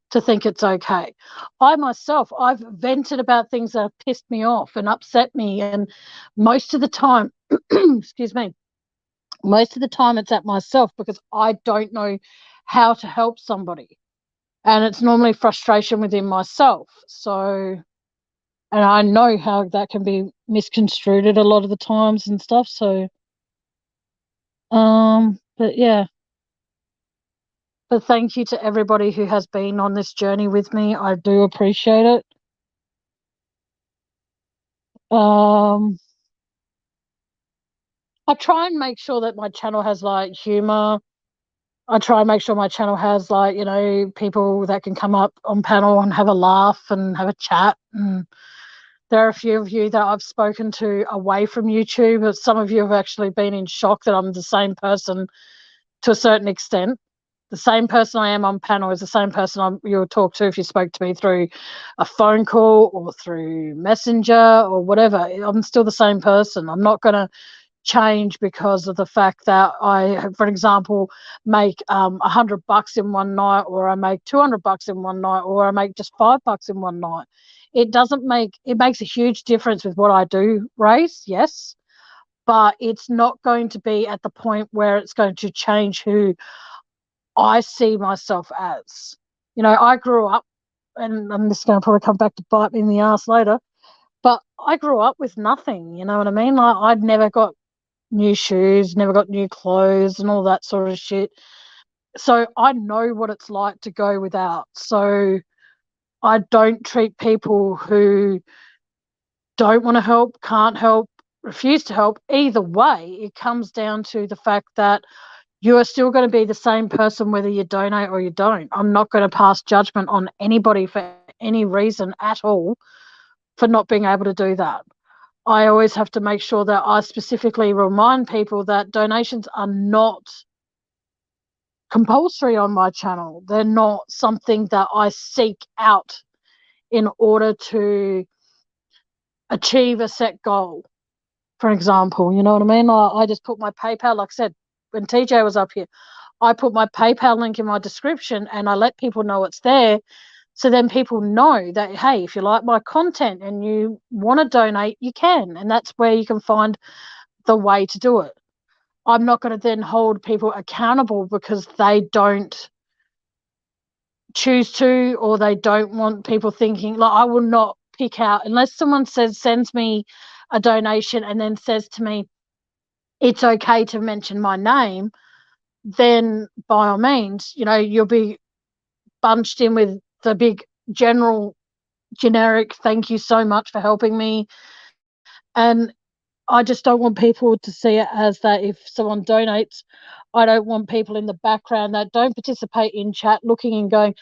to think it's okay? I myself, I've vented about things that have pissed me off and upset me, and most of the time, excuse me, most of the time it's at myself because I don't know how to help somebody, and it's normally frustration within myself. So, and I know how that can be misconstrued a lot of the times and stuff. So, but yeah. But thank you to everybody who has been on this journey with me. I do appreciate it. I try and make sure that my channel has humor. I try and make sure my channel has people that can come up on panel and have a laugh and have a chat. And there are a few of you that I've spoken to away from YouTube, but some of you have actually been in shock that I'm the same person to a certain extent. The same person I am on panel is the same person you'll talk to if you spoke to me through a phone call or through Messenger or whatever. I'm still the same person. I'm not going to change because of the fact that I, for example, make $100 in one night, or I make $200 in one night, or I make just $5 in one night. It makes a huge difference with what I do, Race, yes, but it's not going to be at the point where it's going to change who I see myself as. I grew up, and this is going to probably come back to bite me in the ass later, but I grew up with nothing, you know what I mean? I'd never got new shoes, never got new clothes and all that sort of shit. So I know what it's like to go without. So I don't treat people who don't want to help, can't help, refuse to help. Either way, it comes down to the fact that you are still going to be the same person whether you donate or you don't. I'm not going to pass judgment on anybody for any reason at all for not being able to do that. I always have to make sure that I specifically remind people that donations are not compulsory on my channel. They're not something that I seek out in order to achieve a set goal, for example. You know what I mean? I just put my PayPal, like I said, when TJ was up here, I put my PayPal link in my description and I let people know it's there. So then people know that, hey, if you like my content and you want to donate, you can. And that's where you can find the way to do it. I'm not going to then hold people accountable because they don't choose to, or they don't want people thinking, like, I will not pick out, unless someone sends me a donation and then says to me, it's okay to mention my name, then by all means, you know, you'll be bunched in with the big generic thank you so much for helping me. And I just don't want people to see it as that if someone donates, I don't want people in the background that don't participate in chat looking and going,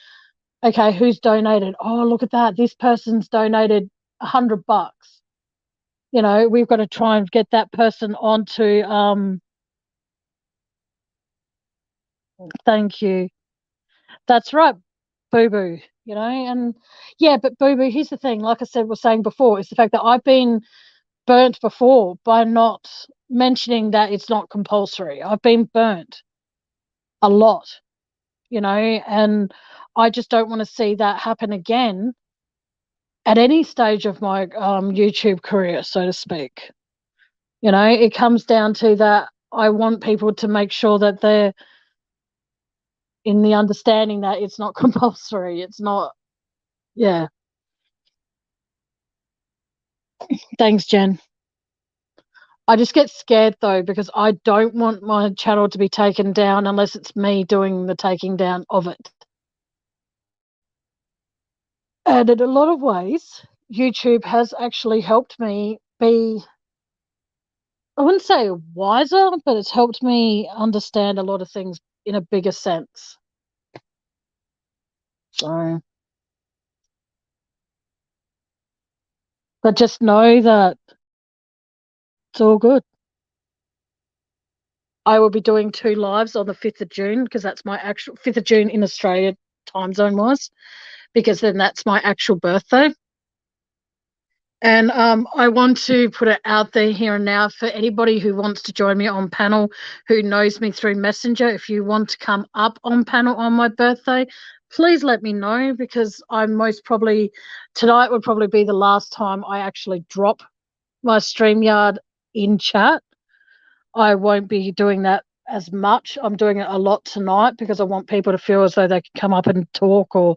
okay, who's donated? Oh, look at that. This person's donated $100. You know, we've got to try and get that person onto, thank you. That's right, Boo Boo, you know, and yeah, but Boo Boo, here's the thing, like I said, was saying before, is the fact that I've been burnt before by not mentioning that it's not compulsory. I've been burnt a lot, you know, and I just don't want to see that happen again at any stage of my YouTube career, so to speak. You know, it comes down to that I want people to make sure that they're in the understanding that it's not compulsory. It's not, yeah. Thanks, Jen. I just get scared though, because I don't want my channel to be taken down unless it's me doing the taking down of it. And in a lot of ways, YouTube has actually helped me be, I wouldn't say wiser, but it's helped me understand a lot of things in a bigger sense. So, but just know that it's all good. I will be doing 2 lives on the 5th of June because that's my actual 5th of June in Australia time zone was, because then that's my actual birthday. And I want to put it out there here and now for anybody who wants to join me on panel, who knows me through Messenger. If you want to come up on panel on my birthday, please let me know, because I'm most probably, tonight would probably be the last time I actually drop my StreamYard in chat. I won't be doing that as much. I'm doing it a lot tonight because I want people to feel as though they can come up and talk or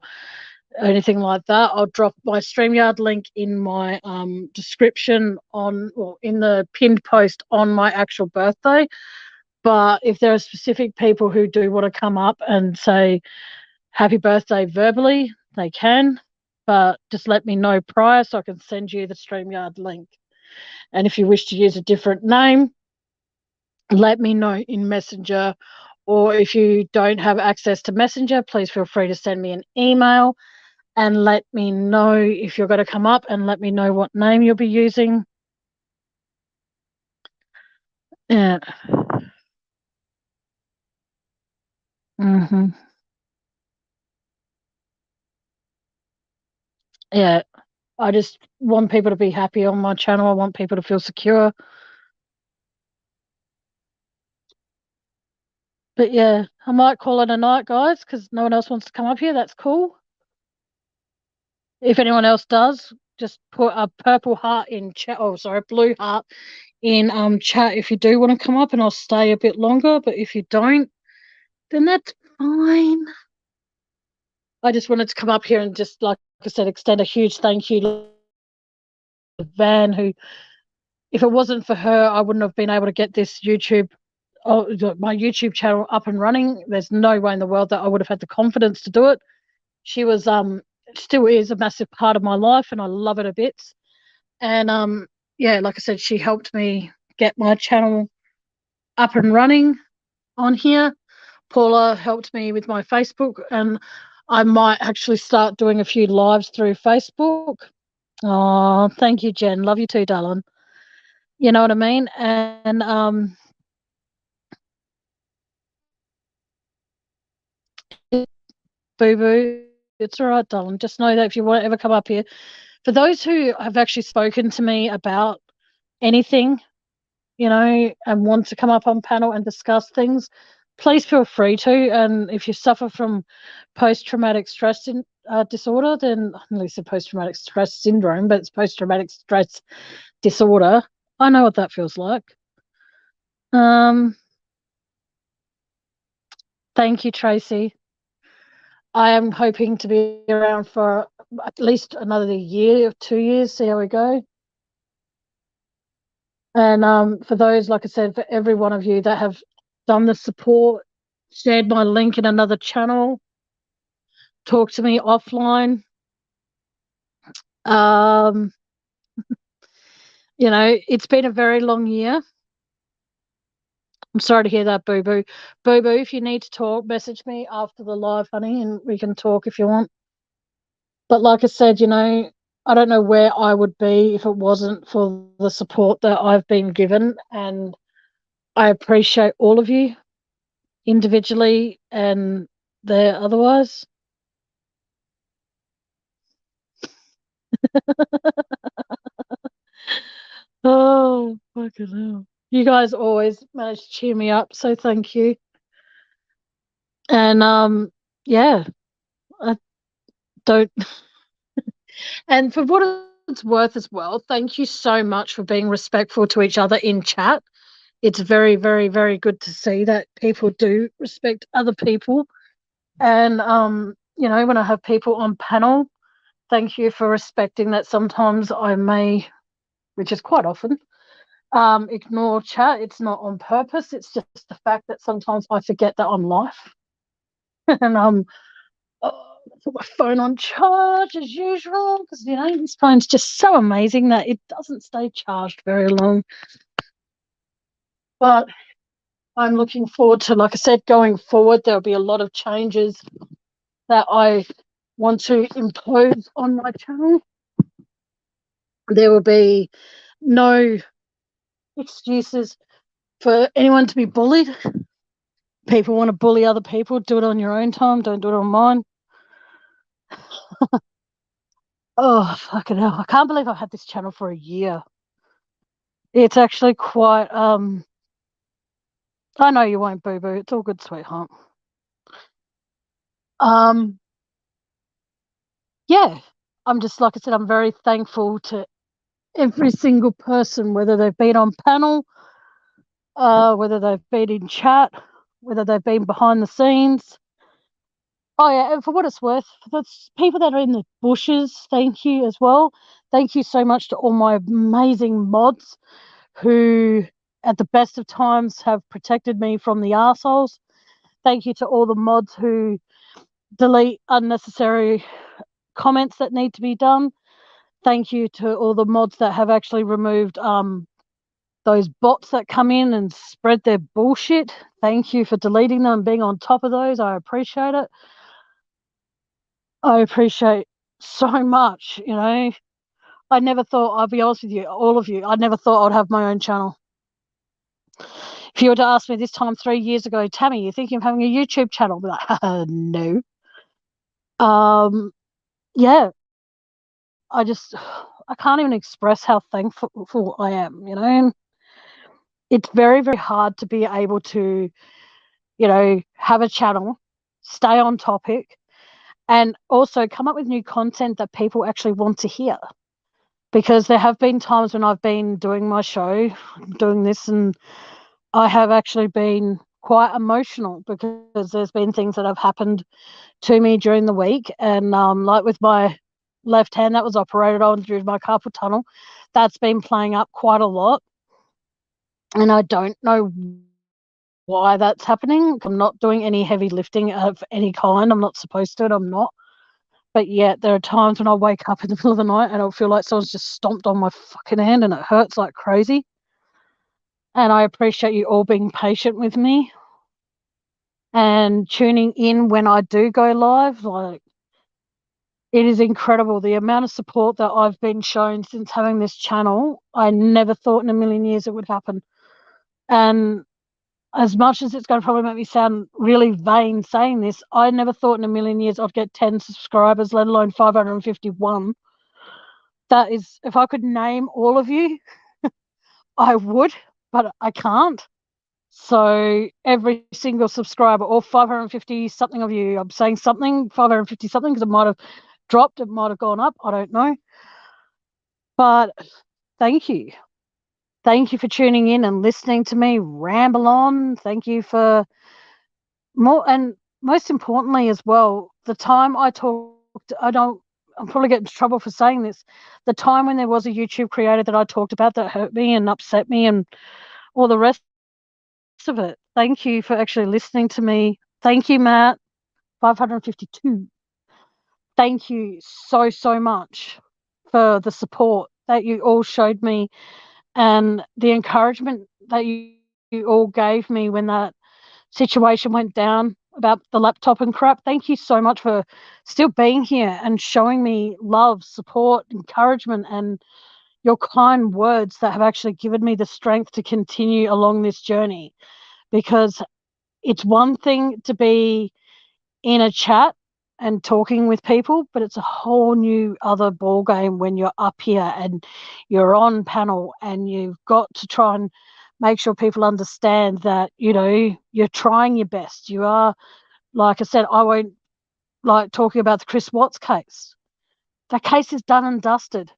anything like that. I'll drop my StreamYard link in my description in the pinned post on my actual birthday. But if there are specific people who do want to come up and say happy birthday verbally, they can, but just let me know prior so I can send you the StreamYard link. And if you wish to use a different name, let me know in Messenger, or if you don't have access to Messenger, please feel free to send me an email and let me know if you're going to come up, and let me know what name you'll be using. Yeah. Yeah. I just want people to be happy on my channel. I want people to feel secure. But yeah, I might call it a night, guys, because no one else wants to come up here. That's cool. If anyone else does, just put a purple heart in chat. Oh, sorry, blue heart in chat if you do want to come up, and I'll stay a bit longer. But if you don't, then that's fine. I just wanted to come up here and just, like I said, extend a huge thank you to Van, who, if it wasn't for her, I wouldn't have been able to get this my YouTube channel up and running. There's no way in the world that I would have had the confidence to do it. She was still is a massive part of my life, and I love it a bit. And yeah, like I said, she helped me get my channel up and running. on here. Paula helped me with my Facebook, and I might actually start doing a few lives through Facebook. Oh, thank you, Jen. Love you too, darling. You know what I mean? And boo-boo, it's all right, darling. Just know that if you want to ever come up here, for those who have actually spoken to me about anything, you know, and want to come up on panel and discuss things, please feel free to. And if you suffer from post-traumatic stress disorder, then at least a post-traumatic stress syndrome, but it's post-traumatic stress disorder. I know what that feels like. Thank you, Tracy. I am hoping to be around for at least another year or 2 years, see how we go. And for those, like I said, for every one of you that have done the support, shared my link in another channel, talk to me offline. You know, it's been a very long year. I'm sorry to hear that, Boo-Boo. Boo-Boo, if you need to talk, message me after the live, honey, and we can talk if you want. But like I said, you know, I don't know where I would be if it wasn't for the support that I've been given, and I appreciate all of you individually and there otherwise. Oh, fucking hell. You guys always manage to cheer me up, so thank you. And yeah, I don't. And for what it's worth as well, thank you so much for being respectful to each other in chat. It's very, very, very good to see that people do respect other people. And you know, when I have people on panel, thank you for respecting that sometimes I may, which is quite often, ignore chat. It's not on purpose. It's just the fact that sometimes I forget that I'm live. And put my phone on charge as usual, because you know this phone's just so amazing that it doesn't stay charged very long. But I'm looking forward to, like I said, going forward, there'll be a lot of changes that I want to impose on my channel. There will be no excuses for anyone to be bullied. People want to bully other people, do it on your own time, don't do it on mine. Oh, fucking hell. I can't believe I've had this channel for a year. It's actually quite, I know you won't, Boo-Boo. It's all good, sweetheart. Yeah, I'm just, like I said, I'm very thankful to every single person, whether they've been on panel, whether they've been in chat, whether they've been behind the scenes. Oh, yeah, and for what it's worth, for the people that are in the bushes, thank you as well. Thank you so much to all my amazing mods who, at the best of times, have protected me from the arseholes. Thank you to all the mods who delete unnecessary comments that need to be done. Thank you to all the mods that have actually removed those bots that come in and spread their bullshit. Thank you for deleting them and being on top of those. I appreciate it. I appreciate so much, you know. I never thought, I'll be honest with you, all of you, I never thought I'd have my own channel. If you were to ask me this time 3 years ago, Tammy, you thinking of having a YouTube channel? I'd be like, no. Yeah, I can't even express how thankful I am, you know. It's very, very hard to be able to, you know, have a channel, stay on topic, and also come up with new content that people actually want to hear. Because there have been times when I've been doing my show, doing this, and I have actually been quite emotional because there's been things that have happened to me during the week. And like with my left hand that was operated on through my carpal tunnel, that's been playing up quite a lot. And I don't know why that's happening. I'm not doing any heavy lifting of any kind. I'm not supposed to, and I'm not. But yet there are times when I wake up in the middle of the night and I'll feel like someone's just stomped on my fucking hand and it hurts like crazy. And I appreciate you all being patient with me. and tuning in when I do go live. Like, it is incredible the amount of support that I've been shown since having this channel. I never thought in a million years it would happen. And as much as it's going to probably make me sound really vain saying this, I never thought in a million years I'd get 10 subscribers, let alone 551. That is, if I could name all of you, I would, but I can't. So every single subscriber, or 550 something of you, I'm saying something, 550 something, because it might have dropped, it might have gone up, I don't know. But thank you. Thank you for tuning in and listening to me ramble on. Thank you for more, and most importantly as well, the time I talked, I'm probably getting into trouble for saying this, the time when there was a YouTube creator that I talked about that hurt me and upset me and all the rest of it. Thank you for actually listening to me. Thank you, Matt. 552. Thank you so much for the support that you all showed me and the encouragement that you all gave me when that situation went down about the laptop and crap. Thank you so much for still being here and showing me love, support, encouragement, and your kind words that have actually given me the strength to continue along this journey. Because it's one thing to be in a chat and talking with people, but it's a whole new other ball game when you're up here and you're on panel and you've got to try and make sure people understand that, you know, you're trying your best. You are, like I said, I won't like talking about the Chris Watts case. That case is done and dusted.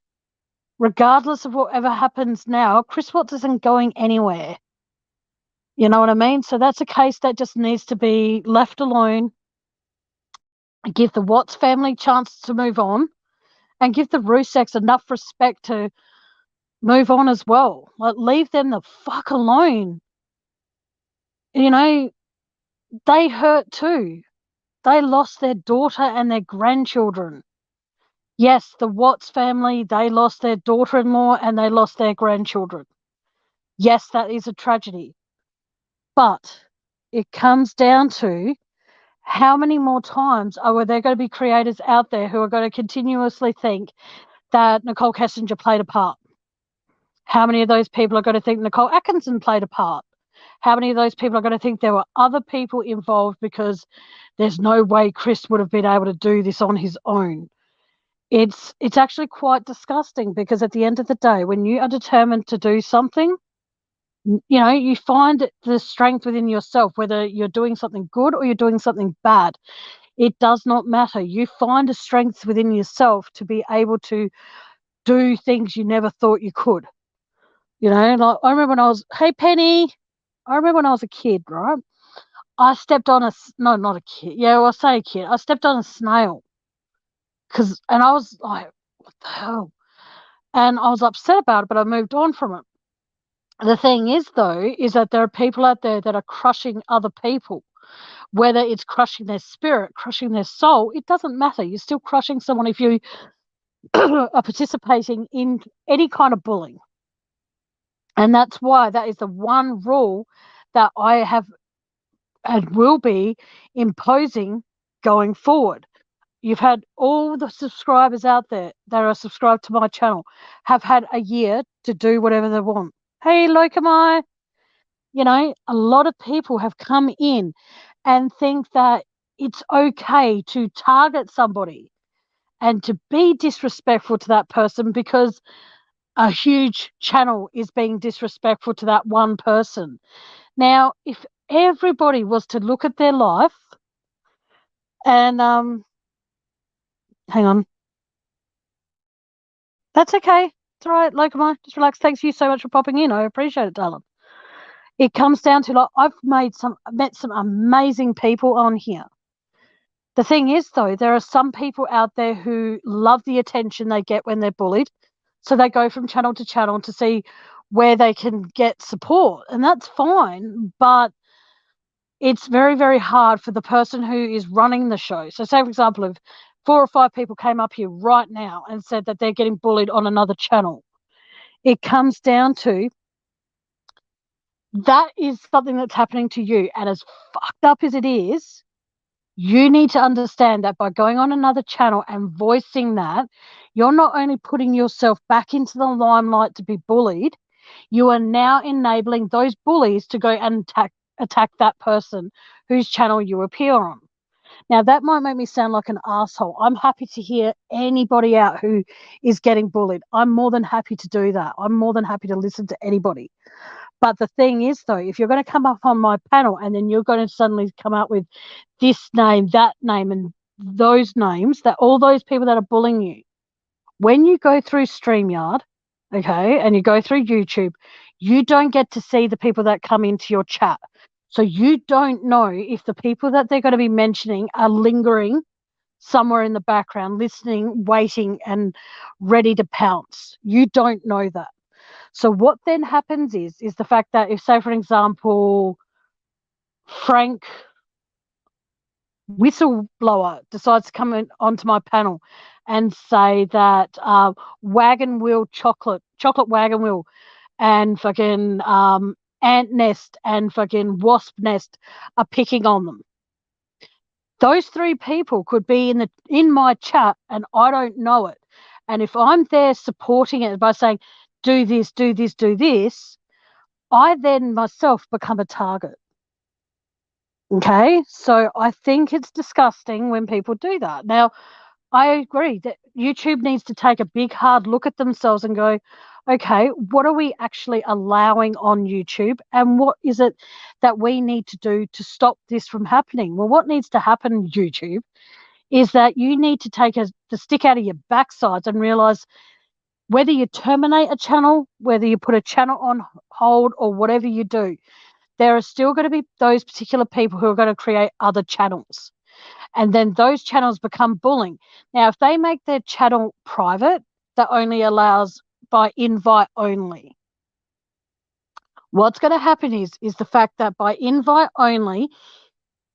Regardless of whatever happens now, Chris Watts isn't going anywhere. You know what I mean? So that's a case that just needs to be left alone. Give the Watts family a chance to move on, and give the Ruseks enough respect to move on as well. Like, leave them the fuck alone. You know, they hurt too. They lost their daughter and their grandchildren. Yes, the Watts family, they lost their daughter-in-law and they lost their grandchildren. Yes, that is a tragedy. But it comes down to how many more times are there going to be creators out there who are going to continuously think that Nicole Kessinger played a part? How many of those people are going to think Nicole Atkinson played a part? How many of those people are going to think there were other people involved because there's no way Chris would have been able to do this on his own? It's actually quite disgusting, because at the end of the day, when you are determined to do something, you know, you find the strength within yourself, whether you're doing something good or you're doing something bad. It does not matter. You find a strength within yourself to be able to do things you never thought you could. You know, like I remember when I was, hey Penny, I remember when I was a kid, right? I stepped on no, not a kid. Yeah, well, I say a kid. I stepped on a snail. And I was like, what the hell? And I was upset about it, but I moved on from it. The thing is, though, is that there are people out there that are crushing other people, whether it's crushing their spirit, crushing their soul. It doesn't matter. You're still crushing someone if you are participating in any kind of bullying. And that's why that is the one rule that I have and will be imposing going forward. You've had all the subscribers out there that are subscribed to my channel have had a year to do whatever they want. Hey, Lokamai, you know, a lot of people have come in and think that it's okay to target somebody and to be disrespectful to that person because a huge channel is being disrespectful to that one person. Now, if everybody was to look at their life and hang on. That's okay. It's all right, Lokamai. Just relax. Thanks you so much for popping in. I appreciate it, darling. It comes down to, like, I've met some amazing people on here. The thing is, though, there are some people out there who love the attention they get when they're bullied. So they go from channel to channel to see where they can get support. And that's fine. But it's very, very hard for the person who is running the show. So say, for example, if 4 or 5 people came up here right now and said that they're getting bullied on another channel, it comes down to that is something that's happening to you. And as fucked up as it is, you need to understand that by going on another channel and voicing that, you're not only putting yourself back into the limelight to be bullied, you are now enabling those bullies to go and attack that person whose channel you appear on. Now, that might make me sound like an asshole. I'm happy to hear anybody out who is getting bullied. I'm more than happy to do that. I'm more than happy to listen to anybody. But the thing is, though, if you're going to come up on my panel and then you're going to suddenly come up with this name, that name, and those names, that all those people that are bullying you, when you go through StreamYard, okay, and you go through YouTube, you don't get to see the people that come into your chat. So you don't know if the people that they're going to be mentioning are lingering somewhere in the background, listening, waiting, and ready to pounce. You don't know that. So what then happens is the fact that if, say, for example, Frank Whistleblower decides to come onto my panel and say that Wagon Wheel chocolate Wagon Wheel and fucking Ant Nest and fucking Wasp Nest are picking on them. Those three people could be in my chat and I don't know it. And if I'm there supporting it by saying, do this, do this, do this, I then myself become a target. Okay, so I think it's disgusting when people do that. Now, I agree that YouTube needs to take a big, hard look at themselves and go, okay, what are we actually allowing on YouTube? And what is it that we need to do to stop this from happening? Well, what needs to happen, YouTube, is that you need to take the stick out of your backsides and realize whether you terminate a channel, whether you put a channel on hold or whatever you do, there are still going to be those particular people who are going to create other channels. And then those channels become bullying. Now, if they make their channel private, that only allows by invite only. What's going to happen is the fact that by invite only,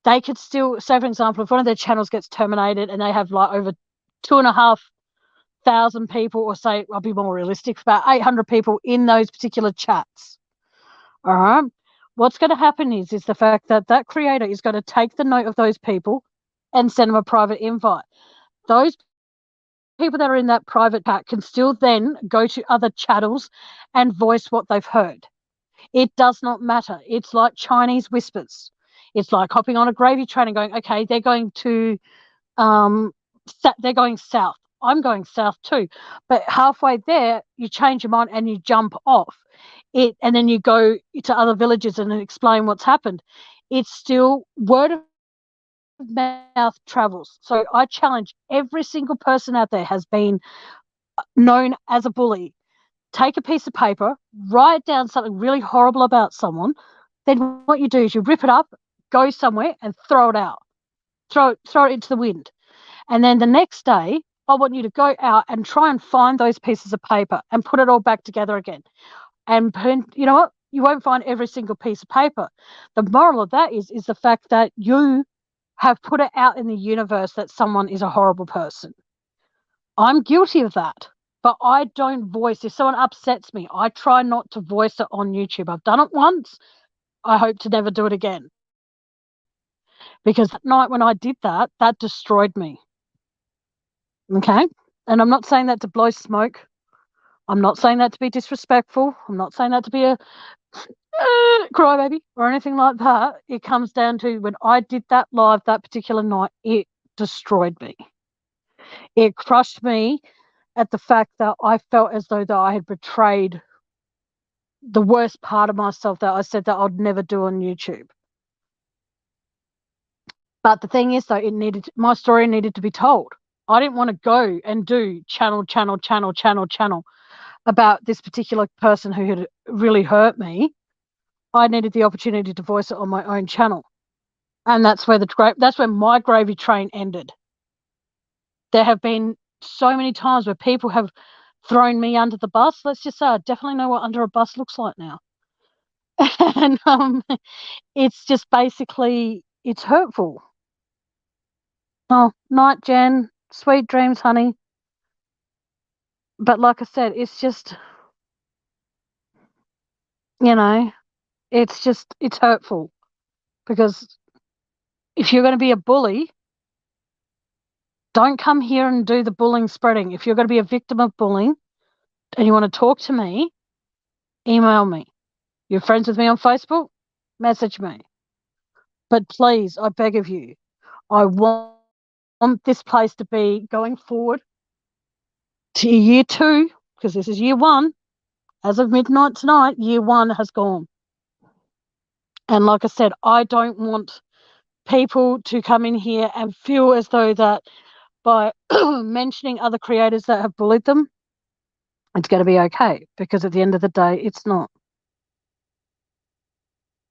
they could still, say, for example, if one of their channels gets terminated and they have like over 2,500 people, or say, I'll be more realistic, about 800 people in those particular chats. All right. What's going to happen is the fact that that creator is going to take the note of those people and send them a private invite. Those people that are in that private chat can still then go to other channels and voice what they've heard. It does not matter. It's like Chinese whispers. It's like hopping on a gravy train and going, okay, they're going to, they're going south. I'm going south too. But halfway there, you change your mind and you jump off it, and then you go to other villages and explain what's happened. It's still word of mouth travels. So I challenge every single person out there has been known as a bully. Take a piece of paper, write down something really horrible about someone. Then what you do is you rip it up, go somewhere and throw it out. Throw it into the wind. And then the next day, I want you to go out and try and find those pieces of paper and put it all back together again. And you know what? You won't find every single piece of paper. The moral of that is the fact that you have put it out in the universe that someone is a horrible person. I'm guilty of that, but I don't voice. If someone upsets me, I try not to voice it on YouTube. I've done it once. I hope to never do it again. Because that night when I did that, that destroyed me. Okay? And I'm not saying that to blow smoke. I'm not saying that to be disrespectful. I'm not saying that to be a crybaby or anything like that. It comes down to when I did that live that particular night, it destroyed me. It crushed me at the fact that I felt as though that I had betrayed the worst part of myself that I said that I'd never do on YouTube. But the thing is, though, my story needed to be told. I didn't want to go and do channel about this particular person who had really hurt me. I needed the opportunity to voice it on my own channel. And that's where my gravy train ended. There have been so many times where people have thrown me under the bus. Let's just say I definitely know what under a bus looks like now. And it's just basically, it's hurtful. Oh, night, Jen. Sweet dreams, honey. But like I said, it's just, you know, It's hurtful, because if you're going to be a bully, don't come here and do the bullying spreading. If you're going to be a victim of bullying and you want to talk to me, email me. You're friends with me on Facebook? Message me. But please, I beg of you, I want this place to be going forward to year 2, because this is year 1. As of midnight tonight, year 1 has gone. And like I said, I don't want people to come in here and feel as though that by mentioning other creators that have bullied them, it's going to be okay, because at the end of the day, it's not.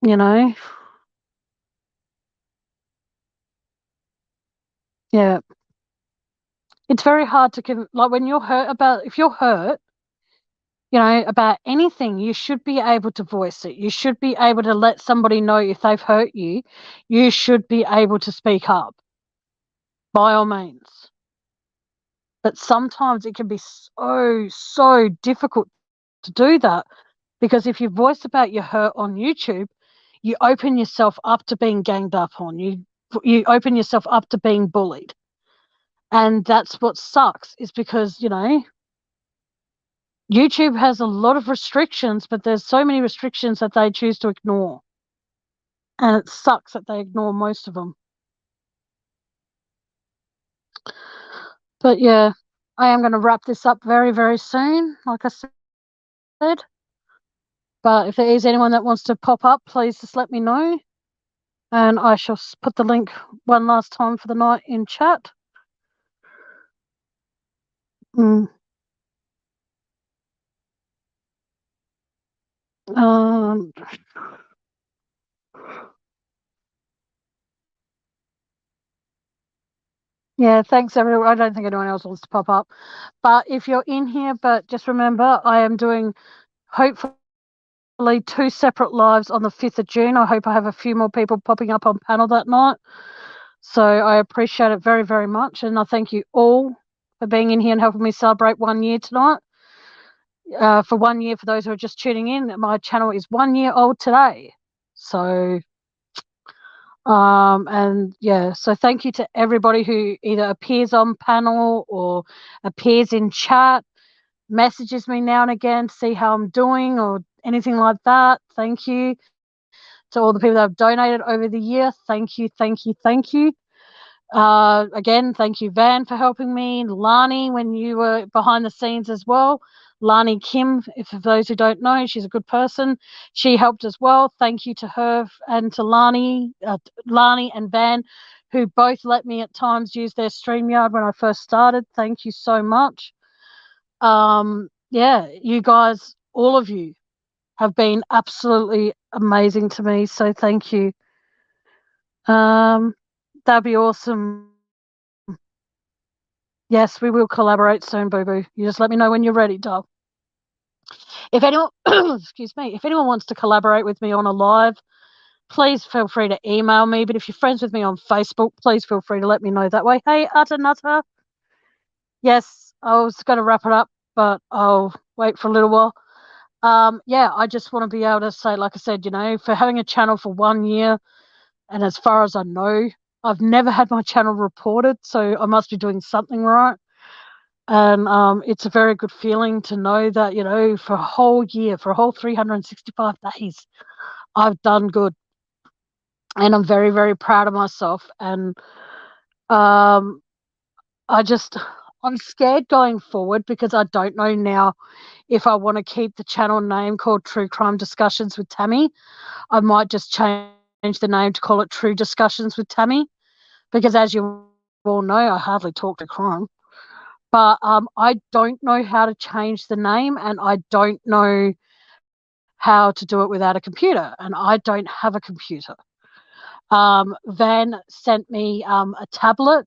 You know? Yeah. It's very hard to, like, when you're hurt if you're hurt, you know, about anything, you should be able to voice it. You should be able to let somebody know if they've hurt you. You should be able to speak up, by all means. But sometimes it can be so difficult to do that, because if you voice about your hurt on YouTube, you open yourself up to being ganged up on. You open yourself up to being bullied. And that's what sucks, is because, you know, YouTube has a lot of restrictions, but there's so many restrictions that they choose to ignore. And it sucks that they ignore most of them. But yeah, I am going to wrap this up very, very soon, like I said. But if there is anyone that wants to pop up, please just let me know. And I shall put the link one last time for the night in chat. Yeah, thanks everyone. I don't think anyone else wants to pop up. But if you're in here, but just remember, I am doing hopefully 2 separate lives on the 5th of June. I hope I have a few more people popping up on panel that night. So I appreciate it very, very much. And I thank you all for being in here and helping me celebrate 1 year tonight. For 1 year, for those who are just tuning in, my channel is 1 year old today. So, and yeah, so thank you to everybody who either appears on panel or appears in chat, messages me now and again to see how I'm doing or anything like that. Thank you to all the people that have donated over the year. Thank you, thank you, thank you. Again, thank you, Van, for helping me. Lani, when you were behind the scenes as well. Lani Kim, for those who don't know, she's a good person. She helped as well. Thank you to her and to Lani and Van, who both let me at times use their StreamYard when I first started. Thank you so much. Yeah, you guys, all of you, have been absolutely amazing to me. So thank you. That'd be awesome. Yes, we will collaborate soon, Boo Boo. You just let me know when you're ready, doll. If anyone, excuse me, if anyone wants to collaborate with me on a live, please feel free to email me. But if you're friends with me on Facebook, please feel free to let me know that way. Hey, Utter Nutter. Yes, I was going to wrap it up, but I'll wait for a little while. Yeah, I just want to be able to say, like I said, you know, for having a channel for 1 year, and as far as I know, I've never had my channel reported, so I must be doing something right. And it's a very good feeling to know that, you know, for a whole year, for a whole 365 days, I've done good. And I'm very, very proud of myself. And I'm scared going forward, because I don't know now if I want to keep the channel name called True Crime Discussions with Tammy. I might just change the name to call it True Discussions with Tammy, because as you all know, I hardly talk to crime. But I don't know how to change the name, and I don't know how to do it without a computer, and I don't have a computer. Van sent me a tablet,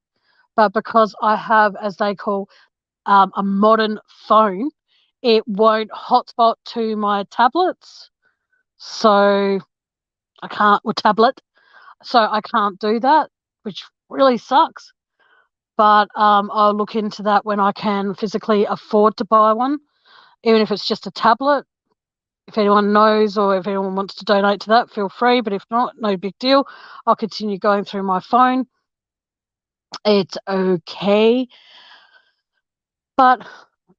but because I have, as they call, a modern phone, it won't hotspot to my tablets. So I can't, or tablet. So I can't do that, which really sucks. But I'll look into that when I can physically afford to buy one, even if it's just a tablet, if anyone knows or if anyone wants to donate to that, feel free. But if not, no big deal. I'll continue going through my phone. It's okay. But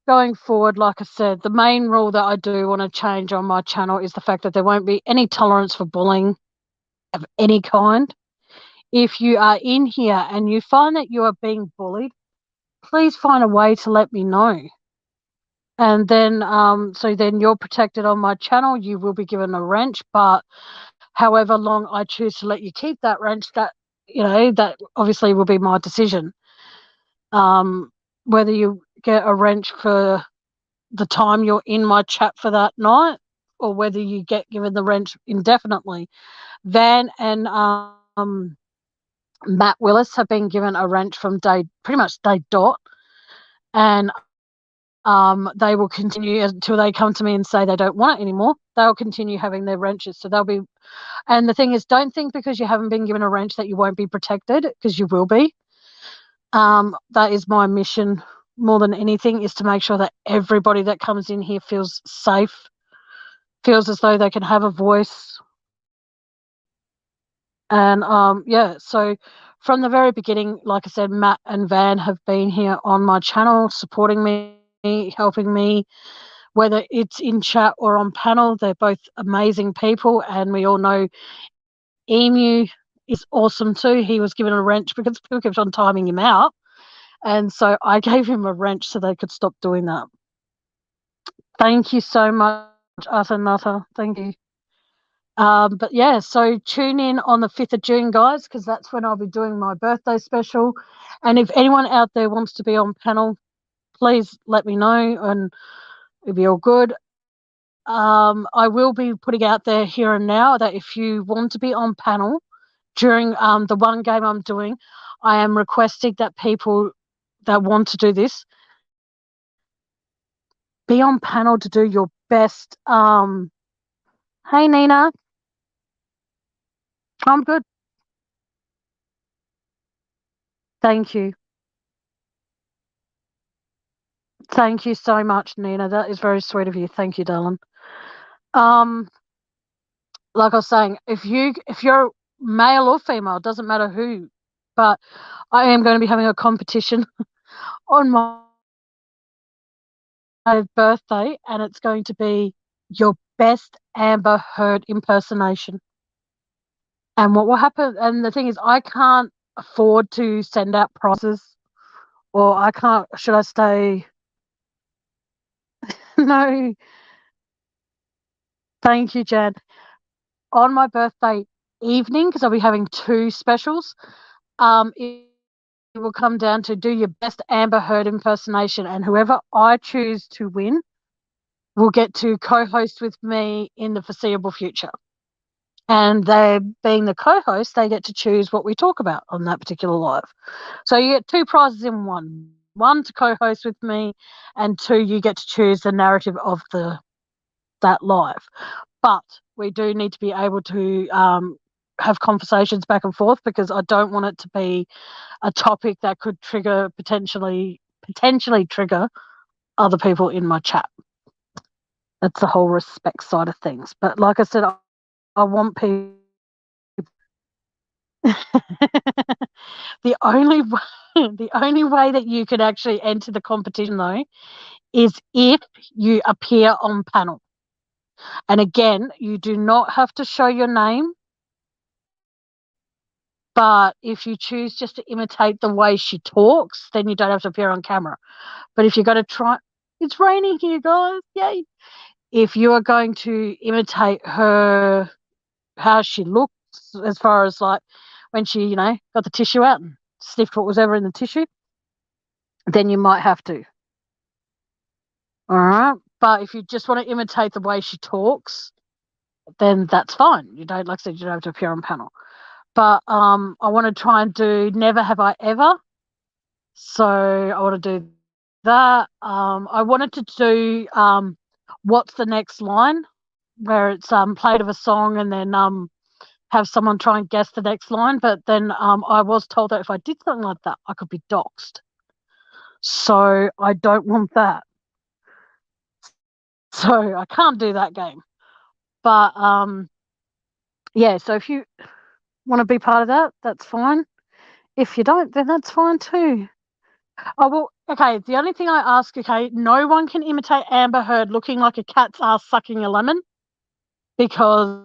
going forward, like I said, the main rule that I do want to change on my channel is the fact that there won't be any tolerance for bullying of any kind. If you are in here and you find that you are being bullied, please find a way to let me know. And then, so then you're protected on my channel. You will be given a wrench, but however long I choose to let you keep that wrench, that, you know, that obviously will be my decision. Whether you get a wrench for the time you're in my chat for that night, or whether you get given the wrench indefinitely. Van and Matt Willis have been given a wrench from pretty much day dot, and they will continue until they come to me and say they don't want it anymore. They'll continue having their wrenches. So they'll be, and the thing is, don't think because you haven't been given a wrench that you won't be protected, because you will be. That is my mission more than anything, is to make sure that everybody that comes in here feels safe, feels as though they can have a voice. And yeah, so from the very beginning, like I said, Matt and Van have been here on my channel supporting me, helping me, whether it's in chat or on panel. They're both amazing people, and we all know Emu is awesome too. He was given a wrench because people kept on timing him out, and so I gave him a wrench so they could stop doing that. Thank you so much, Utter Nutter. Thank you. But yeah, so tune in on the 5th of June, guys, because that's when I'll be doing my birthday special. And if anyone out there wants to be on panel, please let me know and it'll be all good. I will be putting out there here and now that if you want to be on panel during the one game I'm doing, I am requesting that people that want to do this be on panel to do your best. Hey, Nina. I'm good. Thank you. Thank you so much, Nina. That is very sweet of you. Thank you, darling. Like I was saying, if you're male or female, doesn't matter who, but I am going to be having a competition on my birthday, and it's going to be your best Amber Heard impersonation. And what will happen, and the thing is, I can't afford to send out prizes, or I can't, should I say, no. Thank you, Jan. On my birthday evening, because I'll be having 2 specials, it will come down to do your best Amber Heard impersonation, and whoever I choose to win will get to co-host with me in the foreseeable future. And they, being the co-host, they get to choose what we talk about on that particular live. So you get 2 prizes in one. 1 to co-host with me, and 2, you get to choose the narrative of that live. But we do need to be able to have conversations back and forth, because I don't want it to be a topic that could potentially trigger other people in my chat. That's the whole respect side of things. But like I said, I want people. The only way that you could actually enter the competition, though, is if you appear on panel. And again, you do not have to show your name, but if you choose just to imitate the way she talks, then you don't have to appear on camera. But if you're going to try, it's raining here, guys, yay. If you are going to imitate her, how she looks, as far as like when she, got the tissue out and sniffed what was ever in the tissue, then you might have to. All right. But if you just want to imitate the way she talks, then that's fine. You don't, like I said, you don't have to appear on panel. But I want to try and do Never Have I Ever. So I want to do that. I wanted to do What's the Next Line, where it's played of a song and then have someone try and guess the next line. But then I was told that if I did something like that, I could be doxxed. So I don't want that. So I can't do that game. But yeah, so if you want to be part of that, that's fine. If you don't, then that's fine too. Oh, well, okay, the only thing I ask, okay, no one can imitate Amber Heard looking like a cat's ass sucking a lemon, because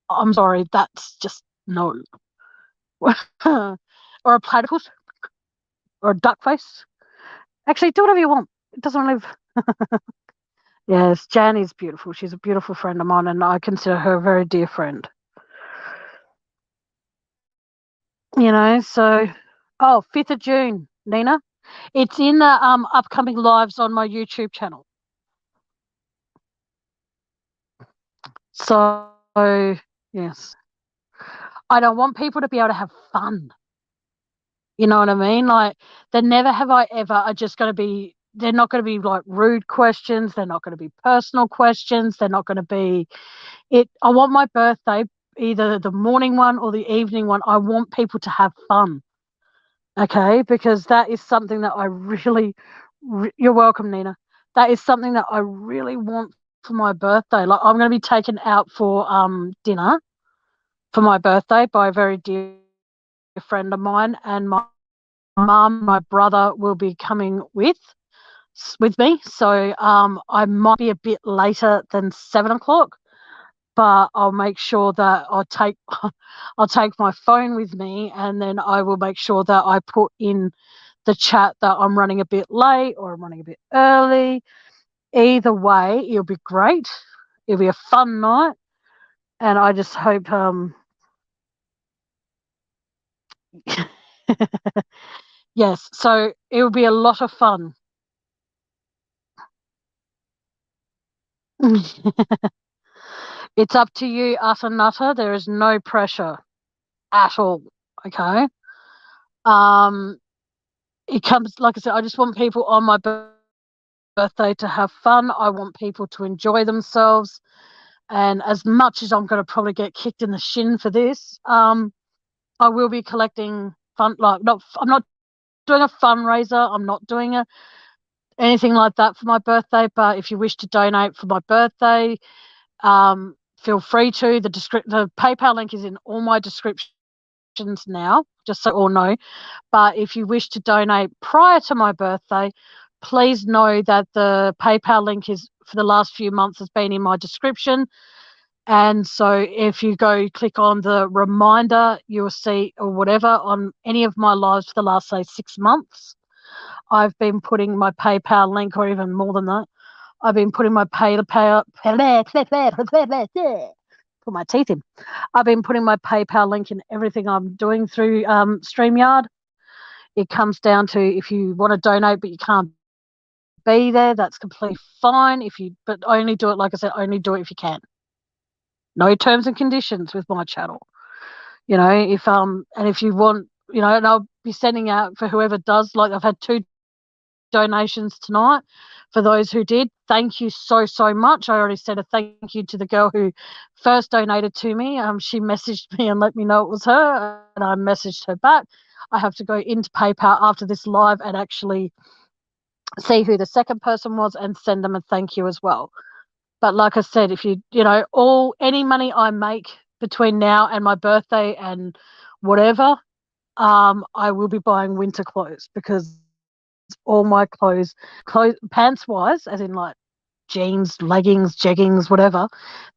I'm sorry, that's just no. Or a platypus or a duck face. Actually, do whatever you want. It doesn't live. Yes, Jan is beautiful. She's a beautiful friend of mine, and I consider her a very dear friend. You know, so 5th of June, Nina. It's in the upcoming lives on my YouTube channel. So yes. I don't want people to be able to have fun. You know what I mean? Like, they're never have I ever are just going to be, they're not going to be like rude questions. They're not going to be personal questions. They're not going to be it. I want my birthday, either the morning one or the evening one. I want people to have fun. Okay. Because that is something that I really, you're welcome, Nina. That is something that I really want for my birthday. Like, I'm going to be taken out for dinner for my birthday by a very dear friend of mine, and my mum, my brother will be coming with me. So I might be a bit later than 7 o'clock, but I'll make sure that I'll take my phone with me, and then I will make sure that I put in the chat that I'm running a bit late or I'm running a bit early. Either way, it'll be great. It'll be a fun night, and I just hope yes, so it'll be a lot of fun. It's up to you, utter nutter. There is no pressure at all. Okay. It comes, like I said, I just want people on my birthday to have fun. I want people to enjoy themselves. And as much as I'm going to probably get kicked in the shin for this, I will be collecting fun. Like, I'm not doing a fundraiser. I'm not doing anything like that for my birthday. But if you wish to donate for my birthday, feel free to. The PayPal link is in all my descriptions now, just so you all know. But if you wish to donate prior to my birthday, please know that the PayPal link is for the last few months has been in my description. And so if you go click on the reminder, you'll see, or whatever, on any of my lives for the last, say, 6 months, I've been putting my PayPal link, or even more than that. I've been putting my put my teeth in. I've been putting my PayPal link in everything I'm doing through StreamYard. It comes down to, if you want to donate but you can't be there, that's completely fine. But only do it, like I said, only do it if you can. No terms and conditions with my channel. You know, if you want, and I'll be sending out for whoever does. Like, I've had 2 donations tonight. For those who did, thank you so much. I already said a thank you to the girl who first donated to me. She messaged me and let me know it was her, and I messaged her back. I have to go into PayPal after this live and actually see who the second person was and send them a thank you as well. But like I said, if any money I make between now and my birthday and whatever, I will be buying winter clothes, because all my clothes pants wise, as in like jeans, leggings, jeggings, whatever,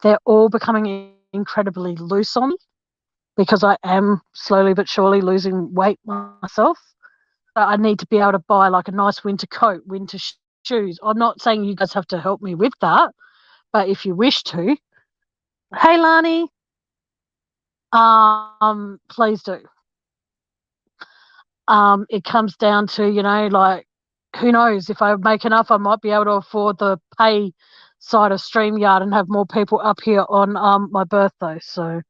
they're all becoming incredibly loose on me, because I am slowly but surely losing weight myself. So I need to be able to buy like a nice winter coat, winter shoes. I'm not saying you guys have to help me with that, but if you wish to, hey Lani, please do. It comes down to, like, who knows, if I make enough, I might be able to afford the pay side of StreamYard and have more people up here on my birthday. So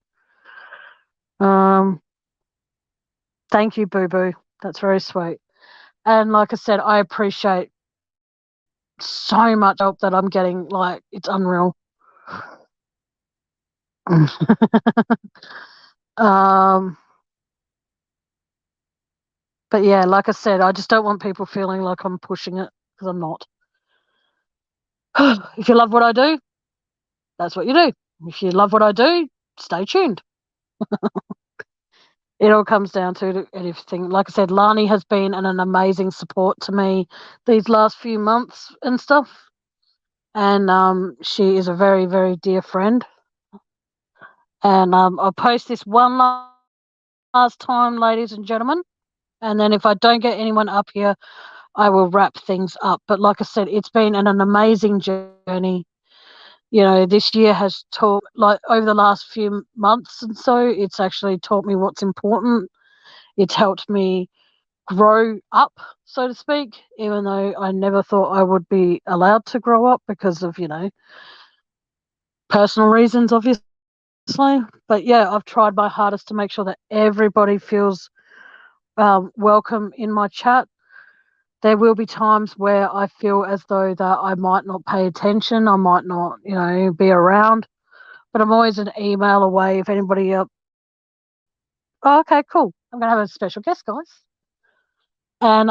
thank you, Boo Boo. That's very sweet. And like I said, I appreciate so much help that I'm getting. Like, it's unreal. But yeah, like I said, I just don't want people feeling like I'm pushing it, because I'm not. If you love what I do, that's what you do. If you love what I do, stay tuned. It all comes down to everything. Like I said, Lani has been an amazing support to me these last few months and stuff. And she is a very, very dear friend. And I'll post this one last time, ladies and gentlemen. And then if I don't get anyone up here, I will wrap things up. But like I said, it's been an amazing journey. You know, this year has taught, like over the last few months and so, it's actually taught me what's important. It's helped me grow up, so to speak, even though I never thought I would be allowed to grow up because of, personal reasons, obviously. But yeah, I've tried my hardest to make sure that everybody feels welcome in my chat. There will be times where I feel as though that I might not pay attention, I might not, be around, but I'm always an email away if anybody else. Oh, okay, cool. I'm going to have a special guest, guys. And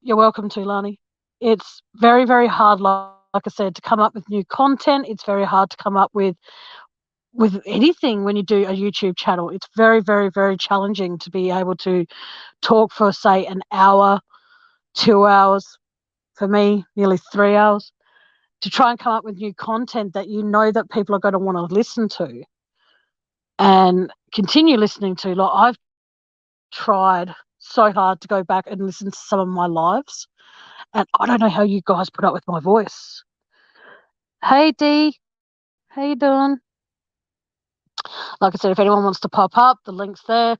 you're welcome to, Lani. It's very, very hard, like I said, to come up with new content. It's very hard to come up with anything when you do a YouTube channel. It's very, very, very challenging to be able to talk for, say, an hour, 2 hours, for me, nearly 3 hours, to try and come up with new content that that people are going to want to listen to and continue listening to. Like, I've tried so hard to go back and listen to some of my lives, and I don't know how you guys put up with my voice. Hey, Dee. How you doing? Like I said, if anyone wants to pop up, the link's there.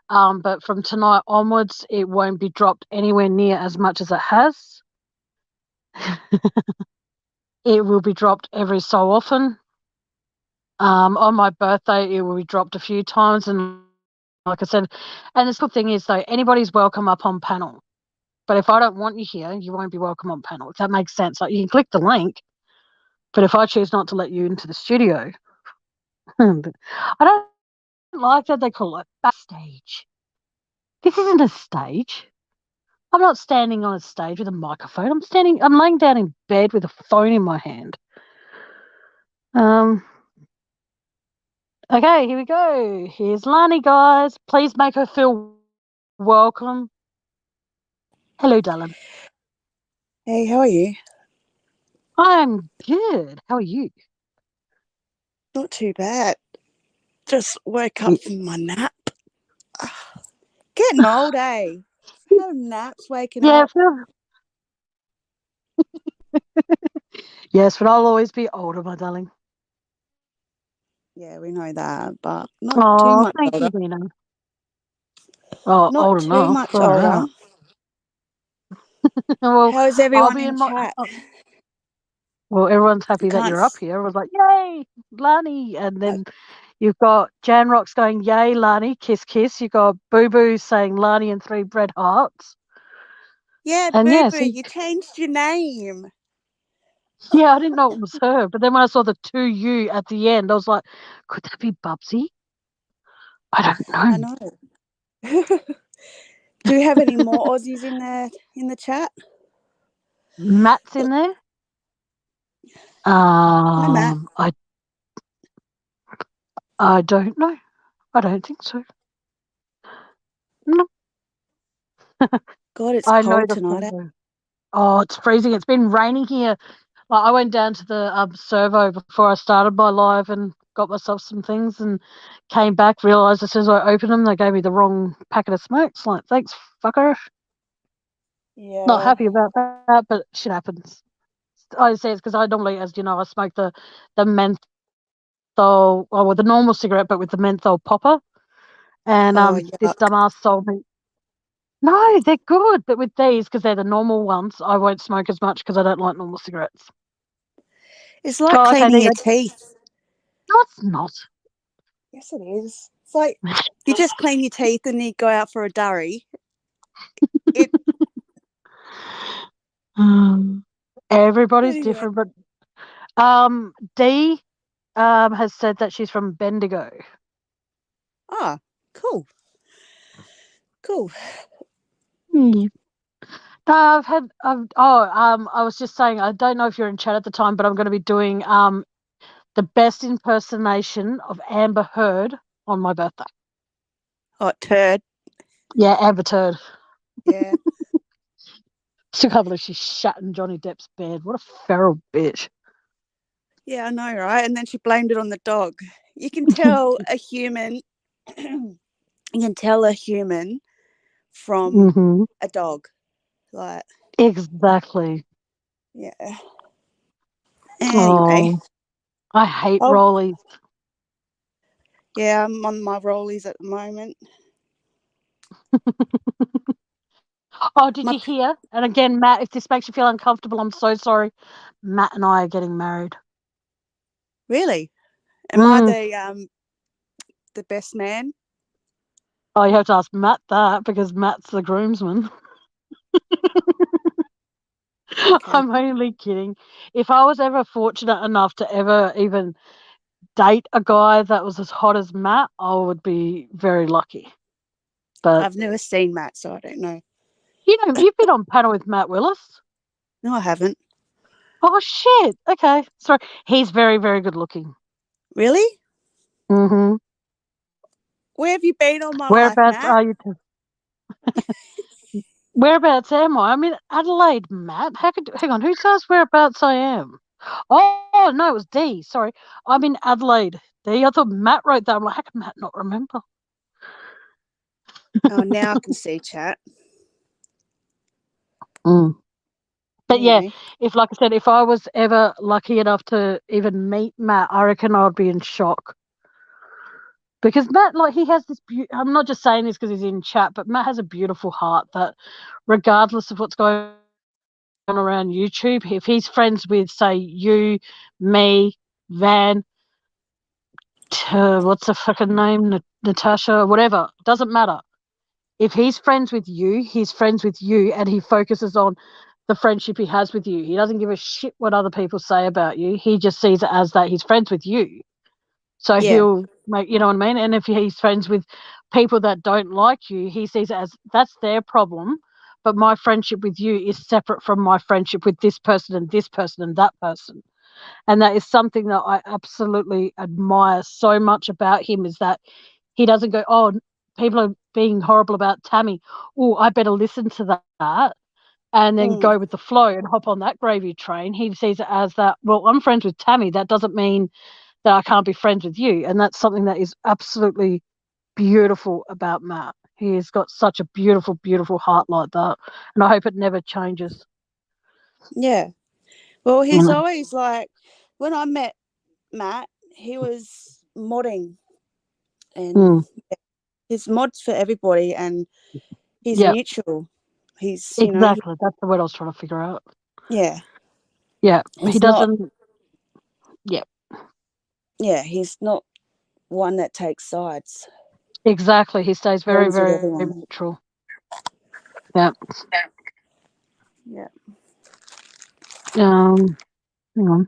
But from tonight onwards, it won't be dropped anywhere near as much as it has. It will be dropped every so often. On my birthday, it will be dropped a few times. And like I said, and the good thing is, though, anybody's welcome up on panel. But if I don't want you here, you won't be welcome on panel, if that makes sense. Like, you can click the link, but if I choose not to let you into the studio, I don't like that they call it backstage. This isn't a stage. I'm not standing on a stage with a microphone. I'm laying down in bed with a phone in my hand. Okay, here we go. Here's Lani, guys. Please make her feel welcome. Hello, darling. Hey, how are you? I'm good. How are you? Not too bad. Just woke up from my nap. Getting old, eh? No naps waking up. Yes, but I'll always be older, my darling. Yeah, we know that, but not too much thank older. You, Nina. Oh, not old too enough. much older. Well, how's everyone in chat? Well, everyone's happy that you're up here. Everyone's like, yay, Lani. And then you've got Jan Rock's going, yay, Lani, kiss, kiss. You've got Boo Boo saying Lani and 3 red hearts. Yeah, Boo Boo, you changed your name. Yeah, I didn't know it was her. But then when I saw the 2U at the end, I was like, could that be Bubsy? I don't know. I know. Do you have any more Aussies in the chat? Matt's in there. Hi, Matt. I don't know. I don't think so. No. God, it's cold tonight. Oh, it's freezing. It's been raining here. I went down to the servo before I started my live and got myself some things and came back, realised as soon as I opened them, they gave me the wrong packet of smokes. Like, thanks, fucker. Yeah. Not happy about that, but shit happens. I say it's because I normally, as you know, I smoke the menthol, the normal cigarette, but with the menthol popper. And this dumbass sold me. No, they're good, but with these, because they're the normal ones, I won't smoke as much because I don't like normal cigarettes. It's like cleaning your teeth. No, it's not. Yes, it is. It's like you just clean your teeth and you go out for a durry. Everybody's different, but Dee has said that she's from Bendigo. Ah, cool. I was just saying, I don't know if you're in chat at the time, but I'm going to be doing the best impersonation of Amber Heard on my birthday. Oh, turd. Yeah, Amber Turd. Yeah. She can't believe she shat in Johnny Depp's bed. What a feral bitch. Yeah, I know, right? And then she blamed it on the dog. You can tell a human. You can tell a human from a dog, like exactly. Yeah. Anyway, I hate rollies. Yeah, I'm on my rollies at the moment. Oh, did you hear? And again, Matt, if this makes you feel uncomfortable, I'm so sorry. Matt and I are getting married. Really? Am I the best man? Oh, you have to ask Matt that because Matt's the groomsman. Okay. I'm only kidding. If I was ever fortunate enough to ever even date a guy that was as hot as Matt, I would be very lucky. But I've never seen Matt, so I don't know. You've been on panel with Matt Willis. No, I haven't. Oh shit! Okay, sorry. He's very, very good looking. Really? Mm-hmm. Where have you been all my Whereabouts life, Matt? are you? Whereabouts am I? I'm in Adelaide, Matt. Hang on, who says whereabouts I am? Oh, no, it was D. Sorry. I'm in Adelaide. D. I thought Matt wrote that. I'm like, how can Matt not remember? Oh, now I can see chat. But yeah, like I said, if I was ever lucky enough to even meet Matt, I reckon I'd be in shock. Because Matt, he has this, I'm not just saying this because he's in chat, but Matt has a beautiful heart that regardless of what's going on around YouTube, if he's friends with, say, you, me, Van, what's the fucking name, Natasha, whatever, doesn't matter. If he's friends with you, he's friends with you, and he focuses on the friendship he has with you. He doesn't give a shit what other people say about you. He just sees it as that he's friends with you. So he'll make, you know what I mean? And if he's friends with people that don't like you, he sees it as that's their problem. But my friendship with you is separate from my friendship with this person and this person and that person. And that is something that I absolutely admire so much about him, is that he doesn't go, oh, people are being horrible about Tammy. Oh, I better listen to that and then go with the flow and hop on that gravy train. He sees it as that, well, I'm friends with Tammy. That doesn't mean that I can't be friends with you. And that's something that is absolutely beautiful about Matt. He has got such a beautiful, beautiful heart like that. And I hope it never changes. Yeah. Well, he's always like, when I met Matt, he was modding. And his mods for everybody, and he's neutral. He's exactly. That's the word I was trying to figure out. Yeah. Yeah. He doesn't. Yeah, he's not one that takes sides. Exactly. He stays very, very neutral. Yeah. Yeah. Hang on.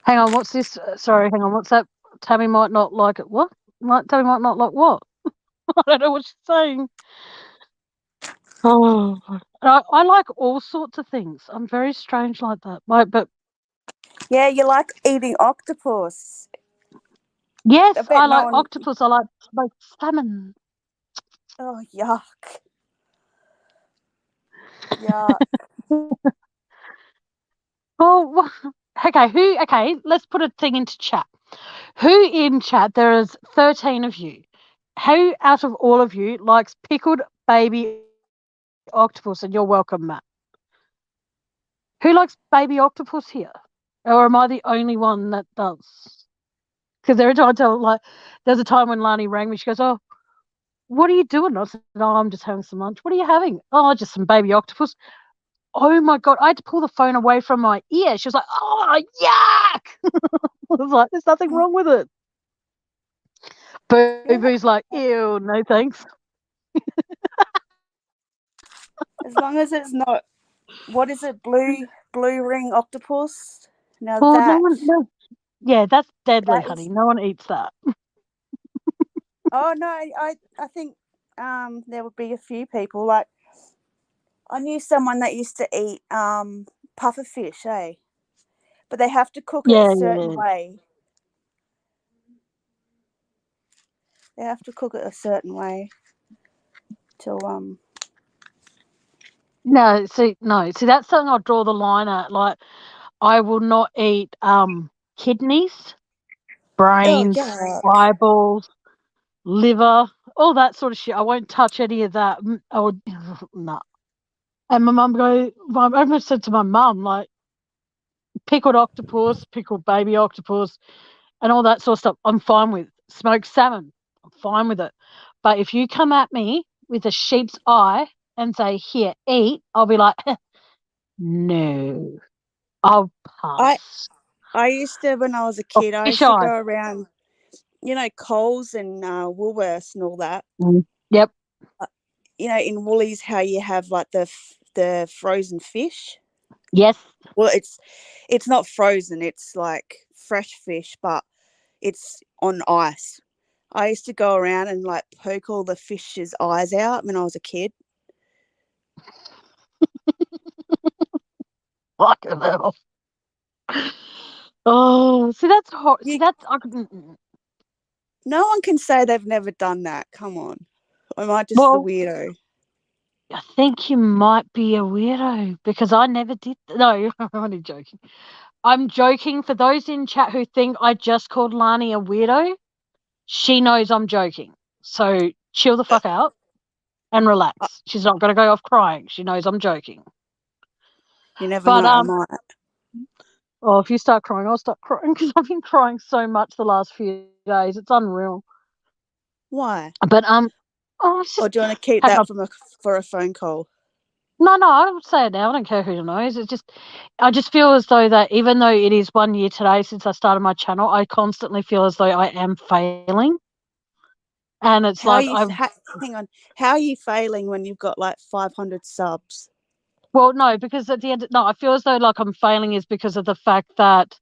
Hang on. What's this? Sorry. Hang on. What's that? Tammy might not like it. What? Tammy might not like what? I don't know what she's saying. Oh, I like all sorts of things. I'm very strange like that. But yeah, you like eating octopus. Yes, I like octopus. I like smoked salmon. Oh, yuck. Yuck. Oh, okay, let's put a thing into chat. Who in chat, there is 13 of you, who out of all of you likes pickled baby octopus? And you're welcome, Matt. Who likes baby octopus here? Or am I the only one that does? Because every time I tell, there's a time when Lani rang me, she goes, oh, what are you doing? I said, oh, I'm just having some lunch. What are you having? Oh, just some baby octopus. Oh my God, I had to pull the phone away from my ear. She was like, oh, yuck. I was like, there's nothing wrong with it. Boo Boo's like, ew, no thanks. As long as it's not, what is it, blue ring octopus? Now no. Yeah, that's deadly, honey. No one eats that. Oh no, I think there would be a few people. Like, I knew someone that used to eat puffer fish, but they have to cook it a certain way. They have to cook it a certain way till No, see, that's something I'll draw the line at. Like, I will not eat kidneys, brains, eyeballs, liver, all that sort of shit. I won't touch any of that. I would, no. And my mum I said to my mum, like, pickled octopus, pickled baby octopus, and all that sort of stuff, I'm fine with. Smoked salmon, I'm fine with it. But if you come at me with a sheep's eye and say, here, eat, I'll be like, no, I'll pass. I used to, when I was a kid, I used to go around, Coles and Woolworths and all that. Yep. In Woolies, how you have like the frozen fish. Yes. Well, it's not frozen. It's like fresh fish, but it's on ice. I used to go around and like poke all the fish's eyes out when I was a kid. Fucking hell. Oh, see, that's hot. See, that's no one can say they've never done that. Come on. Am I just the weirdo? I think you might be a weirdo because I never did. No, I'm only joking. I'm joking. For those in chat who think I just called Lani a weirdo, she knows I'm joking. So chill the fuck out and relax. She's not going to go off crying. She knows I'm joking. You never know, I might. Oh, if you start crying, I'll start crying because I've been crying so much the last few days. It's unreal. Why? But or do you want to keep that for a phone call? No, I would say it now. I don't care who knows. I just feel as though that even though it is 1 year today since I started my channel, I constantly feel as though I am failing. And it's hang on. How are you failing when you've got like 500 subs? Well, no, because at the end, I feel as though like I'm failing is because of the fact that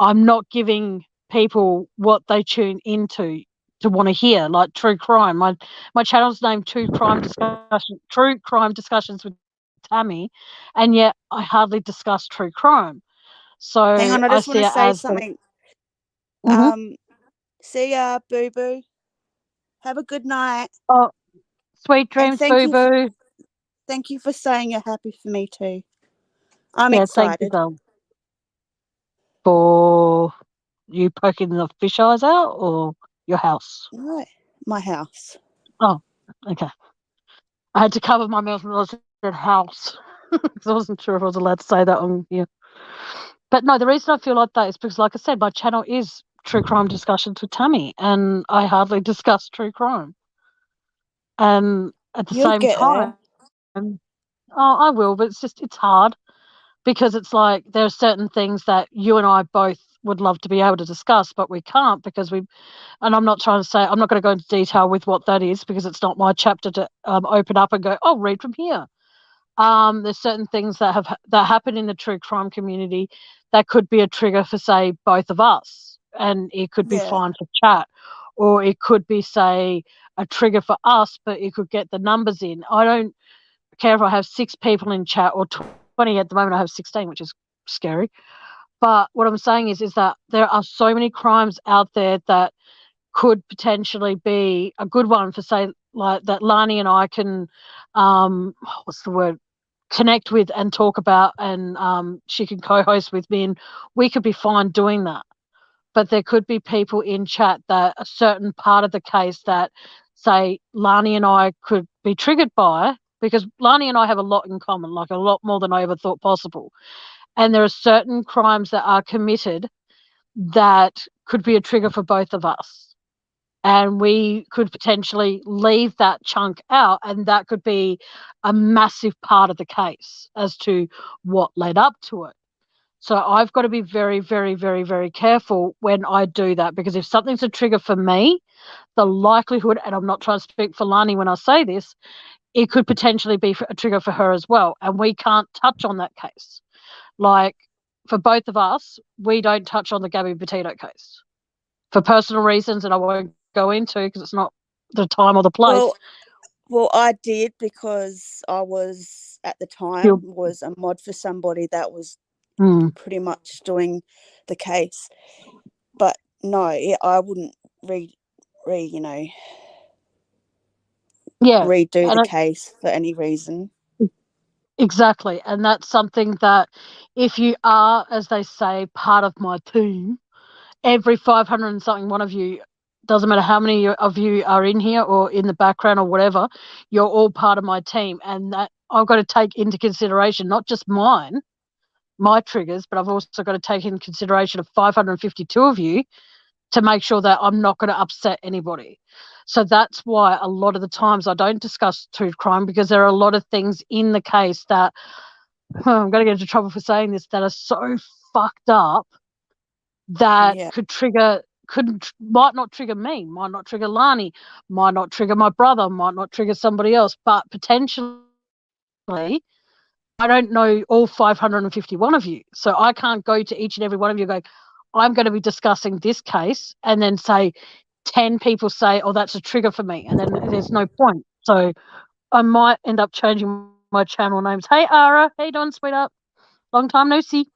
I'm not giving people what they tune into to want to hear, like true crime. My channel's named True Crime Discussions with Tammy, and yet I hardly discuss true crime. So hang on, I just want to say something. See ya, boo boo. Have a good night. Oh, sweet dreams, boo boo. Thank you for saying you're happy for me too. I'm excited. Thank you, for you poking the fish eyes out or your house? No, my house. Oh, okay. I had to cover my mouth when I said house because I wasn't sure if I was allowed to say that on here. But no, the reason I feel like that is because, like I said, my channel is True Crime Discussions with Tammy, and I hardly discuss true crime. And at the same time, I will, but it's hard because it's like there are certain things that you and I both would love to be able to discuss, but we can't because and I'm not trying to say, I'm not going to go into detail with what that is because it's not my chapter to open up and go, oh, read from here. There's certain things that happen in the true crime community that could be a trigger for, say, both of us, and it could be fine for chat, or it could be, say, a trigger for us, but it could get the numbers in. I don't care if I have 6 people in chat or 20. At the moment I have 16, which is scary. But what I'm saying is that there are so many crimes out there that could potentially be a good one for, say, like that Lani and I can connect with and talk about, and she can co-host with me, and we could be fine doing that. But there could be people in chat that a certain part of the case that, say, Lani and I could be triggered by, because Lani and I have a lot in common, like a lot more than I ever thought possible. And there are certain crimes that are committed that could be a trigger for both of us. And we could potentially leave that chunk out, and that could be a massive part of the case as to what led up to it. So I've got to be very, very, very, very careful when I do that, because if something's a trigger for me, the likelihood, and I'm not trying to speak for Lani when I say this, it could potentially be a trigger for her as well. And we can't touch on that case. Like, for both of us, we don't touch on the Gabby Petito case for personal reasons, and I won't go into because it's not the time or the place. Well, I did because I was, at the time, was a mod for somebody that was pretty much doing the case. But no, I wouldn't redo the case for any reason. Exactly. And that's something that if you are, as they say, part of my team, every 500 and something one of you, doesn't matter how many of you are in here or in the background or whatever, you're all part of my team. And that I've got to take into consideration not just my triggers, but I've also got to take into consideration of 552 of you to make sure that I'm not going to upset anybody. So that's why a lot of the times I don't discuss truth crime, because there are a lot of things in the case that I'm going to get into trouble for saying this, that are so fucked up that might not trigger me, might not trigger Lani, might not trigger my brother, might not trigger somebody else, but potentially I don't know all 551 of you. So I can't go to each and every one of you and go, I'm going to be discussing this case, and then say 10 people say, oh, that's a trigger for me, and then there's no point. So I might end up changing my channel names. Hey, Ara. How you doing, sweetheart? Long time no see.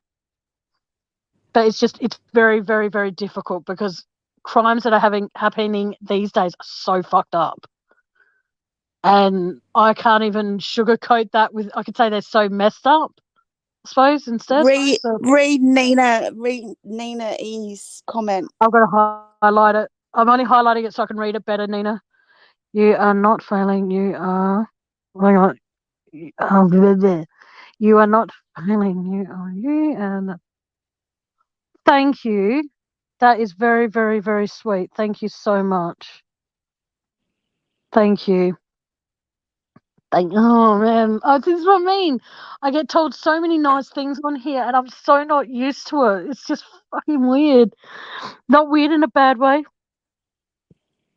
But it's very, very, very difficult because crimes that are happening these days are so fucked up. And I can't even sugarcoat that with, I could say they're so messed up, I suppose, instead. Read Nina E's comment. I've got to highlight it. I'm only highlighting it so I can read it better, Nina. You are not failing. You are. Hang on. You are not failing. You and thank you. That is very, very, very sweet. Thank you so much. Thank you. Oh man, this is what I mean. I get told so many nice things on here, and I'm so not used to it. It's just fucking weird. Not weird in a bad way.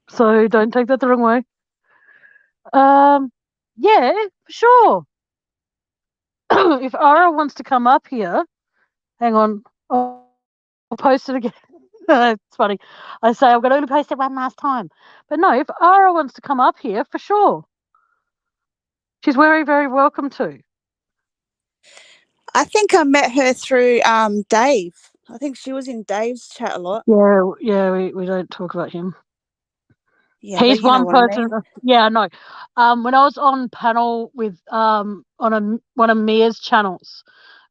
So don't take that the wrong way. Yeah, for sure. If Ara wants to come up here, hang on, I'll post it again. It's funny. I say I'm going to only post it one last time. But no, if Ara wants to come up here, for sure. She's very, very welcome to. I think I met her through Dave. I think she was in Dave's chat a lot. Yeah, we don't talk about him. Yeah, he's one person. I mean. Yeah, no. When I was on panel with on one of Mia's channels,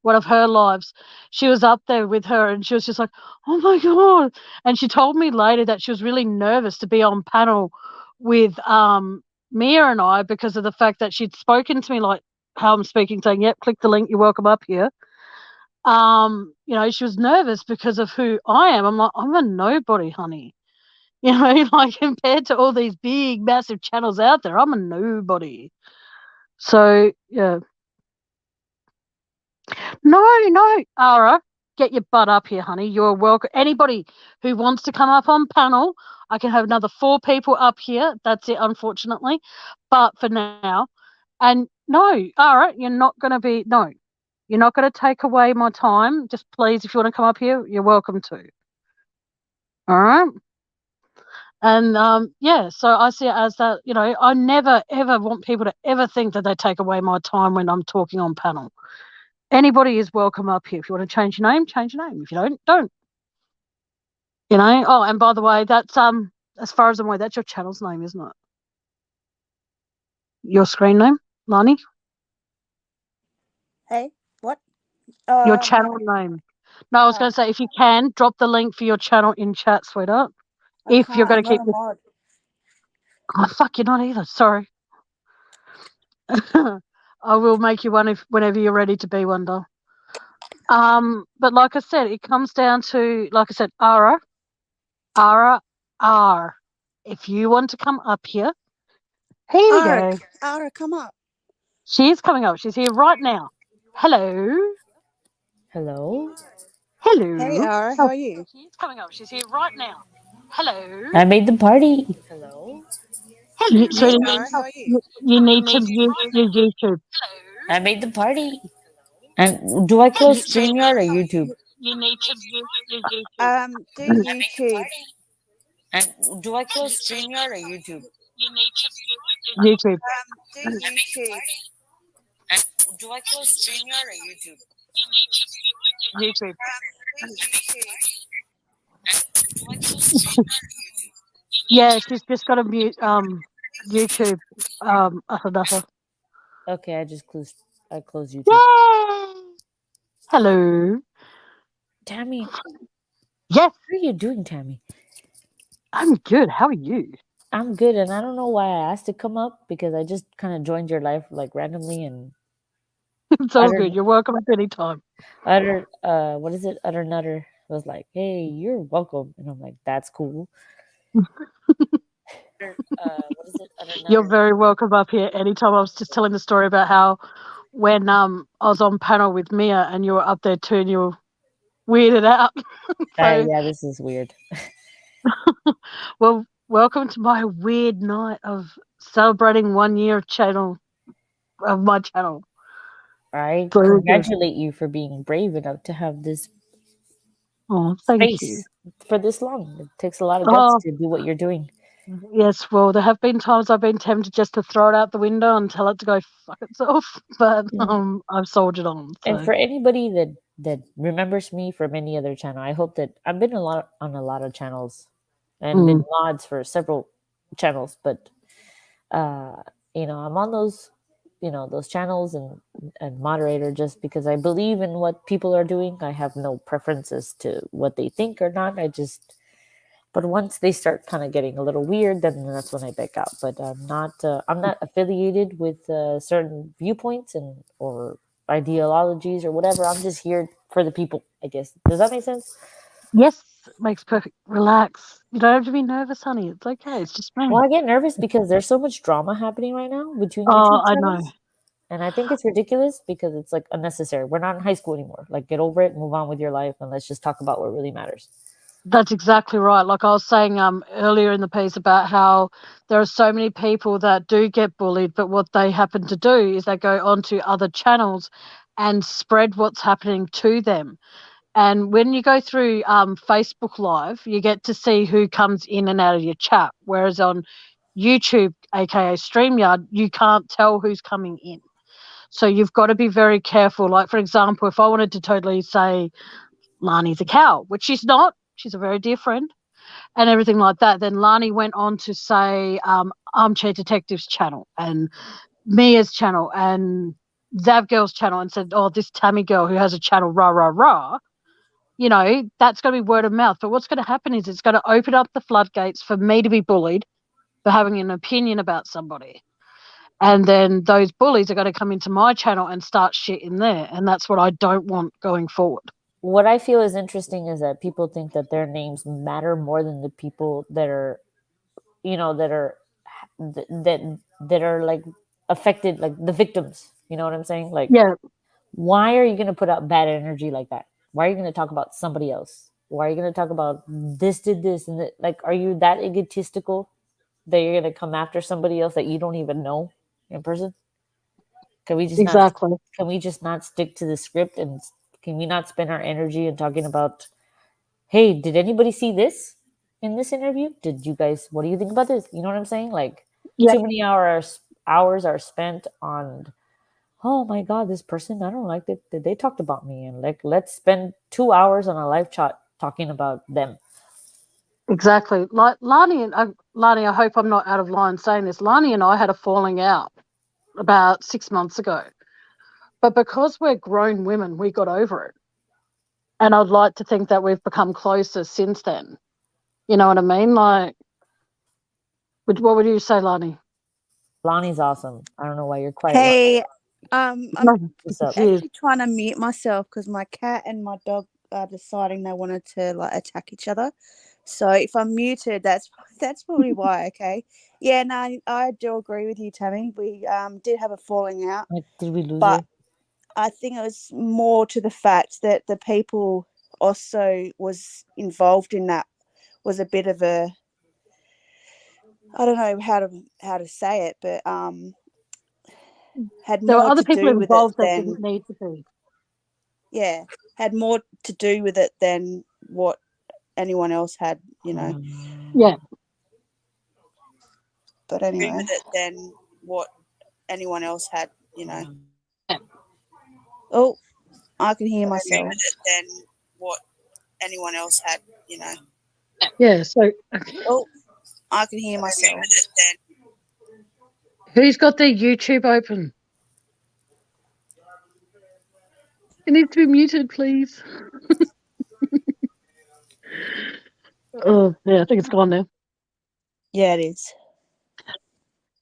one of her lives, she was up there with her, and she was just like, "Oh my god!" And she told me later that she was really nervous to be on panel with Mia and I because of the fact that she'd spoken to me like how I'm speaking, saying, "Yep, click the link, you're welcome up here." She was nervous because of who I am. I'm like, I'm a nobody, honey. Like compared to all these big, massive channels out there, I'm a nobody. So, yeah. No, Ara, get your butt up here, honey. You're welcome. Anybody who wants to come up on panel, I can have another 4 people up here. That's it, unfortunately. But for now, and no, Ara, you're not going to take away my time. Just please, if you want to come up here, you're welcome to. All right? And so I see it as that, I never, ever want people to ever think that they take away my time when I'm talking on panel. Anybody is welcome up here. If you want to change your name, change your name. If you don't. Oh, and by the way, that's as far as I'm aware, that's your channel's name, isn't it? Your screen name, Lani? Hey, what? Your channel name. No, I was going to say, if you can, drop the link for your channel in chat, sweetheart. If you're going to keep this. Oh, fuck, you're not either. Sorry. I will make you one whenever you're ready to be one, doll. But like I said, it comes down to, like I said, Ara. If you want to come up here, here we go. Ara, come up. She is coming up. She's here right now. Hello. Hello. Hello. Hey, Ara, how are you? She's coming up. She's here right now. Hello. I made the party. Hello. Hello. Hey, Ara, how are you? You need to mute your YouTube. I made the party. And do I close StreamYard or YouTube? You need to mute your YouTube. Do YouTube. And do I close StreamYard or YouTube? You need to mute your YouTube. Do YouTube. And do I close StreamYard or YouTube? YouTube. Yeah, she's just got to mute YouTube. That's Okay, I closed YouTube. Yay! Hello. Tammy. Yes. How are you doing, Tammy? I'm good. How are you? I'm good, and I don't know why I asked to come up because I just kind of joined your life like randomly and it's all good. You're welcome at any time. What is it? Utter Nutter was like, "Hey, you're welcome," and I'm like, "That's cool." What is it? Utter Nutter. You're very welcome up here anytime. I was just telling the story about how when I was on panel with Mia and you were up there too, and you were weirded out. Yeah, this is weird. Well, welcome to my weird night of celebrating 1 year of my channel. I congratulate you for being brave enough to have this space for this long. It takes a lot of guts to do what you're doing. Yes, well, there have been times I've been tempted just to throw it out the window and tell it to go fuck itself, but I've soldiered on. So. And for anybody that remembers me from any other channel, I hope that I've been on a lot of channels and been mods for several channels, but I'm on those those channels and moderator just because I believe in what people are doing. I have no preferences to what they think or not. But once they start kind of getting a little weird, then that's when I back out. But I'm not affiliated with certain viewpoints or ideologies or whatever. I'm just here for the people, I guess. Does that make sense? Yes, makes perfect. Relax. You don't have to be nervous, honey. It's okay. It's just me. Well, I get nervous because there's so much drama happening right now between YouTube channels. I know. And I think it's ridiculous because it's like unnecessary. We're not in high school anymore. Like, get over it, move on with your life, and let's just talk about what really matters. That's exactly right. Like I was saying earlier in the piece about how there are so many people that do get bullied, but what they happen to do is they go onto other channels and spread what's happening to them. And when you go through Facebook Live, you get to see who comes in and out of your chat, whereas on YouTube, aka StreamYard, you can't tell who's coming in. So you've got to be very careful. Like, for example, if I wanted to totally say Lani's a cow, which she's not, she's a very dear friend, and everything like that, then Lani went on to say Armchair Detective's channel and Mia's channel and Zav Girl's channel and said, oh, this Tammy girl who has a channel, rah, rah, rah. That's going to be word of mouth. But what's going to happen is it's going to open up the floodgates for me to be bullied for having an opinion about somebody. And then those bullies are going to come into my channel and start shit in there. And that's what I don't want going forward. What I feel is interesting is that people think that their names matter more than the people that are, that are like affected, like the victims. You know what I'm saying? Like, yeah. Why are you going to put out bad energy like that? Why are you going to talk about somebody else? Why are you going to talk about this did this and that? Like, are you that egotistical that you're going to come after somebody else that you don't even know in person? Can we just not stick to the script, and can we not spend our energy in talking about, hey, did anybody see this in this interview? What do you think about this? You know what I'm saying? Like, too many hours are spent on, oh my God, this person, I don't like that they talked about me. And like, let's spend 2 hours on a live chat talking about them. Exactly. Like Lani, I hope I'm not out of line saying this. Lani and I had a falling out about 6 months ago. But because we're grown women, we got over it. And I'd like to think that we've become closer since then. You know what I mean? Like, what would you say, Lani? Lani's awesome. I don't know why you're quiet. Hey, I'm actually trying to mute myself because my cat and my dog are deciding they wanted to like attack each other. So if I'm muted, that's probably why. Okay. Yeah, no, I do agree with you, Tammy. We did have a falling out. Like, did we lose but her? I think it was more to the fact that the people also was involved in that was a bit of a, I don't know how to say it, but had there more were other to people do with involved it that than didn't need to be. Yeah, had more to do with it than what anyone else had, you know. Yeah. But anyway, with it than what anyone else had, you know. Yeah. Oh, I can hear myself than what anyone else had, Yeah, so Oh, I can hear myself. Who's got their YouTube open? It needs to be muted, please. Oh, yeah, I think it's gone now. Yeah, it is.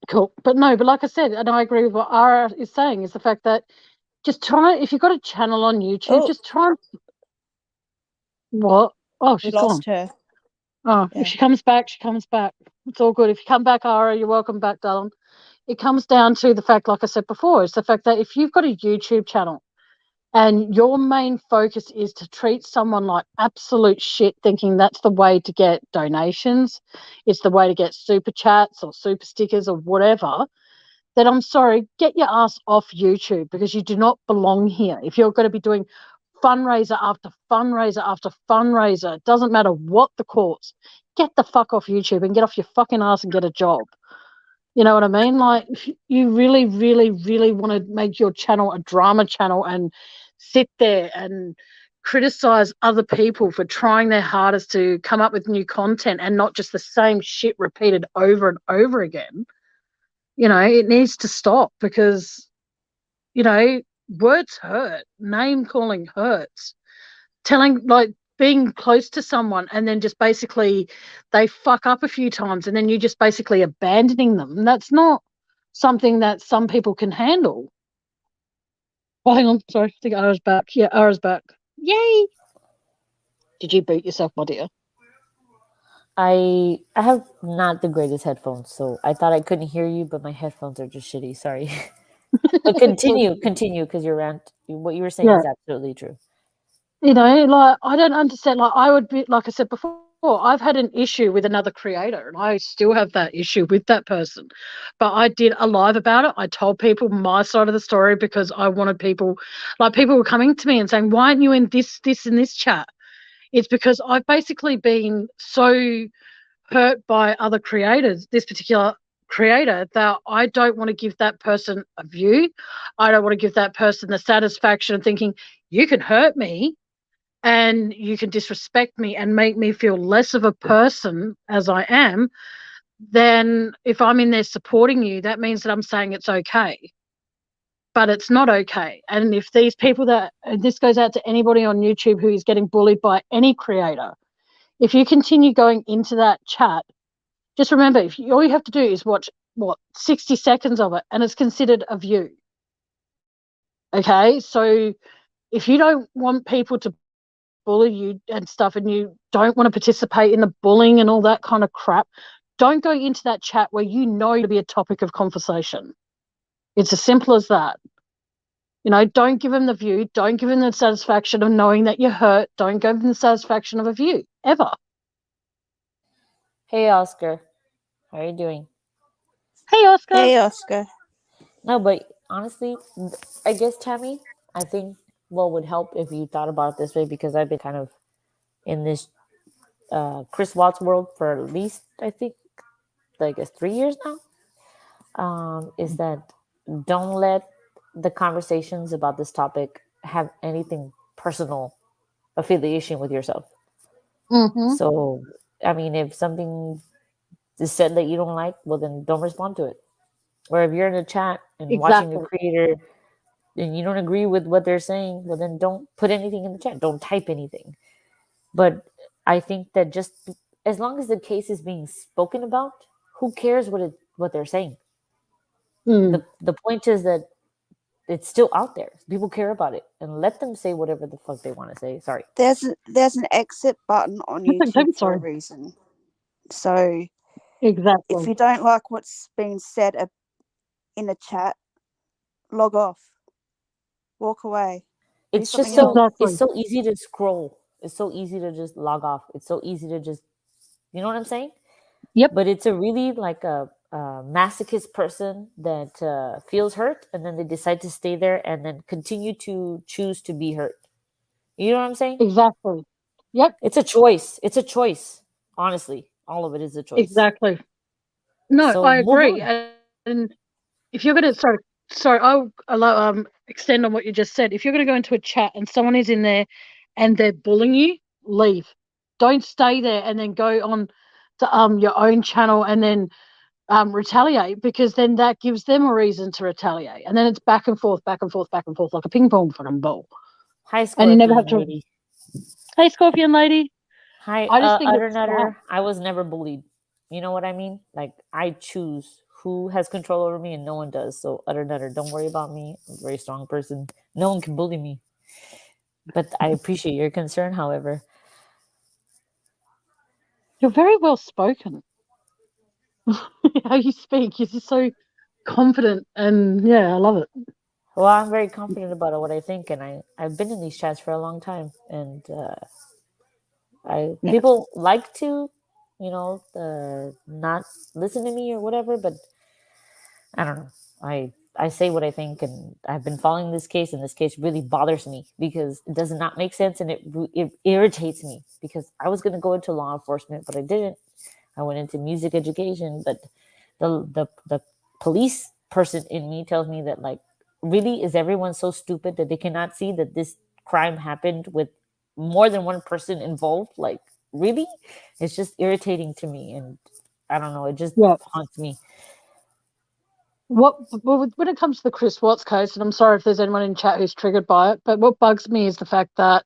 Cool. But like I said, and I agree with what Ara is saying, is the fact that just try, if you've got a channel on YouTube, just try. What? Oh, she's lost gone. her. Oh, yeah. If she comes back, she comes back. It's all good. If you come back, Ara, you're welcome back, darling. It comes down to the fact, like I said before, it's the fact that if you've got a YouTube channel and your main focus is to treat someone like absolute shit, thinking that's the way to get donations, it's the way to get super chats or super stickers or whatever, then I'm sorry, get your ass off YouTube, because you do not belong here. If you're going to be doing fundraiser after fundraiser after fundraiser, it doesn't matter what the cause, get the fuck off YouTube and get off your fucking ass and get a job. You know what I mean? Like, if you really, really, really want to make your channel a drama channel and sit there and criticize other people for trying their hardest to come up with new content and not just the same shit repeated over and over again, it needs to stop, because, words hurt. Name calling hurts. Being close to someone and then just basically they fuck up a few times and then you just basically abandoning them. That's not something that some people can handle. Oh, hang on. Sorry. I think Ara's back. Yeah, Ara's back. Yay. Did you beat yourself, my dear? I have not the greatest headphones, so I thought I couldn't hear you, but my headphones are just shitty. Sorry. But continue, because what you were saying is absolutely true. I don't understand. I would be, like I said before, I've had an issue with another creator and I still have that issue with that person. But I did a live about it. I told people my side of the story because I wanted people were coming to me and saying, why aren't you in this and this chat? It's because I've basically been so hurt by other creators, this particular creator, that I don't want to give that person a view. I don't want to give that person the satisfaction of thinking, you can hurt me and you can disrespect me and make me feel less of a person as I am, then if I'm in there supporting you, that means that I'm saying it's okay. But it's not okay. And if these people this goes out to anybody on YouTube who is getting bullied by any creator, if you continue going into that chat, just remember, all you have to do is watch, 60 seconds of it, and it's considered a view. Okay? So if you don't want people to bully you and stuff and you don't want to participate in the bullying and all that kind of crap, don't go into that chat where to be a topic of conversation. It's as simple as that. Don't give them the view. Don't give them the satisfaction of knowing that you're hurt. Don't give them the satisfaction of a view, ever. Hey, Oscar. How are you doing? Hey, Oscar. Hey, Oscar. No, but honestly, I guess, Tammy, I think what would help if you thought about it this way, because I've been kind of in this Chris Watts world for at least, I think, I guess 3 years now, is that don't let the conversations about this topic have anything personal affiliation with yourself. Mm-hmm. So, I mean, if something is said that you don't like, well, then don't respond to it. Or if you're in a chat and watching a creator and you don't agree with what they're saying, well, then don't put anything in the chat. Don't type anything. But I think that just as long as the case is being spoken about, who cares what they're saying? Mm. The point is that it's still out there. People care about it, and let them say whatever the fuck they want to say. Sorry. There's an exit button on YouTube for a reason. So exactly, if you don't like what's being said in the chat, log off, walk away. It's just it's so easy to scroll. It's so easy to just log off. It's so easy to just, you know what I'm saying? Yep. But it's a really like a masochist person that feels hurt, and then they decide to stay there and then continue to choose to be hurt. You know what I'm saying? Exactly. Yep. It's a choice. It's a choice. Honestly, all of it is a choice. Exactly. No, so I agree. And if you're going to, sorry, I'll allow extend on what you just said. If you're going to go into a chat and someone is in there and they're bullying you, leave. Don't stay there and then go on to your own channel and then retaliate, because then that gives them a reason to retaliate, and then it's back and forth, back and forth, back and forth, like a ping pong fucking ball. Hi, and you never have Scorpion to. lady. Hey, Scorpion lady. Hi, I just think Utter it's Nutter. I was never bullied. You know what I mean? Like, I choose who has control over me, and no one does. So, Utter Nutter, don't worry about me. I'm a very strong person. No one can bully me. But I appreciate your concern, however. You're very well spoken. How you speak, you're just so confident, and yeah, I love it. Well, I'm very confident about what I think, and I've been in these chats for a long time, and people like to, not listen to me or whatever, but I don't know. I say what I think, and I've been following this case, and this case really bothers me because it does not make sense, and it irritates me because I was going to go into law enforcement, but I didn't. I went into music education, but the police person in me tells me that, like, really, is everyone so stupid that they cannot see that this crime happened with more than one person involved? Like, really? It's just irritating to me, and I don't know. It just haunts me. When it comes to the Chris Watts case, and I'm sorry if there's anyone in chat who's triggered by it, but what bugs me is the fact that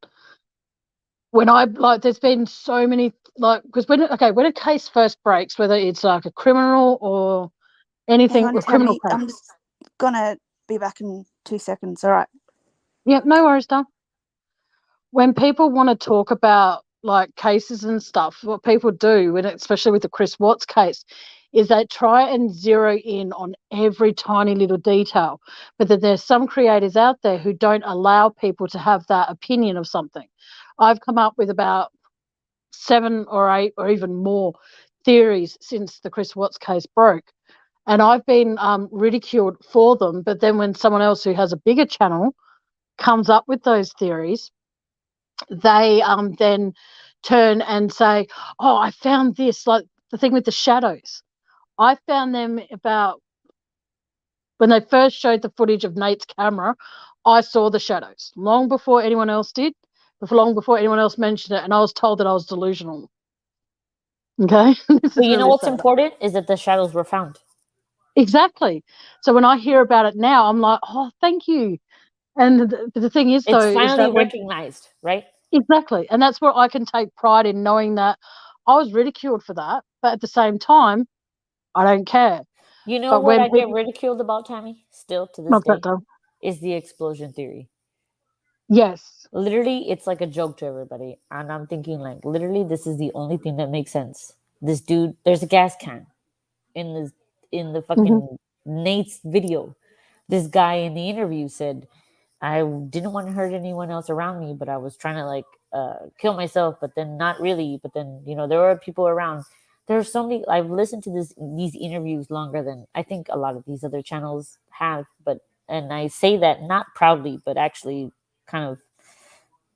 there's been so many, because when a case first breaks, whether it's like a criminal or anything with criminal case. I'm just gonna be back in 2 seconds. All right. Yeah, no worries, Dom. When people want to talk about like cases and stuff, what people do, especially with the Chris Watts case, is they try and zero in on every tiny little detail. But then there's some creators out there who don't allow people to have that opinion of something. I've come up with about 7 or 8 or even more theories since the Chris Watts case broke. And I've been ridiculed for them. But then when someone else who has a bigger channel comes up with those theories, they then turn and say, oh, I found this, like the thing with the shadows. I found them about when they first showed the footage of Nate's camera. I saw the shadows long before anyone else did, long before anyone else mentioned it, and I was told that I was delusional. Okay. Well, you know what's important is that the shadows were found. Exactly. So when I hear about it now, I'm like, oh, thank you. And the thing is, though, it's finally recognized, right? Exactly. And that's where I can take pride in knowing that I was ridiculed for that, but at the same time, I don't care. You know what I get ridiculed about, Tammy, still to this day, is the explosion theory. Yes. Literally, it's like a joke to everybody. And I'm thinking, like, literally, this is the only thing that makes sense. This dude, there's a gas can in the fucking Nate's video. This guy in the interview said, I didn't want to hurt anyone else around me, but I was trying to kill myself, but then not really. But then, there were people around. There are so many. I've listened to these interviews longer than I think a lot of these other channels have. And I say that not proudly, but actually kind of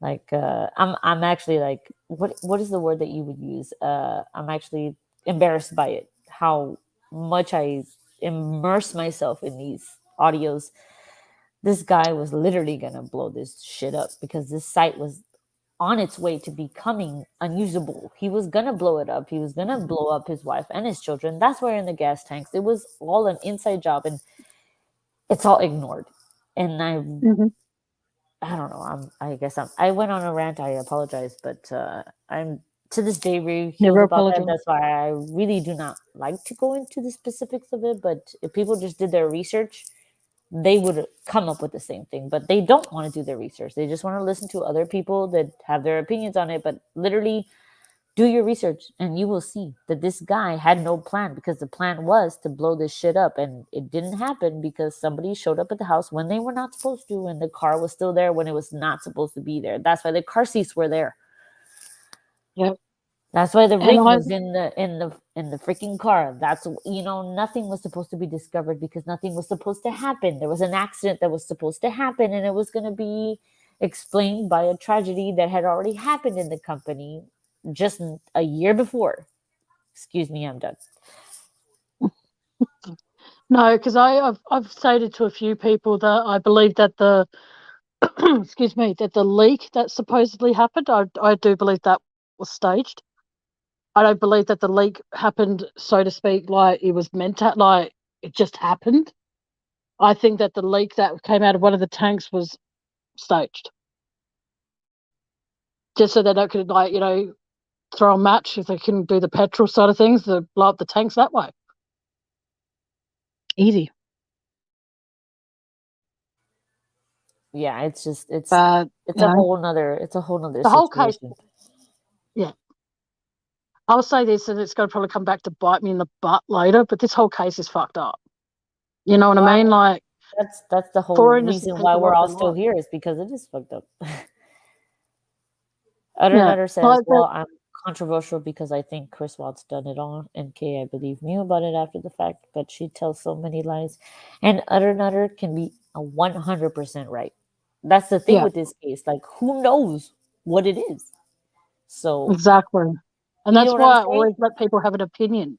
like I'm actually like, what is the word that you would use? I'm actually embarrassed by it. How much I immerse myself in these audios. This guy was literally gonna blow this shit up because this site was on its way to becoming unusable. He was gonna blow it up. He was gonna blow up his wife and his children. That's where in the gas tanks. It was all an inside job, and it's all ignored. And I don't know. I went on a rant. I apologize, but I'm to this day really healed about that. That's why I really do not like to go into the specifics of it. But if people just did their research, they would come up with the same thing. But they don't want to do their research. They just want to listen to other people that have their opinions on it. But literally, do your research and you will see that this guy had no plan, because the plan was to blow this shit up, and it didn't happen because somebody showed up at the house when they were not supposed to, and the car was still there when it was not supposed to be there. That's why the car seats were there. Yep. That's why the ring was in the freaking car. That's, nothing was supposed to be discovered because nothing was supposed to happen. There was an accident that was supposed to happen, and it was going to be explained by a tragedy that had already happened in the company just a year before. Excuse me, I'm done. No, because I've stated to a few people that I believe that the excuse me, that the leak that supposedly happened, I do believe that was staged. I don't believe that the leak happened, so to speak, like it was meant to, like it just happened. I think that the leak that came out of one of the tanks was staged, just so that they could, like, throw a match if they couldn't do the petrol side of things, to blow up the tanks that way. Easy. Yeah, it's just it's But a whole nother the whole case. situation. Yeah. I'll say this, and it's going to probably come back to bite me in the butt later, but this whole case is fucked up. You know what I mean? Like, that's the whole four innocent reason why people we're lost all their still lives. here, is because it is fucked up. Nutter says, Like well, I'm controversial because I think Chris Watts done it all, and Kay, I believe, knew about it after the fact, but she tells so many lies. And Nutter can be 100% right. That's the thing with this case. Like, who knows what it is? So exactly. And that's why I always let people have an opinion.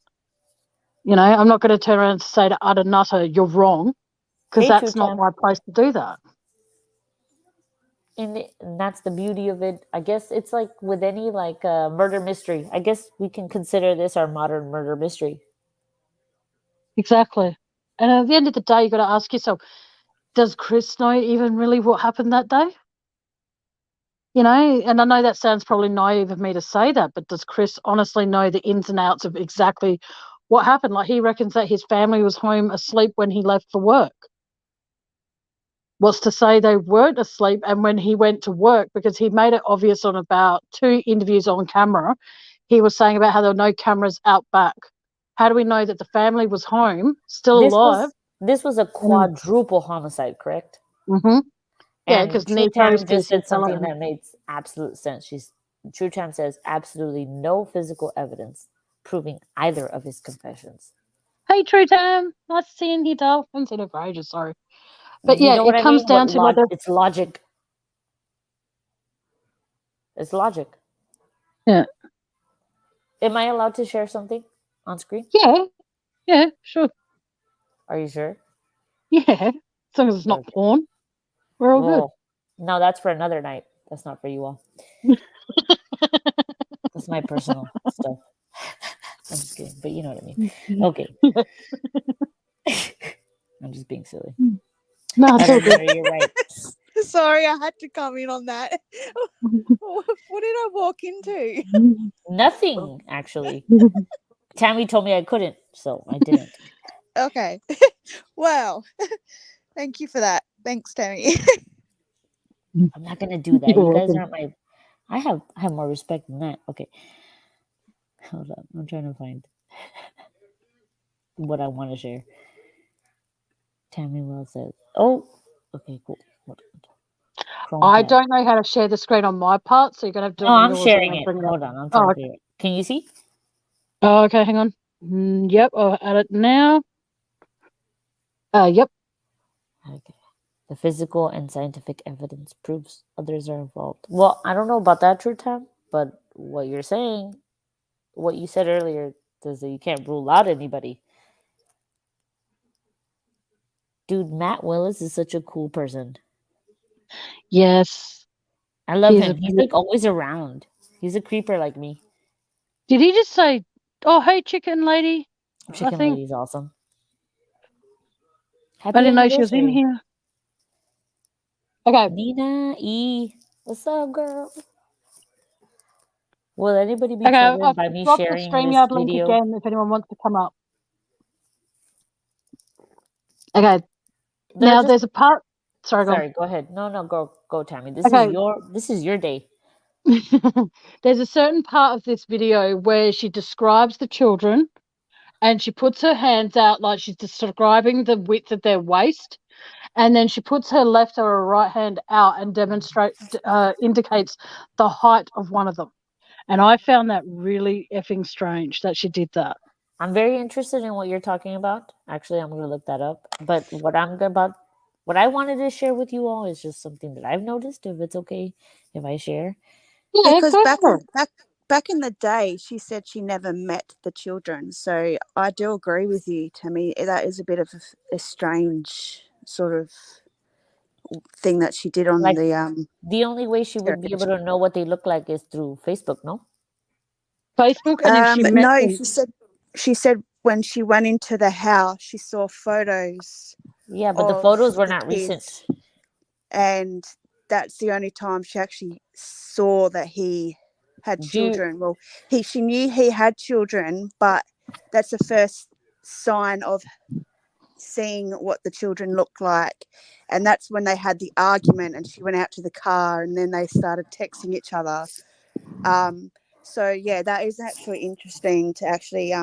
I'm not going to turn around and say to utter nutter, you're wrong, because that's not my place to do that. And that's the beauty of it. I guess it's like with any murder mystery. I guess we can consider this our modern murder mystery. Exactly. And at the end of the day, you got to ask yourself, does Chris know even really what happened that day? And I know that sounds probably naive of me to say that, but does Chris honestly know the ins and outs of exactly what happened? Like, he reckons that his family was home asleep when he left for work. What's to say they weren't asleep, and when he went to work, because he made it obvious on about 2 interviews on camera, he was saying about how there were no cameras out back. How do we know that the family was home, still alive? This was a quadruple homicide, correct? Mm-hmm. Yeah, And because True Nico Tam just said something that made absolute sense. True Tam says absolutely no physical evidence proving either of his confessions. Hey, True Tam, nice seeing you, doll. I haven't seen her for ages, sorry. But you yeah, know what it I comes mean? down to it's logic. It's logic. Yeah. Am I allowed to share something on screen? Yeah, sure. Are you sure? Yeah, as long as it's not porn, we're all good. No, that's for another night. That's not for you all. That's my personal stuff. I'm just kidding, but you know what I mean. Okay. I'm just being silly. No, it's all good. You're right. Sorry, I had to come in on that. What did I walk into? Nothing, actually. Tammy told me I couldn't, so I didn't. Okay. Well, thank you for that. Thanks, Tammy. I'm not gonna do that. You guys aren't my. I have more respect than that. Okay. Hold on. I'm trying to find what I want to share. Tammy Will says, "Oh, okay, cool." I don't know how to share the screen on my part, so you're gonna have to do it on yours. I'm sharing it. Hold on, I'm trying to figure it. Can you see? Oh, okay, hang on. Yep, I'll add it now. Yep. Okay. The physical and scientific evidence proves others are involved. Well, I don't know about that, True Time, but what you're saying, what you said earlier, is that you can't rule out anybody. Dude, Matt Willis is such a cool person. Yes. I love him. He's like always around. He's a creeper like me. Did he just say, "Oh, hey, chicken lady"? Chicken lady's awesome. Happy I didn't know she was in here. Okay. Nina E. What's up, girl? Will anybody be triggered by me dropped sharing the this StreamYard video? link again if anyone wants to come up. Okay. Now there's a part. Sorry, go ahead. No, go, Tammy. This is your day. There's a certain part of this video where she describes the children, and she puts her hands out like she's describing the width of their waist, and then she puts her left or her right hand out and indicates the height of one of them. And I found that really effing strange that she did that. I'm very interested in what you're talking about. Actually, I'm going to look that up. But what I wanted to share with you all is just something that I've noticed. If it's okay, if I share. Yeah, because back in the day, she said she never met the children. So I do agree with you, Tammy. That is a bit of a strange sort of thing that she did on Like, the only way she would be able to know what they look like is through Facebook, no? Facebook, and if she met no, them. she said when she went into the house, she saw photos. Yeah, but the of photos were the not kids, recent. and that's the only time she actually saw that he had children. Well, she knew he had children, but that's the first sign of seeing what the children look like. And that's when they had the argument, and she went out to the car, and then they started texting each other. So yeah, that is actually interesting to actually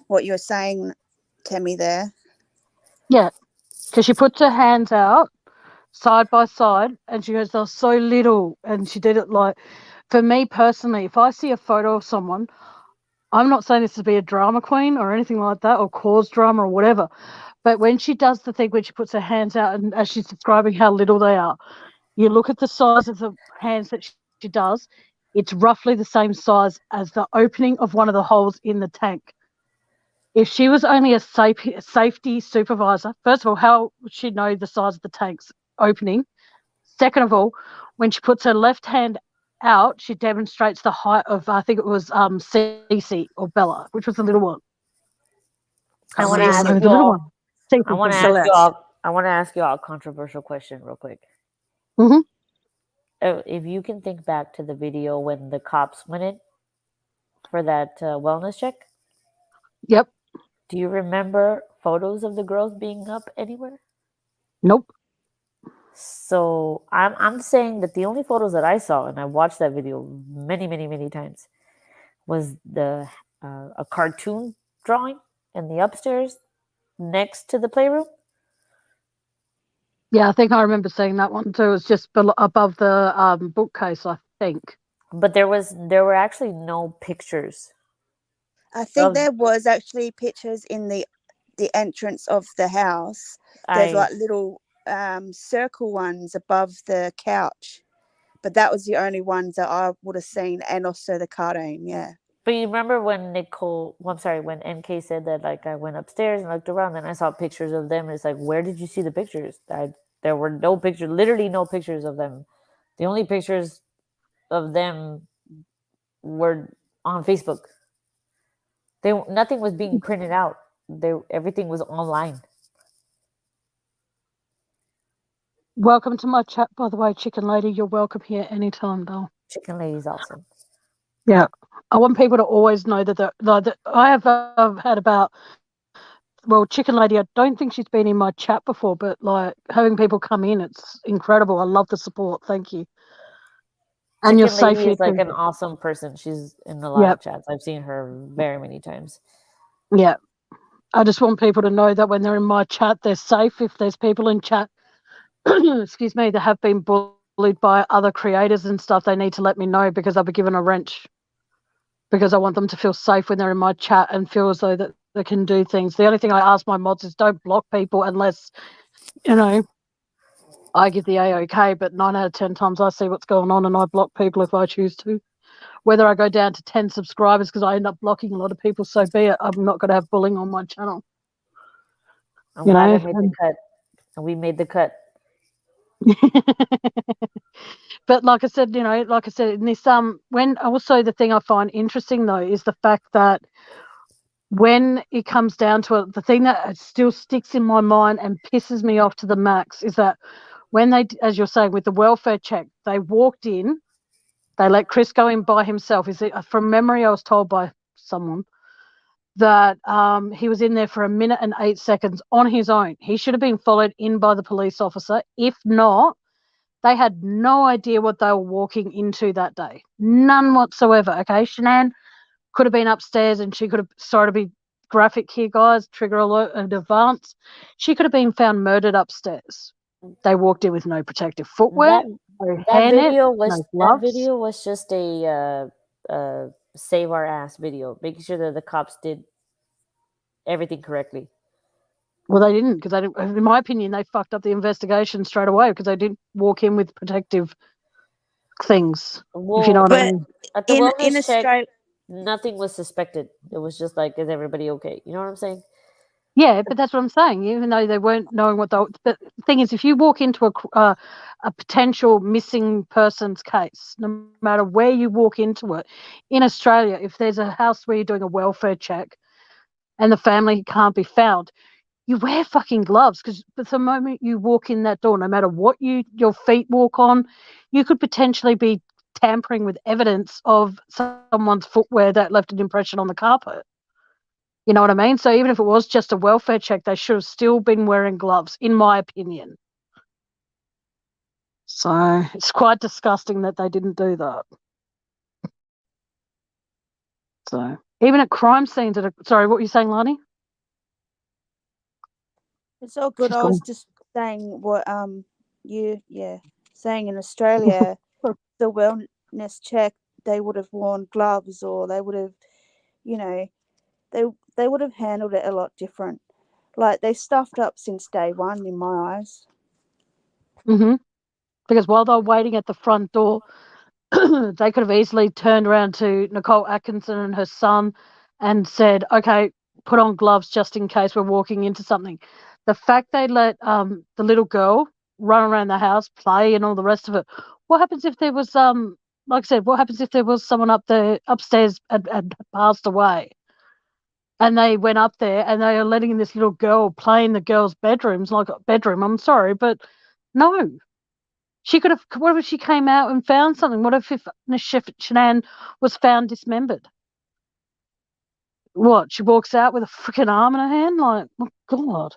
what you're saying, Tammy, there. Yeah, because she puts her hands out side by side, and she goes, "They're so little," and she did it like. For me personally, if I see a photo of someone, I'm not saying this to be a drama queen or anything like that, or cause drama or whatever, but when she does the thing when she puts her hands out, and as she's describing how little they are, you look at the size of the hands that she does, it's roughly the same size as the opening of one of the holes in the tank. If she was only a safety supervisor, first of all, how would she know the size of the tank's opening? Second of all, when she puts her left hand out, she demonstrates the height of, I think it was Cece or Bella, which was the little one. I want to You'll ask know you the little all. one. Cece I want to ask you all. I want to ask you all a controversial question, real quick. Mm-hmm. If you can think back to the video when the cops went in for that wellness check. Yep. Do you remember photos of the girls being up anywhere? Nope. So I'm saying that the only photos that I saw, and I watched that video many times, was the a cartoon drawing in the upstairs next to the playroom. Yeah, I think I remember seeing that one too. It was just above the bookcase, I think. But there were actually no pictures. I think there was actually pictures in the entrance of the house. There's like little circle ones above the couch, but that was the only ones that I would have seen, and also the cartoon. Yeah. But you remember when when NK said that, like, I went upstairs and looked around and I saw pictures of them. It's like, where did you see the pictures? There were no pictures, literally no pictures of them. The only pictures of them were on Facebook. Nothing was being printed out. Everything was online. Welcome to my chat, by the way, Chicken Lady. You're welcome here anytime, though. Chicken Lady's awesome. Yeah, I want people to always know that I have had about. Well, Chicken Lady, I don't think she's been in my chat before, but like having people come in, it's incredible. I love the support. Thank you. And Chicken you're Lady safe here is like too. an awesome person. She's in a lot of chats. I've seen her very many times. Yeah. I just want people to know that when they're in my chat, they're safe. If there's people in chat, excuse me, that have been bullied by other creators and stuff, they need to let me know, because I'll be given a wrench. Because I want them to feel safe when they're in my chat and feel as though that they can do things. The only thing I ask my mods is don't block people unless, I give the A-OK, but 9 out of 10 times I see what's going on and I block people if I choose to. Whether I go down to 10 subscribers because I end up blocking a lot of people, so be it. I'm not going to have bullying on my channel. I'm glad I made the cut. And we made the cut. But like I said, in this when also the thing I find interesting though is the fact that when it comes down to it, the thing that still sticks in my mind and pisses me off to the max is that when they, as you're saying, with the welfare check, they walked in, they let Chris go in by himself. Is it from memory? I was told by someone that he was in there for 1 minute and 8 seconds on his own. He should have been followed in by the police officer. If not, they had no idea what they were walking into that day. None whatsoever. Okay, Shanann could have been upstairs and she could have, sorry to be graphic here, guys, trigger alert in advance. She could have been found murdered upstairs. They walked in with no protective footwear, no hairnet, no gloves. That video was just a save our ass video, making sure that the cops did everything correctly. Well, they didn't, because in my opinion, they fucked up the investigation straight away because they didn't walk in with protective things. Well, if you know what I But mean. at the in wellness check, Australia, nothing was suspected. It was just like, is everybody okay? You know what I'm saying? Yeah, but that's what I'm saying. Even though they weren't knowing what they, the thing is, if you walk into a potential missing persons case, no matter where you walk into it, in Australia, if there's a house where you're doing a welfare check and the family can't be found, you wear fucking gloves, because the moment you walk in that door, no matter what your feet walk on, you could potentially be tampering with evidence of someone's footwear that left an impression on the carpet. You know what I mean? So even if it was just a welfare check, they should have still been wearing gloves, in my opinion. So it's quite disgusting that they didn't do that. So even at crime scenes, sorry, what were you saying, Lonnie? it's all good. She's I was gone. just saying what saying in Australia the wellness check, they would have worn gloves, or they would have, they would have handled it a lot different. Like, they stuffed up since day one in my eyes. Because while they were waiting at the front door, they could have easily turned around to Nicole Atkinson and her son and said, okay, put on gloves just in case we're walking into something. The fact they let the little girl run around the house, play and all the rest of it, what happens if there was, like I said, what happens if there was someone upstairs had passed away? And they went up there and they are letting this little girl play in the girls' bedrooms, like a bedroom. I'm sorry, but no. She could have. What if she came out and found something? What if Shanann was found dismembered? What? She walks out with a freaking arm in her hand? Like, oh God.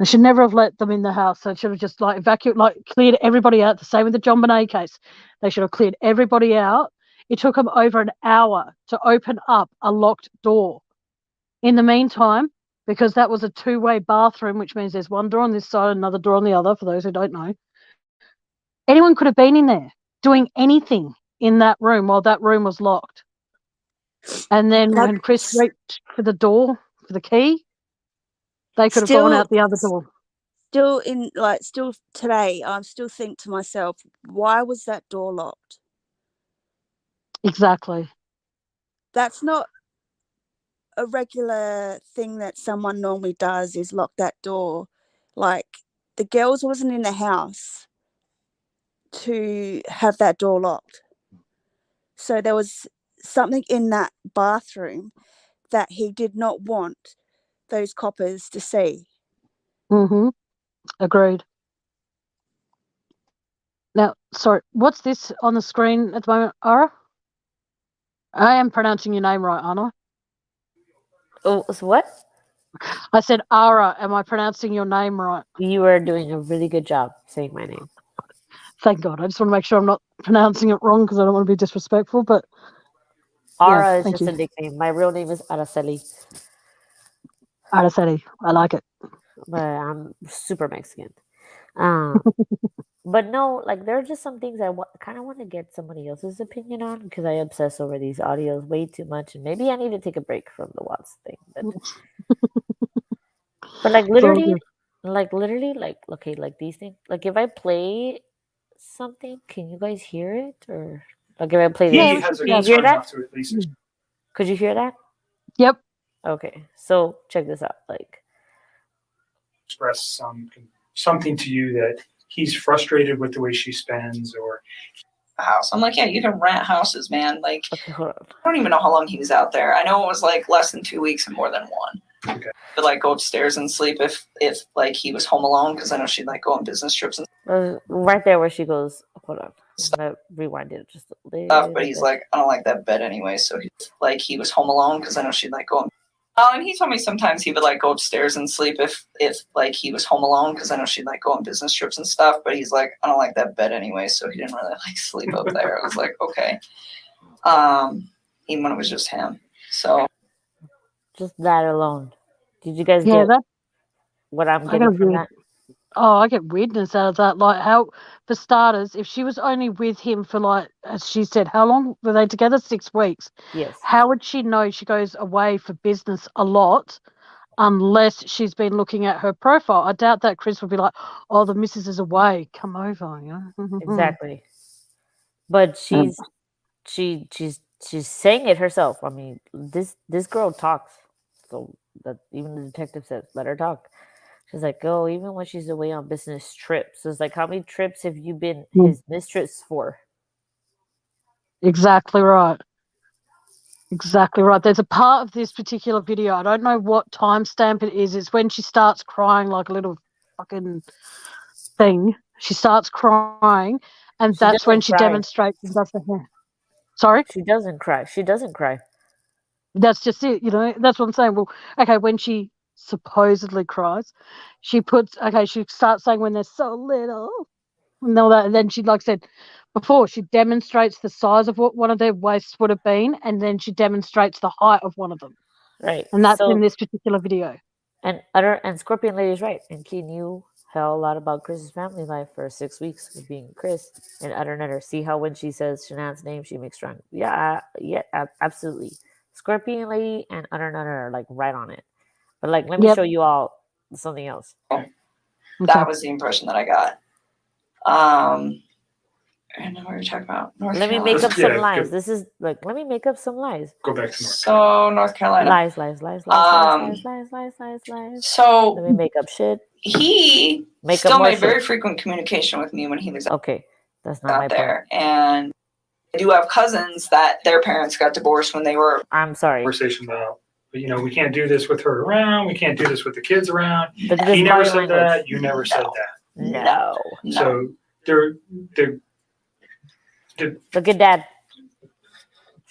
They should never have let them in the house. They should have just cleared everybody out. The same with the John Bonet case. They should have cleared everybody out. It took them over an hour to open up a locked door. In the meantime, because that was a two-way bathroom, which means there's one door on this side, another door on the other, for those who don't know, anyone could have been in there doing anything in that room while that room was locked. And then when Chris reached for the door, for the key, they could have gone out the other door. Still today, I still think to myself, why was that door locked? Exactly. That's not a regular thing that someone normally does, is lock that door. Like, the girls wasn't in the house to have that door locked. So there was something in that bathroom that he did not want those coppers to see. Agreed. Now, sorry, what's this on the screen at the moment, Ara? I am pronouncing your name right, aren't I? Oh, so what? I said Ara. Am I pronouncing your name right? You are doing a really good job saying my name. Thank God. I just want to make sure I'm not pronouncing it wrong, because I don't want to be disrespectful. But Ara is just a nickname. My real name is Araceli. Araceli. I like it. But I'm super Mexican. But no, like, there are just some things I kind of want to get somebody else's opinion on, because I obsess over these audios way too much, and maybe I need to take a break from the Watts thing. But like literally, okay, like these things. Like, if I play something, can you guys hear it? Or like, if I play this, can you hear that? Could you hear that? Yep. Okay, so check this out. Like, express something to you that he's frustrated with the way she spends, or a house. I'm like, yeah, you can rent houses, man. Like, okay, hold on. I don't even know how long he was out there. I know it was like less than 2 weeks and more than one. Okay. But like, go upstairs and sleep if like he was home alone, because I know she'd like go on business trips and right there where she goes. Hold on, I'm gonna rewind it just a little stuff. But he's like, I don't like that bed anyway. So he was home alone, because I know she'd like go on. And he told me sometimes he would like go upstairs and sleep if like he was home alone, because I know she'd like go on business trips and stuff. But he's like, I don't like that bed anyway, so he didn't really like sleep up there. I was like, okay. Even when it was just him. So just that alone. Did you guys get what I'm getting from that? Oh, I get weirdness out of that. Like, how, for starters, if she was only with him for, like, as she said, how long were they together? 6 weeks. Yes. How would she know she goes away for business a lot unless she's been looking at her profile? I doubt that Chris would be like, oh, the missus is away, come over, you know? Exactly. But she's saying it herself. I mean, this girl talks. So that even the detective says, let her talk. She's like, oh, even when she's away on business trips. So it's like, how many trips have you been his mistress for? Exactly right. Exactly right. There's a part of this particular video, I don't know what timestamp it is. It's when she starts crying like a little fucking thing. She starts crying, and that's when she demonstrates and does the hair. Sorry? She doesn't cry. She doesn't cry. That's just it, that's what I'm saying. Well, okay, when she supposedly cries, she starts saying when they're so little and all that, and then she, like I said before, she demonstrates the size of what one of their waists would have been, and then she demonstrates the height of one of them. Right. And that's in this particular video. And Scorpion Lady's right. And Key knew hell a lot about Chris's family life for 6 weeks of being Chris. And Utter Nutter, see how when she says Shanann's name, she makes strong. Yeah, absolutely. Scorpion Lady and Utter Nutter are like right on it. But like, let me show you all something else. That was the impression that I got. I know what you're talking about. Let me make up some lies. This is like, let me make up some lies. Go back to North Carolina. Lies. So let me make up shit. He still made very frequent communication with me when he was that's not out there. And I do have cousins that their parents got divorced when they were. I'm sorry. Conversation about, we can't do this with her around. We can't do this with the kids around. He never said that. You never said that. No. So they're look at Dad.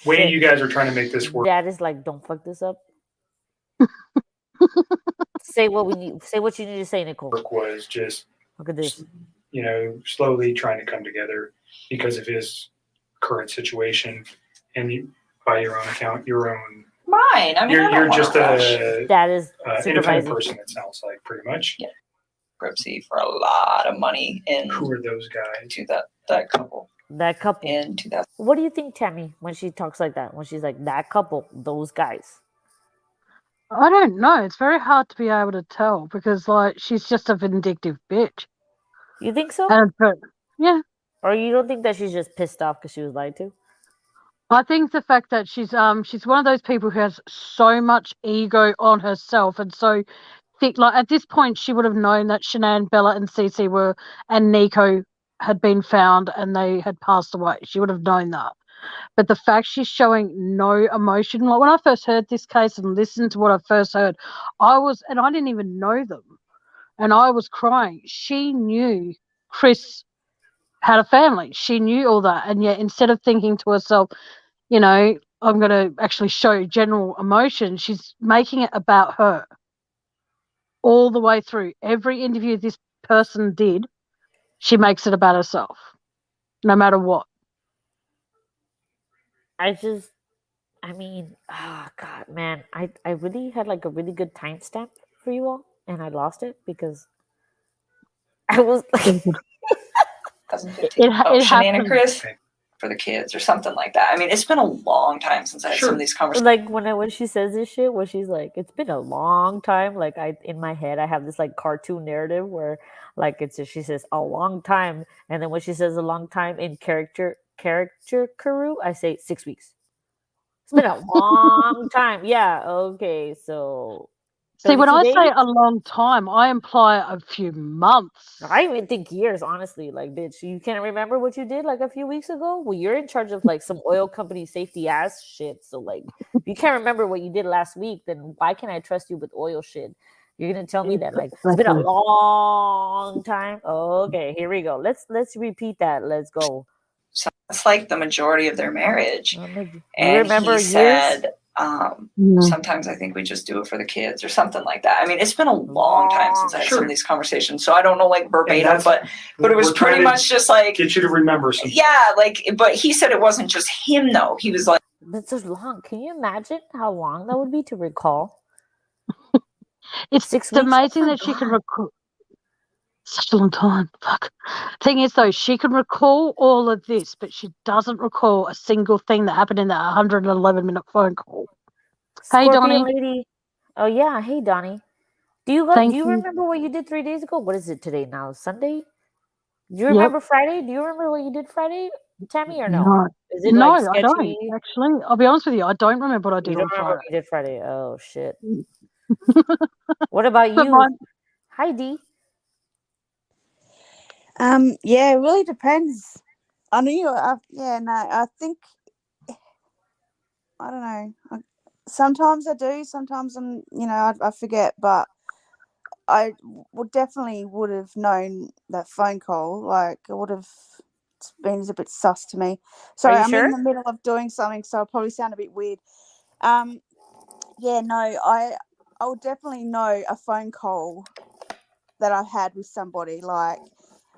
Way you guys are trying to make this work. Dad is like, don't fuck this up. Say what we need. Say what you need to say, Nicole. Work was just look at this. Slowly trying to come together because of his current situation, and by your own account, your own. Mine. I mean, you're just a Dad is independent person. It sounds like pretty much. Yeah. Bankruptcy for a lot of money. And who are those guys? To that couple. That couple. In 2000. What do you think, Tammy, when she talks like that? When she's like, that couple, those guys? I don't know. It's very hard to be able to tell because, like, she's just a vindictive bitch. You think so? Yeah. Or you don't think that she's just pissed off because she was lied to? I think the fact that she's one of those people who has so much ego on herself and so thick. Like, at this point, she would have known that Shanann, Bella, and Cece and Nico had been found and they had passed away. She would have known that. But the fact she's showing no emotion, like when I first heard this case and listened to what I first heard, I didn't even know them, and I was crying. She knew Chris had a family. She knew all that, and yet instead of thinking to herself, I'm going to actually show general emotion, she's making it about her all the way through. Every interview this person did, she makes it about herself, no matter what. God, man, I really had like a really good timestamp for you all, and I lost it because I was like, 2015. Shanann and Chris for the kids or something like that. I mean, it's been a long time since I had some of these conversations. Like when she says this shit, where she's like, it's been a long time. Like in my head, I have this like cartoon narrative where like she says a long time, and then when she says a long time in character Karu, I say 6 weeks. It's been a long time. Yeah. Okay. So. See, when I say a long time, I imply a few months. I even think years, honestly. Like, bitch, you can't remember what you did like a few weeks ago? Well, you're in charge of like some oil company safety ass shit. So, like, if you can't remember what you did last week, then why can't I trust you with oil shit? You're gonna tell me that like it's been a long time. Okay, here we go. Let's repeat that. Let's go. So it's like the majority of their marriage. And remember he said, sometimes I think we just do it for the kids or something like that. I mean, it's been a long time since I had some of these conversations, so I don't know like verbatim, but it was pretty much just like get you to remember something. Yeah, like, but he said it wasn't just him though. He was like, that's so long. Can you imagine how long that would be to recall? It's amazing that she can recall. Such a long time. Fuck. Thing is, though, she can recall all of this, but she doesn't recall a single thing that happened in that 111-minute phone call. Scorpion hey, Donnie. Lady. Oh yeah. Hey, Donnie. Do you remember what you did 3 days ago? What is it today now? Sunday? Do you remember Friday? Do you remember what you did Friday? Tammy, or no? No, Is it no, like I don't sketchy? actually. I'll be honest with you. I don't remember what I did You on don't remember Friday. what you did Friday? Oh shit! What about But you? mine, Hi, D. Yeah, it really depends. I knew. Yeah, no, I think I don't know. Sometimes I do. Sometimes I forget, but I definitely would have known that phone call. Like, it would have been a bit sus to me. Sorry, I'm sure? in the middle of doing something, so I'll probably sound a bit weird. Yeah, no, I would definitely know a phone call that I had with somebody. Like,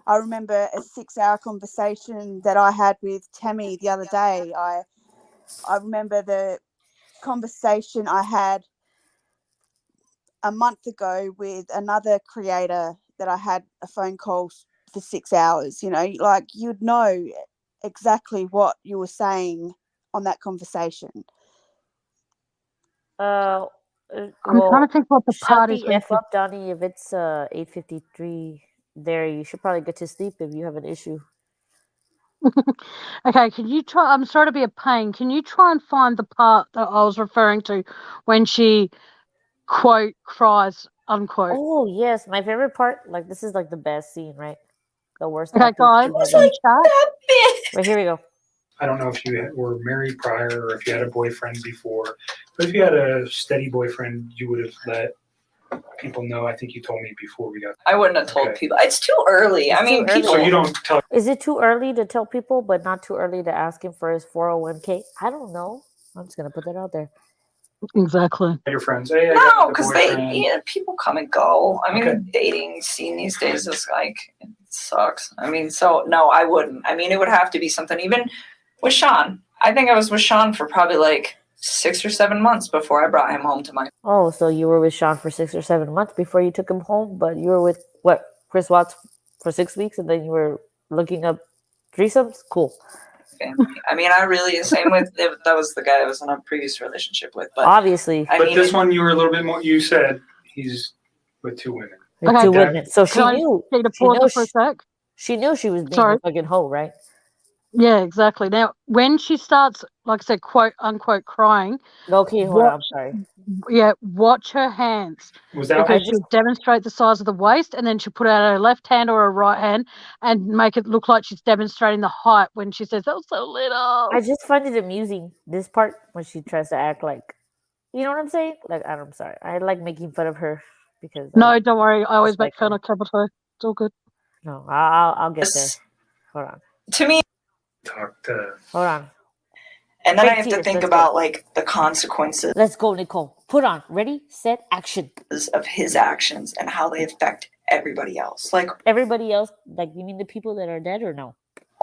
I remember a 6-hour conversation that I had with Tammy the other day. I remember the conversation I had a month ago with another creator that I had a phone call for 6 hours. Like, you'd know exactly what you were saying on that conversation. I'm trying Well, to think what the shut part is the where F up, Donnie. If it's 8:53 there, you should probably get to sleep if you have an issue. Okay, can you try? I'm sorry to be a pain. Can you try and find the part that I was referring to when she quote cries unquote? Oh yes, my favorite part. Like, this is like the best scene, right? The worst Okay, acting guys, scene It's ever. in like chat. that bit. Right, here we go. I don't know if you were married prior or if you had a boyfriend before, but if you had a steady boyfriend, you would have let people know. I think you told me before we got. I wouldn't have told Okay. people. It's too early. It's I mean, too early. people. So you don't tell. Is it too early to tell people, but not too early to ask him for his 401k? I don't know. I'm just gonna put that out there. Exactly. Your friends. Hey, I No, got a because boyfriend. people come and go. I mean, Okay. the dating scene these days is like, it sucks. I mean, so no, I wouldn't. I mean, it would have to be something. Even with Sean, I think I was with Sean for probably like 6 or 7 months before I brought him home to my. Oh, so you were with Sean for 6 or 7 months before you took him home, but you were with Chris Watts for 6 weeks, and then you were looking up threesomes. Cool. Family. I mean, I really same with that was the guy I was in a previous relationship with, but obviously. But this one, you were a little bit more. You said he's with 2 women. With 2 women, so she knew. She knew she was being a fucking hoe, right? Yeah, exactly. Now, when she starts, like I said, quote unquote, crying. Okay, hold on. I'm sorry. Yeah, watch her hands. Was that because she'll demonstrate the size of the waist, and then she'll put out her left hand or her right hand and make it look like she's demonstrating the height when she says, "That was so little." I just find it amusing, this part, when she tries to act like, you know what I'm saying? Like, I'm sorry. I like making fun of her because. No, don't worry. I always make fun of Capital. It's all good. No, I'll get there. Hold on. To me, hold on. And then I have to think about like the consequences. Let's go, Nicole. Put on. Ready, set, action. Of his actions and how they affect everybody else. Like everybody else, like you mean the people that are dead or no?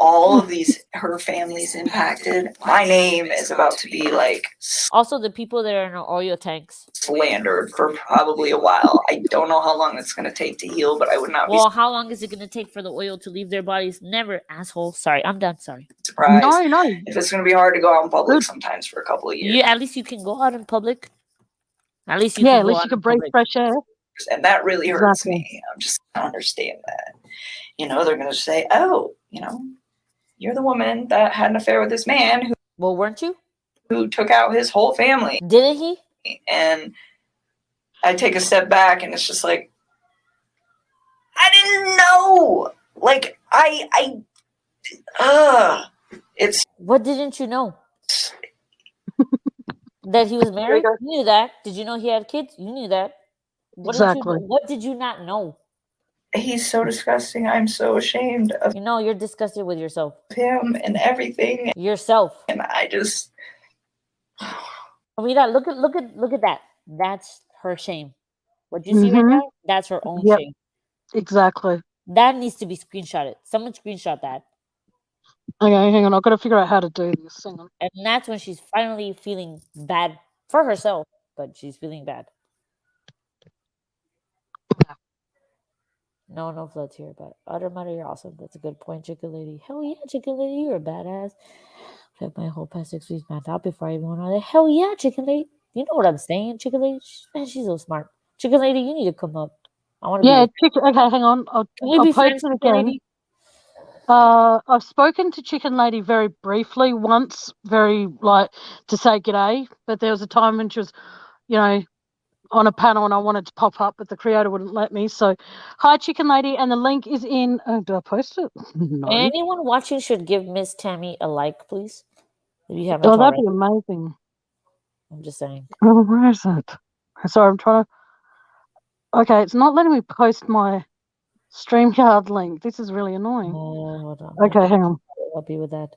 All of her family's impacted. My name is about to be like also the people that are in oil tanks slandered for probably a while. I don't know how long it's going to take to heal, but I would not be how long is it going to take for the oil to leave their bodies? Never, asshole. Sorry, I'm done. Sorry. Surprised. No. If it's going to be hard to go out in public sometimes for a couple of years. Yeah, at least you can go out in public. At least you can go at least out you can in breathe public. fresh air. And that really hurts me. I'm just I don't understand that. They're going to say, "Oh, you're the woman that had an affair with this man who." Well, weren't you? Who took out his whole family? Didn't he? And I take a step back, and it's just like, I didn't know. Like it's. What didn't you know? That he was married? You knew that. Did you know he had kids? You knew that. What did you not know? He's so disgusting. I'm so ashamed of. You're disgusted with yourself. Him and everything. Yourself. And I just. Amina, look at that. That's her shame. What you see right now? That's her own shame. Exactly. That needs to be screenshotted. Someone screenshot that. Okay, hang on. I've got to figure out how to do this. Hang on. And that's when she's finally feeling bad for herself, but she's feeling bad. No floods here, but other matter, you're awesome. That's a good point, Chicken Lady. Hell yeah, Chicken Lady, you're a badass. I have my whole past 6 weeks mapped out before I even went on there. Hell yeah, Chicken Lady. You know what I'm saying, Chicken Lady? Man, she's so smart. Chicken Lady, you need to come up. I want to. Yeah, okay, hang on. I'll be post it again. I've spoken to Chicken Lady very briefly once, very like to say g'day, but there was a time when she was, on a panel and I wanted to pop up, but the creator wouldn't let me. So, hi, Chicken Lady, and the link is in. Do I post it? No. Anyone watching should give Miss Tammy a like, please. If you haven't that'd already. be amazing. I'm just saying. Oh, where is it? Sorry, I'm trying to. Okay, it's not letting me post my StreamYard link. This is really annoying. Hold on. Okay, hang on. I'll help you with that.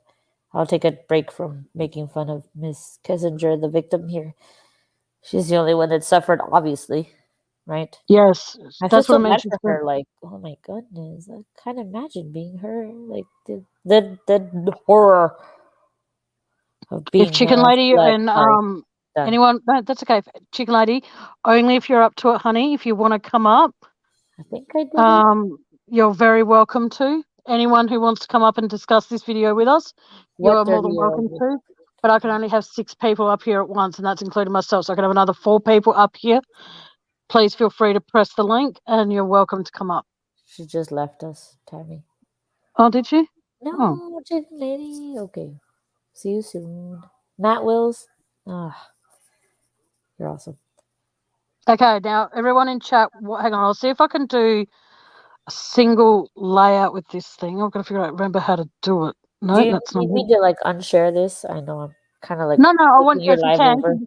I'll take a break from making fun of Miss Kissinger, the victim here. She's the only one that suffered, obviously, right? Yes, I that's feel what so I bad mentioned. for her. Like, oh my goodness, I can't imagine being her. Like the horror of being. If Chicken Lady and anyone, no, that's okay. Chicken Lady, only if you're up to it, honey. If you want to come up, I think I did. You're very welcome to. Anyone who wants to come up and discuss this video with us, you are more than welcome to. But I can only have 6 people up here at once, and that's including myself. So I can have another 4 people up here. Please feel free to press the link, and you're welcome to come up. She just left us, Tammy. Oh, did she? No, Chicken Lady. Okay. See you soon. Matt Wills. You're awesome. Okay, now everyone in chat, hang on, I'll see if I can do a single layout with this thing. I've got to remember how to do it. No, do you that's not need me to like unshare this? I know I'm kind of like no. I want your if you live can. over.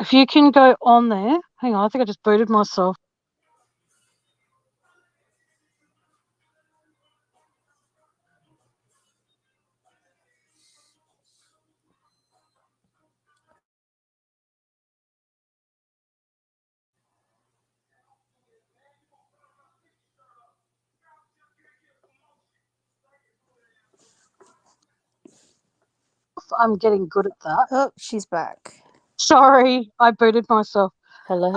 If you can go on there. Hang on, I think I just booted myself. I'm getting good at that. Oh, she's back. Sorry, I booted myself. Hello.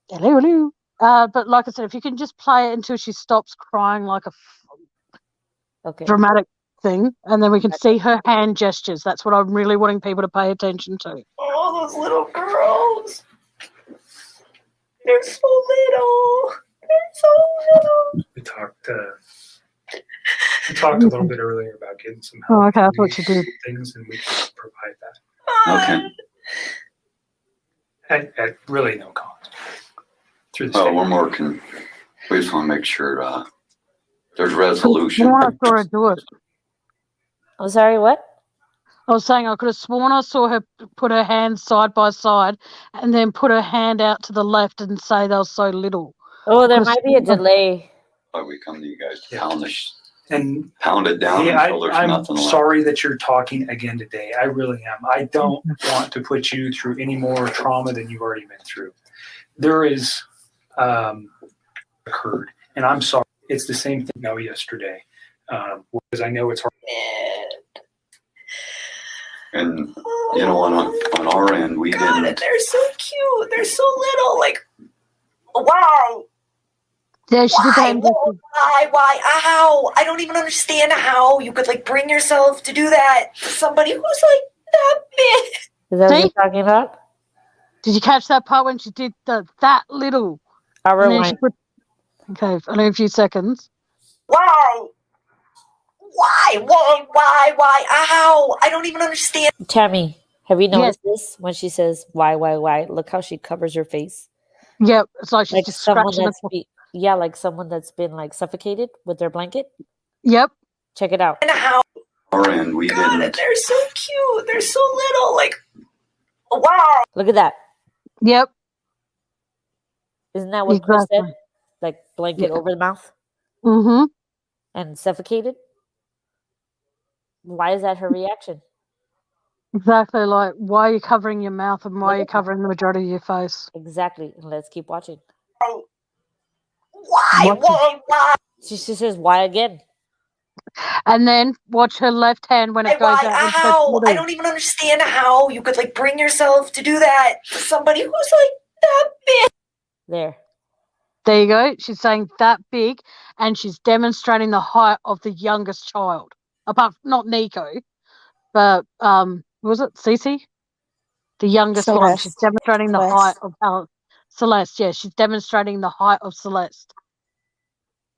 Hello. But like I said, if you can just play it until she stops crying like a dramatic thing, and then we can see her hand gestures. That's what I'm really wanting people to pay attention to. Oh, those little girls. They're so little. They're so little. We talked a little bit earlier about getting some help. Oh, okay, I thought you did. Things, and we can provide that. Okay. At really no cost. Well, we're working. We just want to make sure there's resolution. I saw her do it. I'm sorry, what? I was saying I could have sworn I saw her put her hands side by side and then put her hand out to the left and say they were so little. Oh, there might be a delay. Why we come to you guys to pound it down until there's I'm nothing left. sorry that you're talking again today. I really am. I don't want to put you through any more trauma than you've already been through. There is occurred, and I'm sorry. It's the same thing now yesterday, because I know it's hard. And you know, on our end, we didn't. They're so cute. They're so little. Like, wow. Yeah, why? Ow! I don't even understand how you could like bring yourself to do that to somebody who's like that big. Is that what you're talking about? Did you catch that part when she did that little? I'll rewind. Okay, only a few seconds. Wow. Why? Ow! I don't even understand. Tammy, have you noticed this when she says why? Look how she covers her face. Yep, it's like she's just someone scratching like someone that's been like suffocated with their blanket. Yep. Check it out. And how? Our end, we didn't. They're so cute. They're so little. Like, wow. Look at that. Yep. Isn't that what Chris said? Like blanket over the mouth. Mm-hmm. And suffocated. Why is that her reaction? Exactly. Like, why are you covering your mouth and why are you covering the majority of your face? Exactly. Let's keep watching. Why? She says why again. And then watch her left hand when it goes out. Ow! I don't even understand how you could like bring yourself to do that to somebody who's like that big. There you go. She's saying that big, and she's demonstrating the height of the youngest child. Apart from not Nico, but was it Cece? The youngest one. She's demonstrating the height of Celeste. Yeah, she's demonstrating the height of Celeste.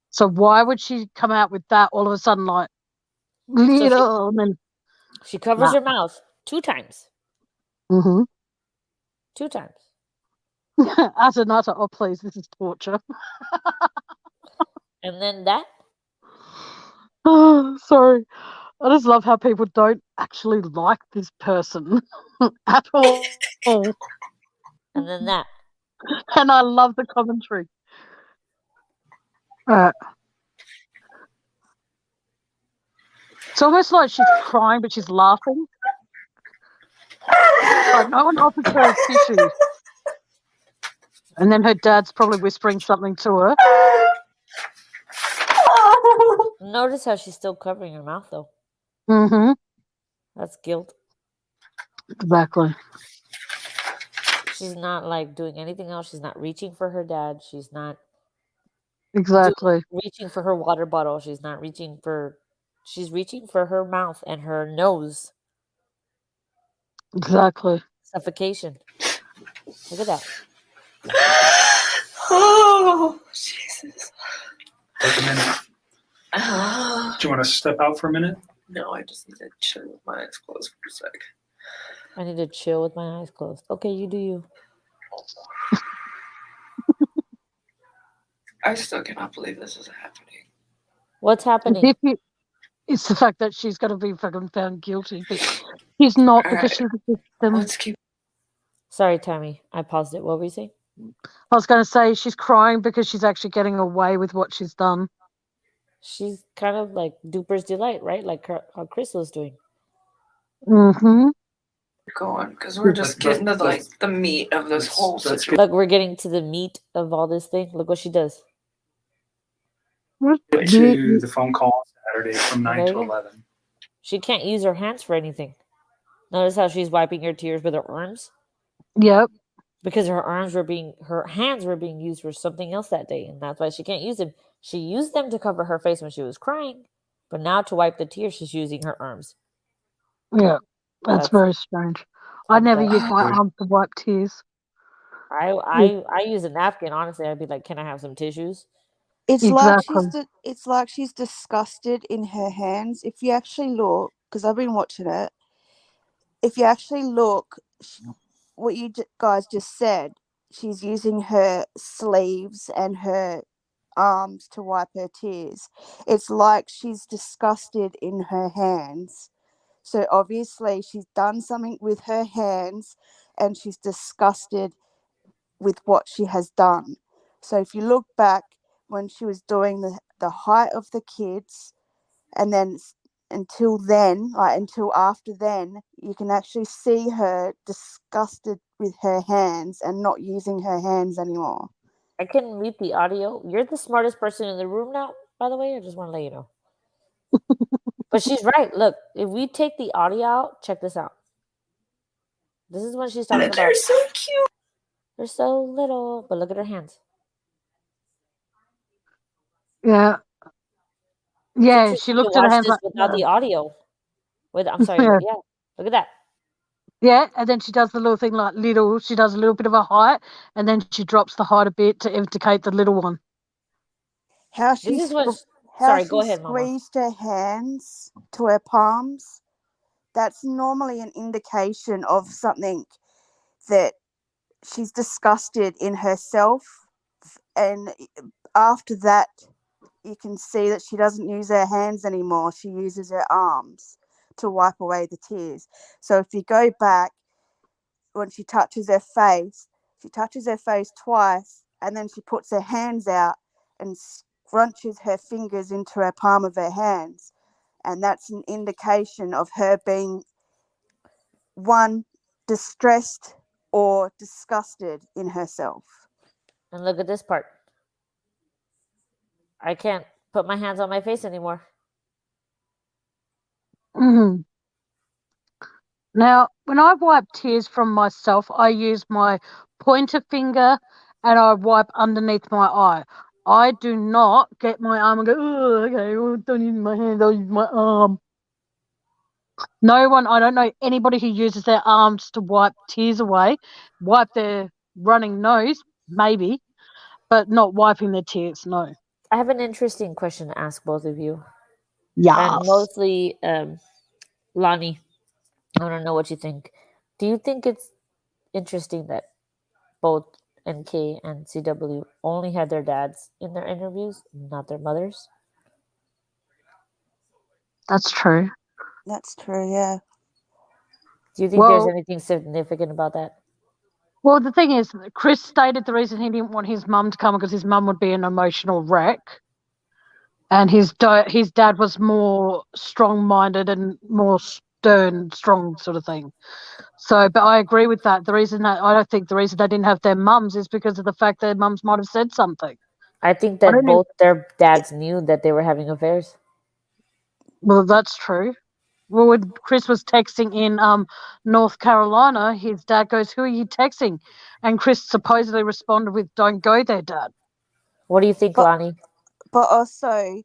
So why would she come out with that all of a sudden, like little? She covers her mouth 2 times. Mm-hmm. 2 times. As a nutter, oh please, this is torture. And then that. Oh, sorry. I just love how people don't actually like this person at all. And then that. And I love the commentary. It's almost like she's crying, but she's laughing. Like no one offers her tissues. And then her dad's probably whispering something to her. Notice how she's still covering her mouth, though. Mm-hmm. That's guilt. Exactly. She's not like doing anything else. She's not reaching for her dad. She's not reaching for her water bottle. She's not reaching for. She's reaching for her mouth and her nose. Exactly. Suffocation. Look at that. Oh, Jesus. Take a minute. Do you want to step out for a minute? No, I just need to chill with my eyes closed for a sec. I need to chill with my eyes closed. Okay, you do you. I still cannot believe this is happening. What's happening? It's the fact that she's going to be fucking found guilty, but she's not because she's a victim. Let's keep. Sorry, Tammy. I paused it. What were you saying? I was going to say she's crying because she's actually getting away with what she's done. She's kind of like Duper's Delight, right? Like how Crystal's doing. Mm-hmm. Going because we're just getting to like the meat of this whole situation. Look, we're getting to the meat of all this thing. Look what she does. To the phone call Saturday from 9 to 11. She can't use her hands for anything. Notice how she's wiping her tears with her arms? Yep. Because her hands were being used for something else that day, and that's why she can't use them. She used them to cover her face when she was crying, but now to wipe the tears, she's using her arms. Yeah, that's very strange. I never use my arms to wipe tears. I use a napkin. Honestly, I'd be like, "Can I have some tissues?" It's like she's disgusted in her hands. If you actually look, because I've been watching it, if you actually look, what you guys just said, she's using her sleeves and her arms to wipe her tears. It's like she's disgusted in her hands. So obviously she's done something with her hands and she's disgusted with what she has done. So if you look back when she was doing the height of the kids, and then until after then, you can actually see her disgusted with her hands and not using her hands anymore. I can mute the audio. You're the smartest person in the room now, by the way. I just want to let you know. But she's right. Look, if we take the audio out, check this out. This is when she's talking about. They're so cute. They're so little, but look at her hands. Yeah. Yeah, she looked at her hands like without the audio. I'm sorry. Yeah, look at that. Yeah, and then she does the little thing like little. She does a little bit of a height, and then she drops the height a bit to indicate the little one. How she go ahead, Mama. Squeezed her hands to her palms. That's normally an indication of something that she's disgusted in herself. And after that, you can see that she doesn't use her hands anymore. She uses her arms to wipe away the tears. So if you go back, when she touches her face twice, and then she puts her hands out and scrunches her fingers into her palm of her hands. And that's an indication of her being, one, distressed or disgusted in herself. And look at this part. I can't put my hands on my face anymore. Mm-hmm. Now, when I wipe tears from myself, I use my pointer finger and I wipe underneath my eye. I do not get my arm and go, oh, okay, don't use my hand, I'll use my arm. I don't know anybody who uses their arms to wipe tears away, wipe their running nose, maybe, but not wiping their tears, no. I have an interesting question to ask both of you. Yeah. And mostly Lonnie, I want to know what you think. Do you think it's interesting that both NK and CW only had their dads in their interviews, not their mothers? That's true. That's true, yeah. Do you think there's anything significant about that? Well, the thing is, Chris stated the reason he didn't want his mum to come because his mum would be an emotional wreck. And his dad was more strong-minded and more stern, strong sort of thing. So, but I agree with that. I don't think the reason they didn't have their mums is because of the fact their mums might have said something. I think that both their dads knew that they were having affairs. Well, that's true. Well, when Chris was texting in North Carolina, his dad goes, "Who are you texting?" And Chris supposedly responded with, "Don't go there, Dad." What do you think, Lonnie? But also,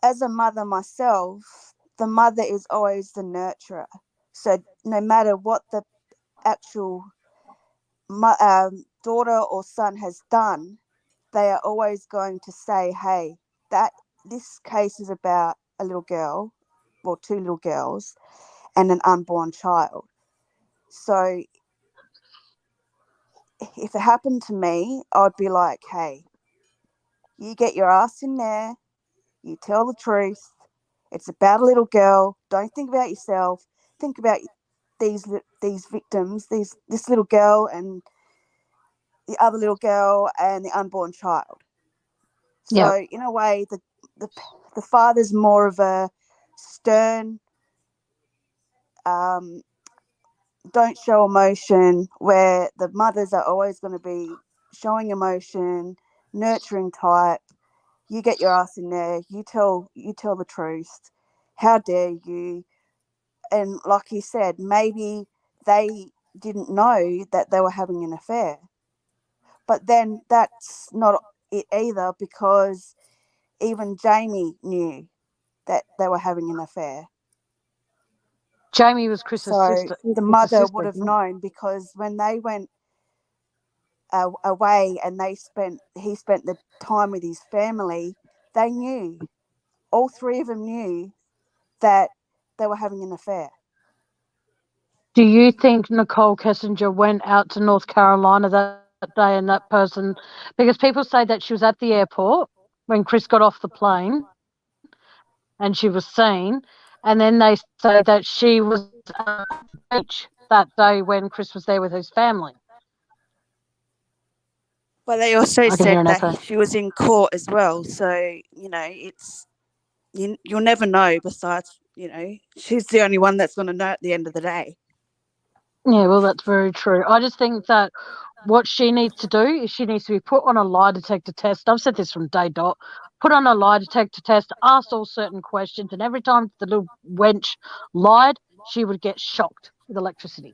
as a mother myself, the mother is always the nurturer. So no matter what the actual daughter or son has done, they are always going to say, "Hey, this case is about a little girl, or two little girls, and an unborn child." So if it happened to me, I'd be like, "Hey, you get your ass in there, you tell the truth. It's about a little girl. Don't think about yourself. Think about these victims, this little girl and the other little girl and the unborn child." So in a way, the father's more of a stern, don't show emotion, where the mothers are always going to be showing emotion, nurturing type. You get your ass in there. You tell the truth. How dare you? And like you said, maybe they didn't know that they were having an affair. But then that's not it either, because even Jamie knew that they were having an affair. Jamie was Chris's sister. The mother would have known, because when they went away and he spent the time with his family, they knew, all three of them knew that they were having an affair. Do you think Nicole Kessinger went out to North Carolina that day and that person, because people say that she was at the airport when Chris got off the plane and she was seen, and then they say that she was at the beach that day when Chris was there with his family? Well, they also said that she was in court as well. So, it's you'll never know. Besides, she's the only one that's going to know at the end of the day. Yeah, well, that's very true. I just think that what she needs to do is she needs to be put on a lie detector test. I've said this from day dot. Put on a lie detector test, asked all certain questions, and every time the little wench lied, she would get shocked with electricity.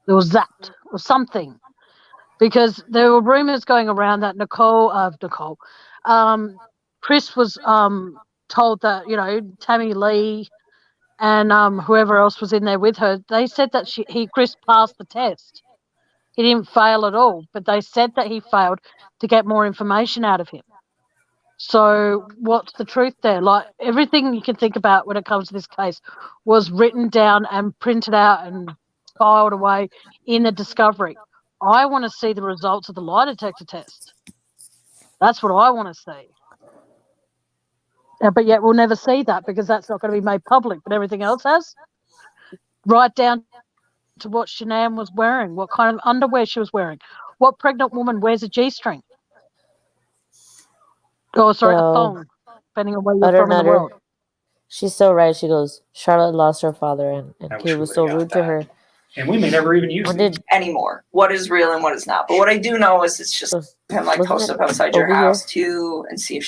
There was zapped or something. Because there were rumors going around that Chris was told that, Tammy Lee and whoever else was in there with her, they said that Chris passed the test. He didn't fail at all, but they said that he failed to get more information out of him. So what's the truth there? Like, everything you can think about when it comes to this case was written down and printed out and filed away in the discovery. I want to see the results of the lie detector test. That's what I want to see. But yet we'll never see that because that's not going to be made public, but everything else has. Right down to what Shanann was wearing, what kind of underwear she was wearing. What pregnant woman wears a G-string? Oh, sorry, a thong, depending on where you're from in the world. She's so right. She goes, Charlotte lost her father, and Kate was so rude to her. And we may never even use it anymore. What is real and what is not. But what I do know is it's just him post up outside your house too and see if.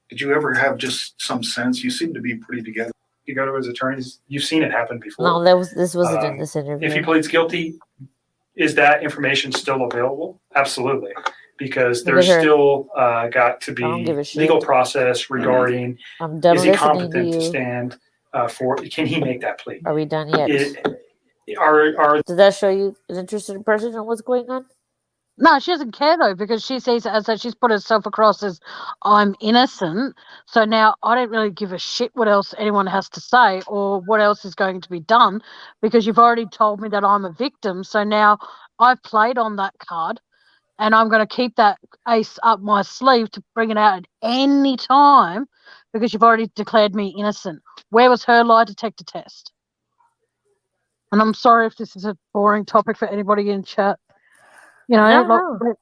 Did you ever have just some sense? You seem to be pretty together. You go to his attorneys. You've seen it happen before. No, this wasn't in this interview. If he pleads guilty, is that information still available? Absolutely, because there's still got to be legal process regarding is he competent to stand for? Can he make that plea? Are we done yet? Does that show you an interested person in what's going on? No, she doesn't care though, because she sees it as that she's put herself across as I'm innocent. So now I don't really give a shit what else anyone has to say or what else is going to be done, because you've already told me that I'm a victim. So now I've played on that card, and I'm going to keep that ace up my sleeve to bring it out at any time, because you've already declared me innocent. Where was her lie detector test? And I'm sorry if this is a boring topic for anybody in chat. You know,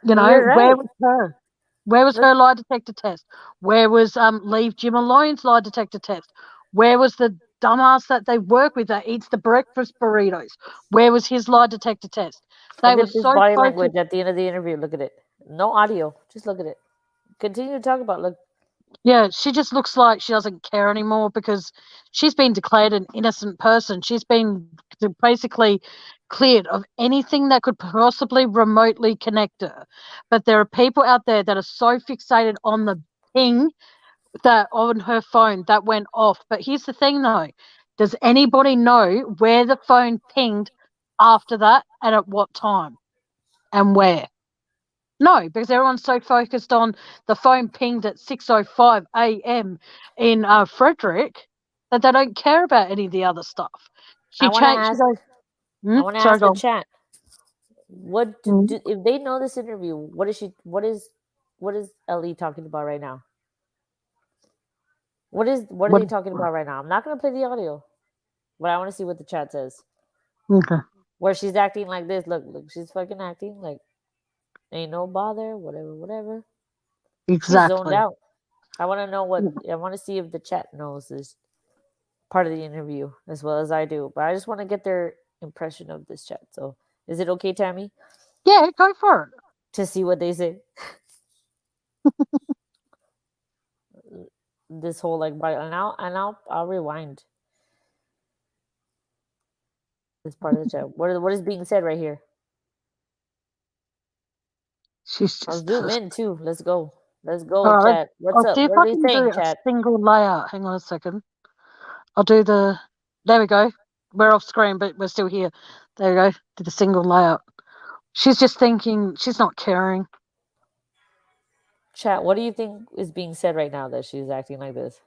No. Where right. was her? Where was her lie detector test? Where was leave Jim alone's lie detector test? Where was the dumbass that they work with that eats the breakfast burritos? Where was his lie detector test? They were Look at this so body focused. language at the end of the interview. Look at it. No audio. Just look at it. Continue to talk about. Look. Yeah, she just looks like she doesn't care anymore, because she's been declared an innocent person. She's been basically cleared of anything that could possibly remotely connect her. But there are people out there that are so fixated on the ping that on her phone that went off. But here's the thing though. Does anybody know where the phone pinged after that and at what time and where? No, because everyone's so focused on the phone pinged at 6:05 a.m. in Frederick that they don't care about any of the other stuff. I want to Sorry, ask the chat. What if they know this interview? What is Ellie talking about right now? What are they talking about right now? I'm not going to play the audio, but I want to see what the chat says. Okay. Where she's acting like this. Look, she's fucking acting like ain't no bother, whatever. Exactly. She's zoned out. I want to know I want to see if the chat knows this part of the interview as well as I do. But I just want to get their impression of this chat. So is it okay, Tammy? Yeah, go for it. To see what they say. This whole like and I'll rewind this part of the chat. What is being said right here? I'll zoom in too. Let's go. Let's go, chat. What's up? What are they saying, chat? Single layout. Hang on a second. I'll do the. There we go. We're off screen, but we're still here. There we go. Do the single layout. She's just thinking. She's not caring. Chat, what do you think is being said right now that she's acting like this?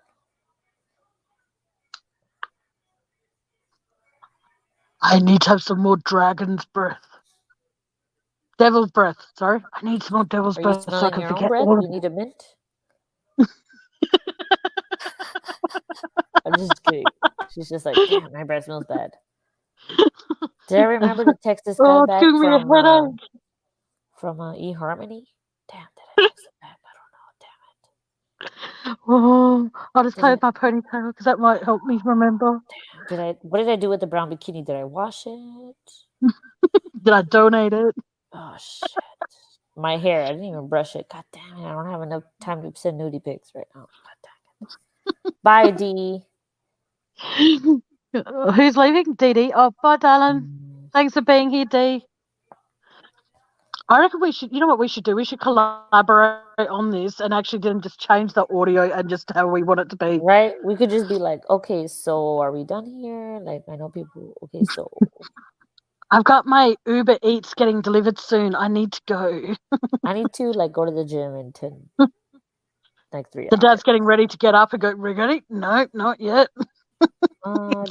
I need to have some more dragon's breath. Devil's breath. Sorry, I need some more devil's breath so I can forget all of You need a mint? I'm just kidding. She's just like, damn, my breath smells bad. Did I remember to text this guy back from eHarmony? Damn, did I text him back? I don't know. Damn it. Oh, I'll just play with my ponytail because that might help me remember. Damn, what did I do with the brown bikini? Did I wash it? Did I donate it? Oh shit. My hair, I didn't even brush it. God damn it, I don't have enough time to send nudie pics right now. God damn it. Bye, Dee. Who's leaving? Dee. Oh, bye, darling. Thanks for being here, Dee. I reckon we should, you know what we should do? We should collaborate on this and actually then just change the audio and just how we want it to be. Right? We could just be like, okay, so are we done here? Like, I know people, okay, so. I've got my Uber Eats getting delivered soon. I need to go. I need to, like, go to the gym in 3 hours. The dad's getting ready to get up and go, ready? No, not yet.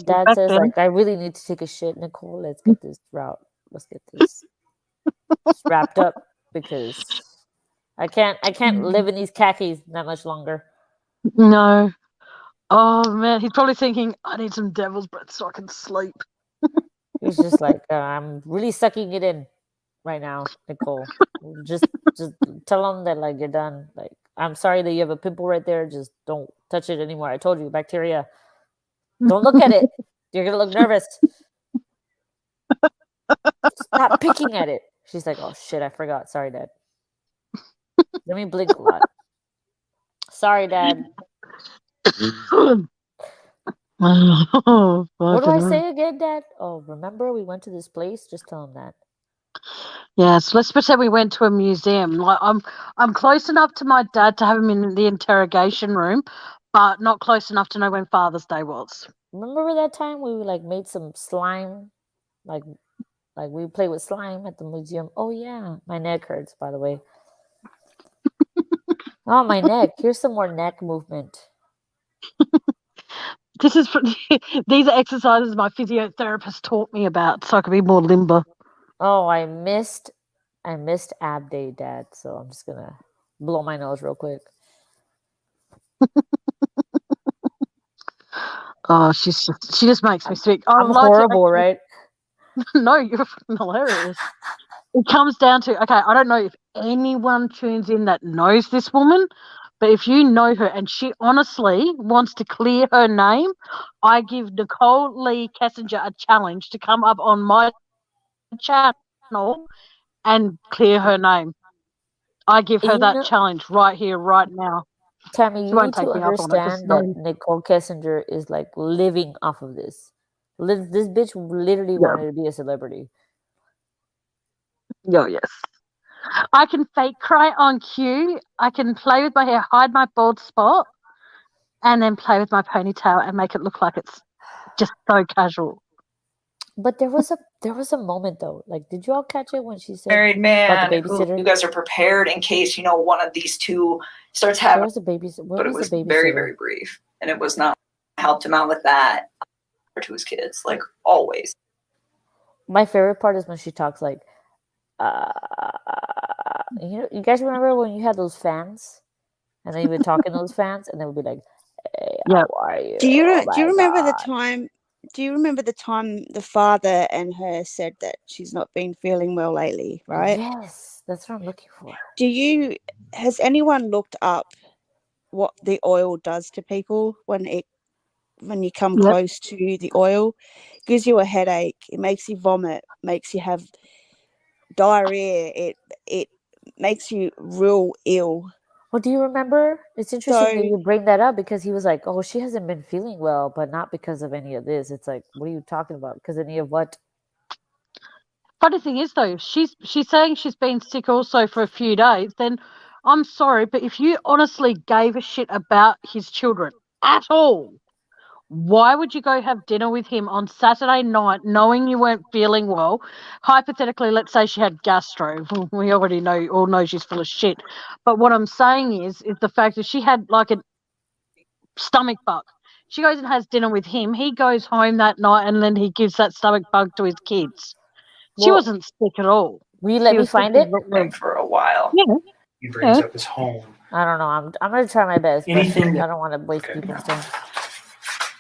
Dad says, like, I really need to take a shit, Nicole. Let's get this Let's get this wrapped up because I can't live in these khakis that much longer. No. Oh man, he's probably thinking, I need some devil's breath so I can sleep. He's just like, I'm really sucking it in right now, Nicole. just tell him that like you're done. Like, I'm sorry that you have a pimple right there. Just don't touch it anymore. I told you, bacteria. Don't look at it. You're gonna look nervous. Stop picking at it. She's like, oh shit, I forgot. Sorry, Dad. Let me blink a lot. Sorry, Dad. What do I say again, Dad? Oh, remember we went to this place? Just tell him that. Yes, let's pretend we went to a museum. Like I'm close enough to my dad to have him in the interrogation room, but not close enough to know when Father's Day was. Remember that time we like made some slime, like Like we play with slime at the museum. Oh yeah, my neck hurts. By the way. Oh, my neck. Here's some more neck movement. This is these are exercises my physiotherapist taught me about, so I could be more limber. Oh, I missed ab day, Dad. So I'm just gonna blow my nose real quick. Oh, she just makes me sick. I'm horrible, right? No, you're hilarious. It comes down to, okay, I don't know if anyone tunes in that knows this woman, but if you know her and she honestly wants to clear her name, I give Nicole Lee Kessinger a challenge to come up on my channel and clear her name. I give her that challenge right here, right now. Tammy, you need to understand that Nicole Kessinger is like living off of this. This bitch literally wanted to be a celebrity. Oh, yes. I can fake cry on cue. I can play with my hair, hide my bald spot, and then play with my ponytail and make it look like it's just so casual. But there was a moment though. Like, did you all catch it when she said married man about the babysitter? You guys are prepared in case one of these two starts having. There was a babysitter, but it was very, very brief, and it was not. I helped him out with that to his kids, like always. My favorite part is when she talks like, you guys remember when you had those fans, and then you would talk in those fans, and they would be like, "Hey, how are you?" Do you remember the time? Do you remember the time the father and her said that she's not been feeling well lately, right? Yes, that's what I'm looking for. Has anyone looked up what the oil does to people when you come close to the oil? It gives you a headache, it makes you vomit, makes you have diarrhea, it makes you real ill. Well, do you remember? It's interesting that you bring that up because he was like, "Oh, she hasn't been feeling well, but not because of any of this." It's like, what are you talking about? Because any of what? Funny thing is, though, she's saying she's been sick also for a few days. Then I'm sorry, but if you honestly gave a shit about his children at all, why would you go have dinner with him on Saturday night knowing you weren't feeling well? Hypothetically, let's say she had gastro. We already know she's full of shit. But what I'm saying is the fact that she had like a stomach bug. She goes and has dinner with him. He goes home that night and then he gives that stomach bug to his kids. She wasn't sick at all. Will you let me find it? For a while. Yeah. He brings up his home. I don't know. I'm going to try my best. Anything. I don't want to waste people's time.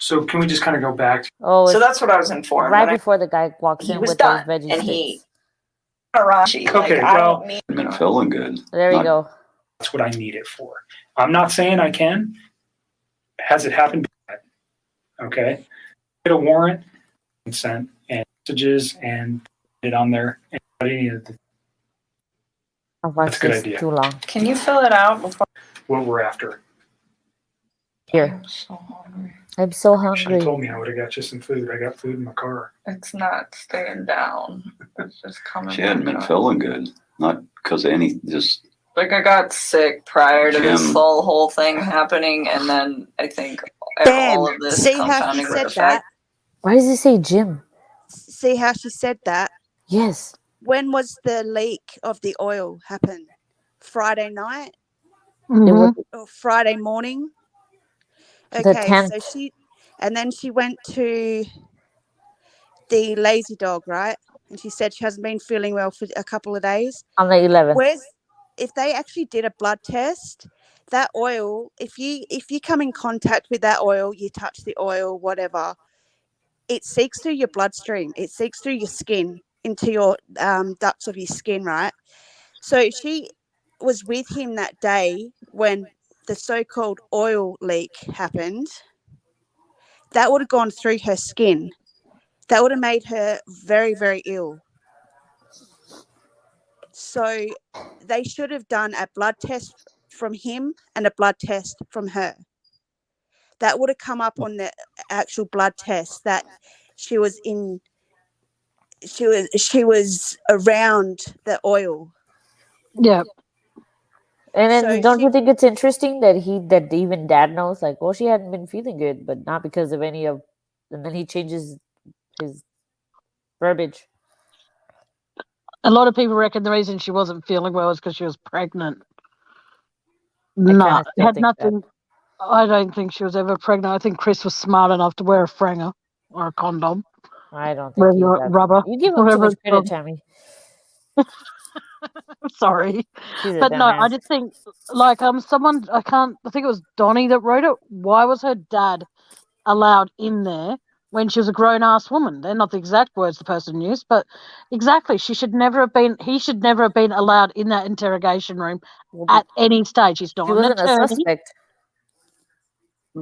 So can we just kind of go back? Oh, so that's what I was informed. Right before the guy walks in with those veggie and sticks. Okay, well, I've been feeling good. There you go. That's what I need it for. I'm not saying I can. Has it happened? Okay. Get a warrant, consent, and messages, and it on there. That's a good idea. Too long. Can you fill it out before? What we're after. Here. I'm so hungry. She told me I would have got you some food. I got food in my car. It's not staying down. It's just coming. She hadn't been feeling good. Not because of any, just. Like I got sick prior to this whole thing happening, and then I think all of this compounding with effect. Why does it say Jim? See how she said that? Yes. When was the leak of the oil happen? Friday night? Mm-hmm. Or Friday morning? Okay, so she went to the Lazy Dog, right? And she said she hasn't been feeling well for a couple of days. On the 11th. If they actually did a blood test, that oil, if you come in contact with that oil, you touch the oil, whatever, it seeks through your bloodstream. It seeks through your skin into your ducts of your skin, right? So she was with him that day when the so-called oil leak happened. That would have gone through her skin. That would have made her very, very ill. So they should have done a blood test from him and a blood test from her. That would have come up on the actual blood test that she was around the oil. Yeah. And then don't you think it's interesting that even Dad knows, like, well, she hadn't been feeling good, but not because of any of, and then he changes his verbiage. A lot of people reckon the reason she wasn't feeling well is because she was pregnant. I No, kinda it still had think that. nothing. I don't think she was ever pregnant. I think Chris was smart enough to wear a franger or a condom. I don't think he's that Rubber. smart. You give him too Whatever much it's credit, called. Tammy. Sorry. She's a But no, I dumbass. just think like someone I think it was Donnie that wrote it. Why was her dad allowed in there when she was a grown ass woman? They're not the exact words the person used, but exactly. He should never have been allowed in that interrogation room at any stage. He's not She an wasn't a attorney. suspect.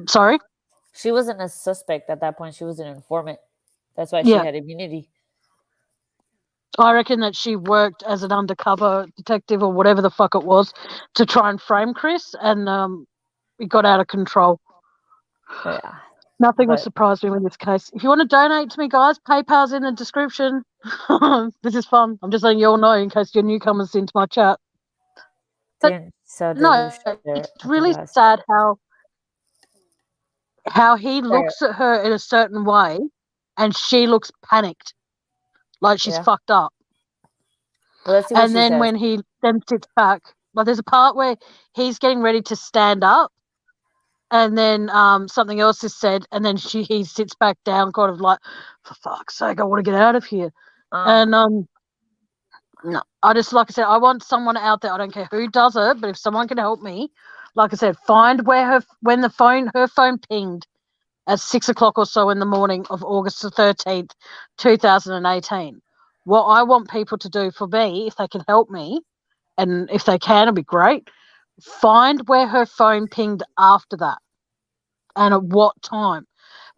Sorry? She wasn't a suspect at that point. She was an informant. That's why she Yeah. had immunity. I reckon that she worked as an undercover detective or whatever the fuck it was to try and frame Chris, and it got out of control. Yeah. Nothing will surprise me in this case. If you want to donate to me, guys, PayPal's in the description. This is fun. I'm just letting you all know in case you're newcomers into my chat. But no, it's really sad how he looks at her in a certain way and she looks panicked, like she's fucked up. Well, let's see what And she then says. when he then sits back, like there's a part where he's getting ready to stand up, and then something else is said, and then he sits back down, kind of like, for fuck's sake, I want to get out of here. And no, I just, like I said, I want someone out there. I don't care who does it, but if someone can help me, like I said, find where her phone pinged at 6 o'clock or so in the morning of August the 13th, 2018. What I want people to do for me, if they can help me, and if they can, it'd be great. Find where her phone pinged after that and at what time.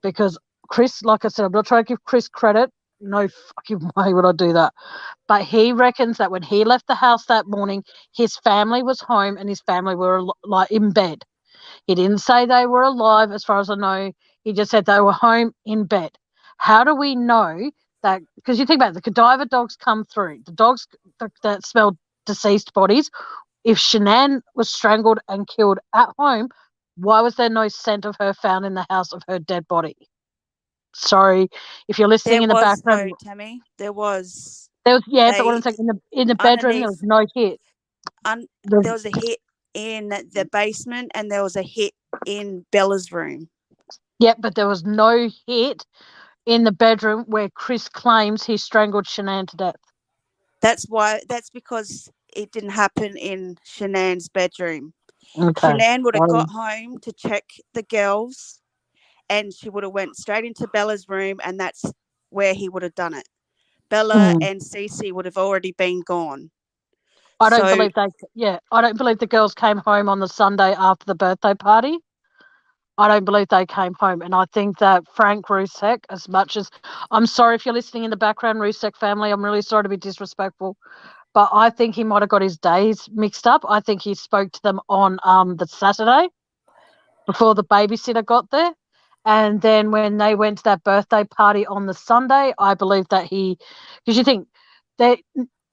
Because Chris, like I said, I'm not trying to give Chris credit. No fucking way would I do that. But he reckons that when he left the house that morning, his family was home and his family were like in bed. He didn't say they were alive, as far as I know. He just said they were home in bed. How do we know that? Because you think about it, the cadaver dogs come through, the dogs that smell deceased bodies. If Shanann was strangled and killed at home, why was there no scent of her found in the house of her dead body? Sorry, if you're listening in the background, though, Tammy. There was. But what I'm saying, in the bedroom there was no hit. There was a hit in the basement, and there was a hit in Bella's room. Yeah, but there was no hit in the bedroom where Chris claims he strangled Shanann to death. That's because it didn't happen in Shanann's bedroom. Okay. Shanann would have got home to check the girls, and she would have went straight into Bella's room, and that's where he would have done it. Bella and Cece would have already been gone. I don't believe the girls came home on the Sunday after the birthday party. I don't believe they came home. And I think that Frank Rusek, as much as I'm sorry if you're listening in the background, Rusek family, I'm really sorry to be disrespectful, but I think he might have got his days mixed up. I think he spoke to them on the Saturday before the babysitter got there. And then when they went to that birthday party on the Sunday, I believe that because you think there's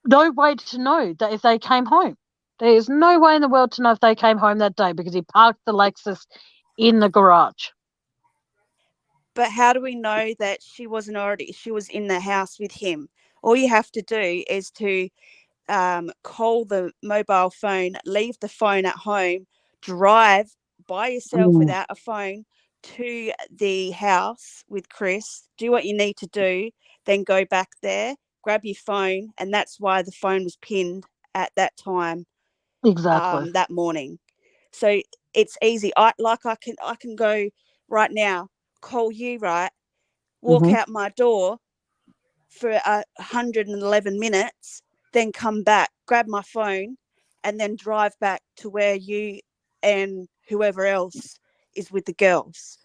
no way to know that if they came home. There's no way in the world to know if they came home that day because he parked the Lexus in the garage. But how do we know that she was in the house with him? All you have to do is to call the mobile phone, leave the phone at home, drive by yourself without a phone to the house with Chris, do what you need to do, then go back there, grab your phone, and that's why the phone was pinned at that time. Exactly. That morning. So it's easy. I can go right now, call you, right? Walk out my door for 111 minutes, then come back, grab my phone, and then drive back to where you and whoever else is with the girls.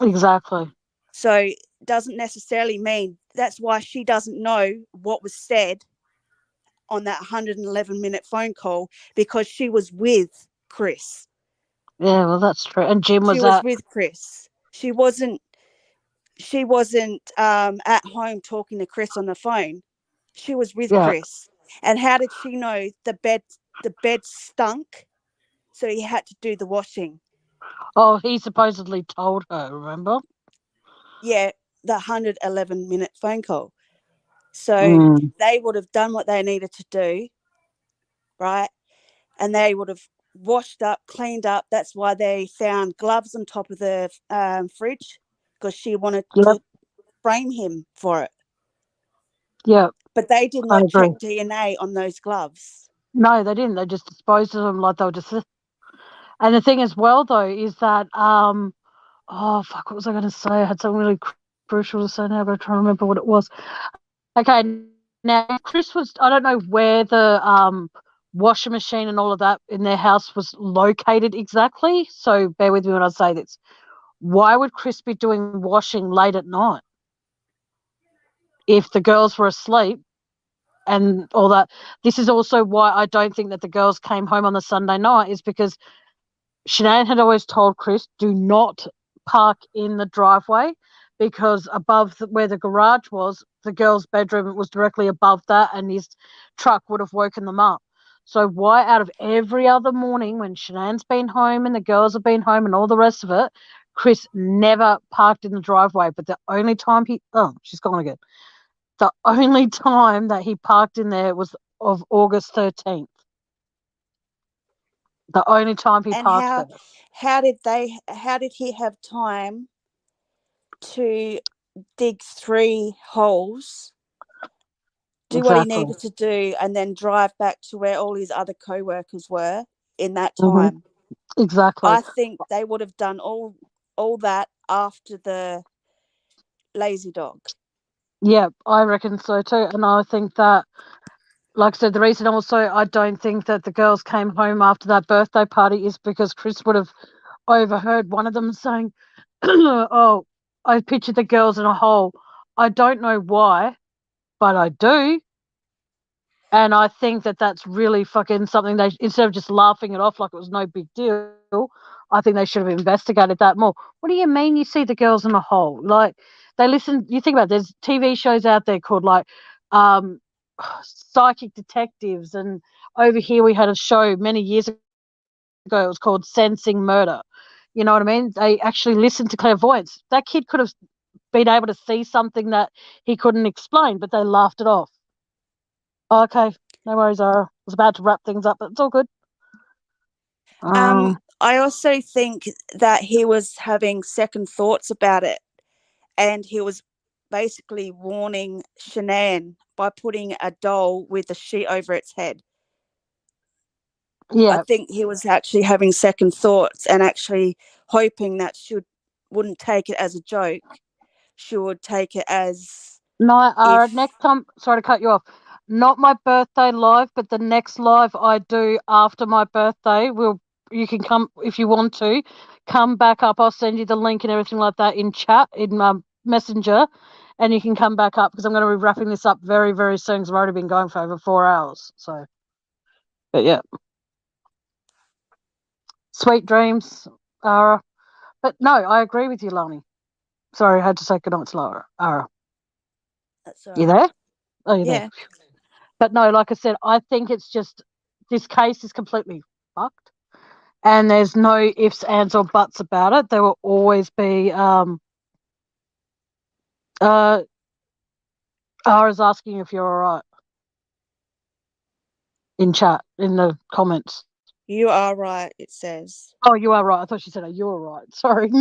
Exactly. So it doesn't necessarily mean that's why she doesn't know what was said on that 111-minute phone call, because she was with Chris. Yeah, well, that's true. And Jim was with Chris. She wasn't at home talking to Chris on the phone. She was with Chris. And how did she know the bed stunk? So he had to do the washing. Oh, he supposedly told her, remember? Yeah, the 111-minute phone call. So they would have done what they needed to do, right? And they would have washed up, cleaned up. That's why they found gloves on top of the fridge, because she wanted to frame him for it. Yeah. But they did not check DNA on those gloves. No, they didn't. They just disposed of them like they were just. And the thing as well, though, is that oh fuck, what was I going to say? I had something really crucial to say now, but I'm trying to remember what it was. Okay, now Chris was. I don't know where the washing machine and all of that in their house was located exactly. So bear with me when I say this. Why would Chris be doing washing late at night if the girls were asleep and all that? This is also why I don't think that the girls came home on the Sunday night, is because Shanann had always told Chris, do not park in the driveway, because above where the garage was, the girls' bedroom was directly above that, and his truck would have woken them up. So why, out of every other morning when Shanann's been home and the girls have been home and all the rest of it, Chris never parked in the driveway? But the only time she's gone again. The only time that he parked in there was of August 13th. The only time he parked there. How did he have time to dig 3 holes, do what he needed to do, and then drive back to where all his other co-workers were in that time? Exactly. I think they would have done all that after the lazy dog. Yeah, I reckon so too. And I think that, like I said, the reason also I don't think that the girls came home after that birthday party is because Chris would have overheard one of them saying, oh, I pictured the girls in a hole. I don't know why, but I do. And I think that that's really fucking something they, instead of just laughing it off like it was no big deal, I think they should have investigated that more. What do you mean you see the girls in a hole? Like, they listen, you think about it, there's TV shows out there called like Psychic Detectives, and over here we had a show many years ago, it was called Sensing Murder. You know what I mean? They actually listened to clairvoyance. That kid could have been able to see something that he couldn't explain, but they laughed it off. Okay, no worries, Zara. I was about to wrap things up, but it's all good. I also think that he was having second thoughts about it, and he was basically warning Shanann by putting a doll with a sheet over its head. Yeah. I think he was actually having second thoughts and actually hoping that she wouldn't take it as a joke. She would take it as... No, next time, sorry to cut you off, not my birthday live, but the next live I do after my birthday, you can come, if you want to, come back up. I'll send you the link and everything like that in chat, in Messenger, and you can come back up, because I'm going to be wrapping this up very, very soon, because I've already been going for over 4 hours. So, but yeah. Sweet dreams, Ara. But no, I agree with you, Lani. Sorry, I had to say goodnight to Laura. Ara. That's all right. You there? Oh, you're Yeah. there. But no, like I said, I think it's just, this case is completely fucked, and there's no ifs, ands, or buts about it. There will always be. Ara's asking if you're all right in chat, in the comments. You are right, it says. Oh, you are right. I thought she said, oh, you're right. Sorry.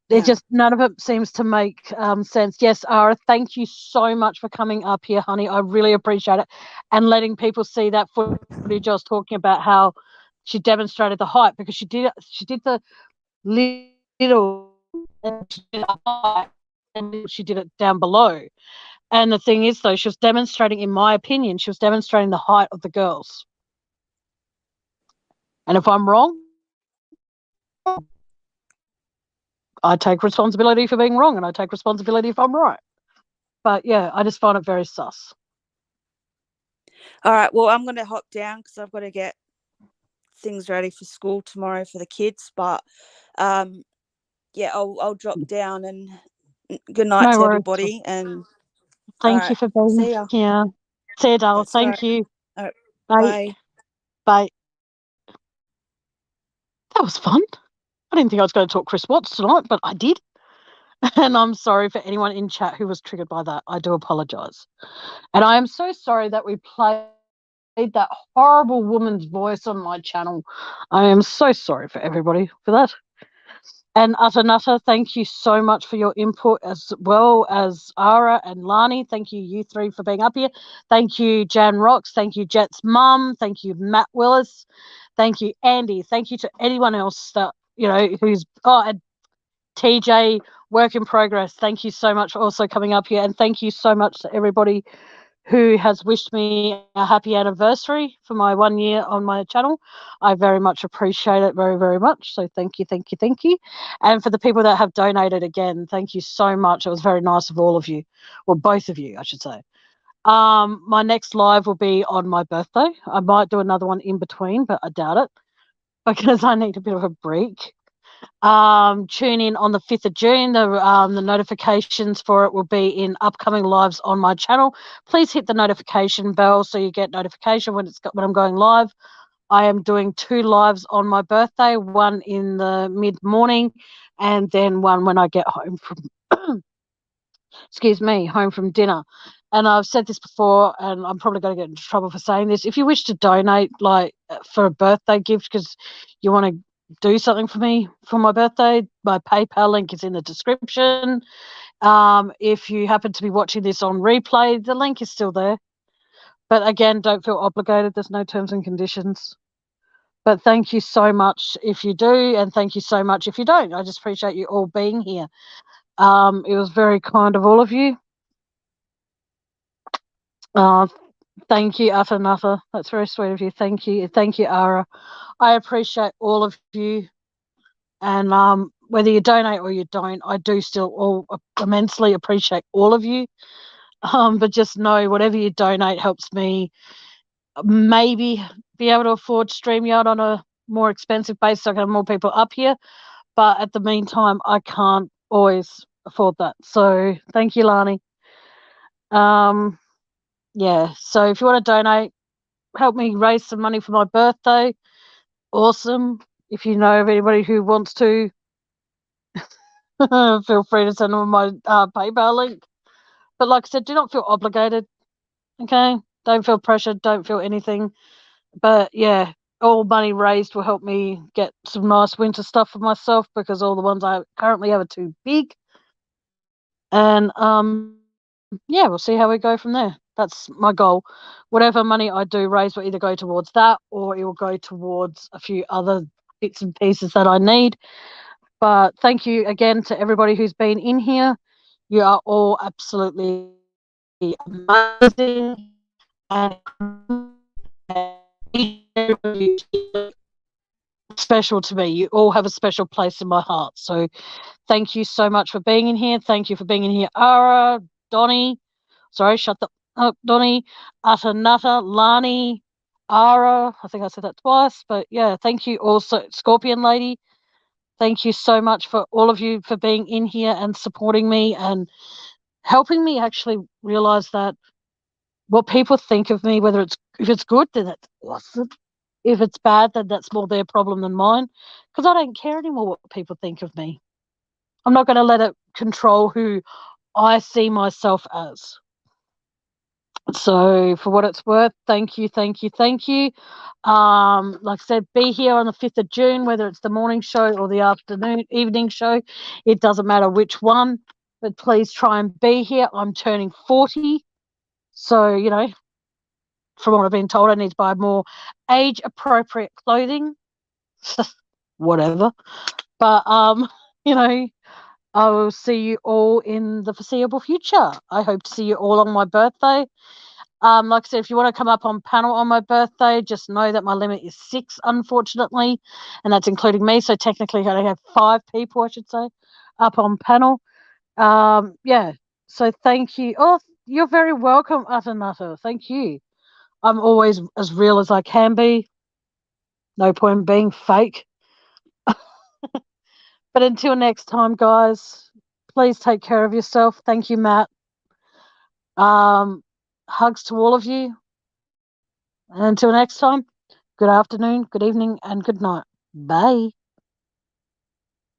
Just none of it seems to make sense. Yes, Ara, thank you so much for coming up here, honey. I really appreciate it, and letting people see that footage I was talking about, how she demonstrated the height, because she did the little, and she did it up high, and she did it down below. And the thing is, though, she was demonstrating, in my opinion, she was demonstrating the height of the girls. And if I'm wrong, I take responsibility for being wrong, and I take responsibility if I'm right. But yeah, I just find it very sus. All right, well, I'm going to hop down because I've got to get things ready for school tomorrow for the kids. But yeah, I'll drop down, and good night to everybody. And thank you for being here. See you, darling. Thank you. All right. Bye. Bye. That was fun. I didn't think I was going to talk Chris Watts tonight, but I did. And I'm sorry for anyone in chat who was triggered by that. I do apologize. And I am so sorry that we played that horrible woman's voice on my channel. I am so sorry for everybody for that. And Utter Nutter, thank you so much for your input, as well as Ara and Lani. Thank you, you three, for being up here. Thank you, Jan Rocks. Thank you, Jet's mum. Thank you, Matt Willis. Thank you, Andy. Thank you to anyone else that, who's, and TJ, work in progress. Thank you so much for also coming up here. And thank you so much to everybody who has wished me a happy anniversary for my 1 year on my channel. I very much appreciate it, very, very much. So thank you, thank you, thank you. And for the people that have donated, again, thank you so much. It was very nice of all of you, or both of you, I should say. My next live will be on my birthday. I might do another one in between, but I doubt it because I need a bit of a break. Tune in on the 5th of June. The notifications for it will be in upcoming lives on my channel. Please hit the notification bell so you get notification when I'm going live. I am doing 2 lives on my birthday, one in the mid-morning and then one when I get home from home from dinner. And I've said this before, and I'm probably going to get into trouble for saying this. If you wish to donate, for a birthday gift, because you want to do something for me for my birthday, my PayPal link is in the description. If you happen to be watching this on replay, the link is still there. But again, don't feel obligated. There's no terms and conditions. But thank you so much if you do, and thank you so much if you don't. I just appreciate you all being here. It was very kind of all of you. Thank you, Utter Nutter. That's very sweet of you. Thank you. Thank you, Ara. I appreciate all of you. And whether you donate or you don't, I do still immensely appreciate all of you. But just know whatever you donate helps me maybe be able to afford StreamYard on a more expensive basis so I can have more people up here. But at the meantime, I can't always afford that. So thank you, Lani. Yeah, so if you want to donate, help me raise some money for my birthday. Awesome. If you know of anybody who wants to, feel free to send them my PayPal link. But like I said, do not feel obligated. Okay? Don't feel pressured. Don't feel anything. But yeah, all money raised will help me get some nice winter stuff for myself because all the ones I currently have are too big. And yeah, we'll see how we go from there. That's my goal. Whatever money I do raise will either go towards that or it will go towards a few other bits and pieces that I need. But thank you again to everybody who's been in here. You are all absolutely amazing. And special to me. You all have a special place in my heart. So thank you so much for being in here. Thank you for being in here, Ara, Donnie. Sorry, shut up, Donnie. Utter Nutter, Lani, Ara. I think I said that twice. But yeah, thank you also, Scorpion Lady. Thank you so much for all of you for being in here and supporting me and helping me actually realize that what people think of me, if it's good, then that's awesome. If it's bad, then that's more their problem than mine. Because I don't care anymore what people think of me. I'm not going to let it control who I see myself as. So for what it's worth, thank you, thank you, thank you. Like I said, be here on the 5th of June, whether it's the morning show or the evening show. It doesn't matter which one, but please try and be here. I'm turning 40. So, from what I've been told, I need to buy more age-appropriate clothing. Whatever. But, I will see you all in the foreseeable future. I hope to see you all on my birthday. Like I said, if you want to come up on panel on my birthday, just know that my limit is 6, unfortunately, and that's including me. So technically, I have 5 people, I should say, up on panel. Yeah. So thank you. Oh, you're very welcome, Utter Nutter. Thank you. I'm always as real as I can be. No point in being fake. But until next time, guys, please take care of yourself. Thank you, Matt. Hugs to all of you. And until next time, good afternoon, good evening, and good night. Bye.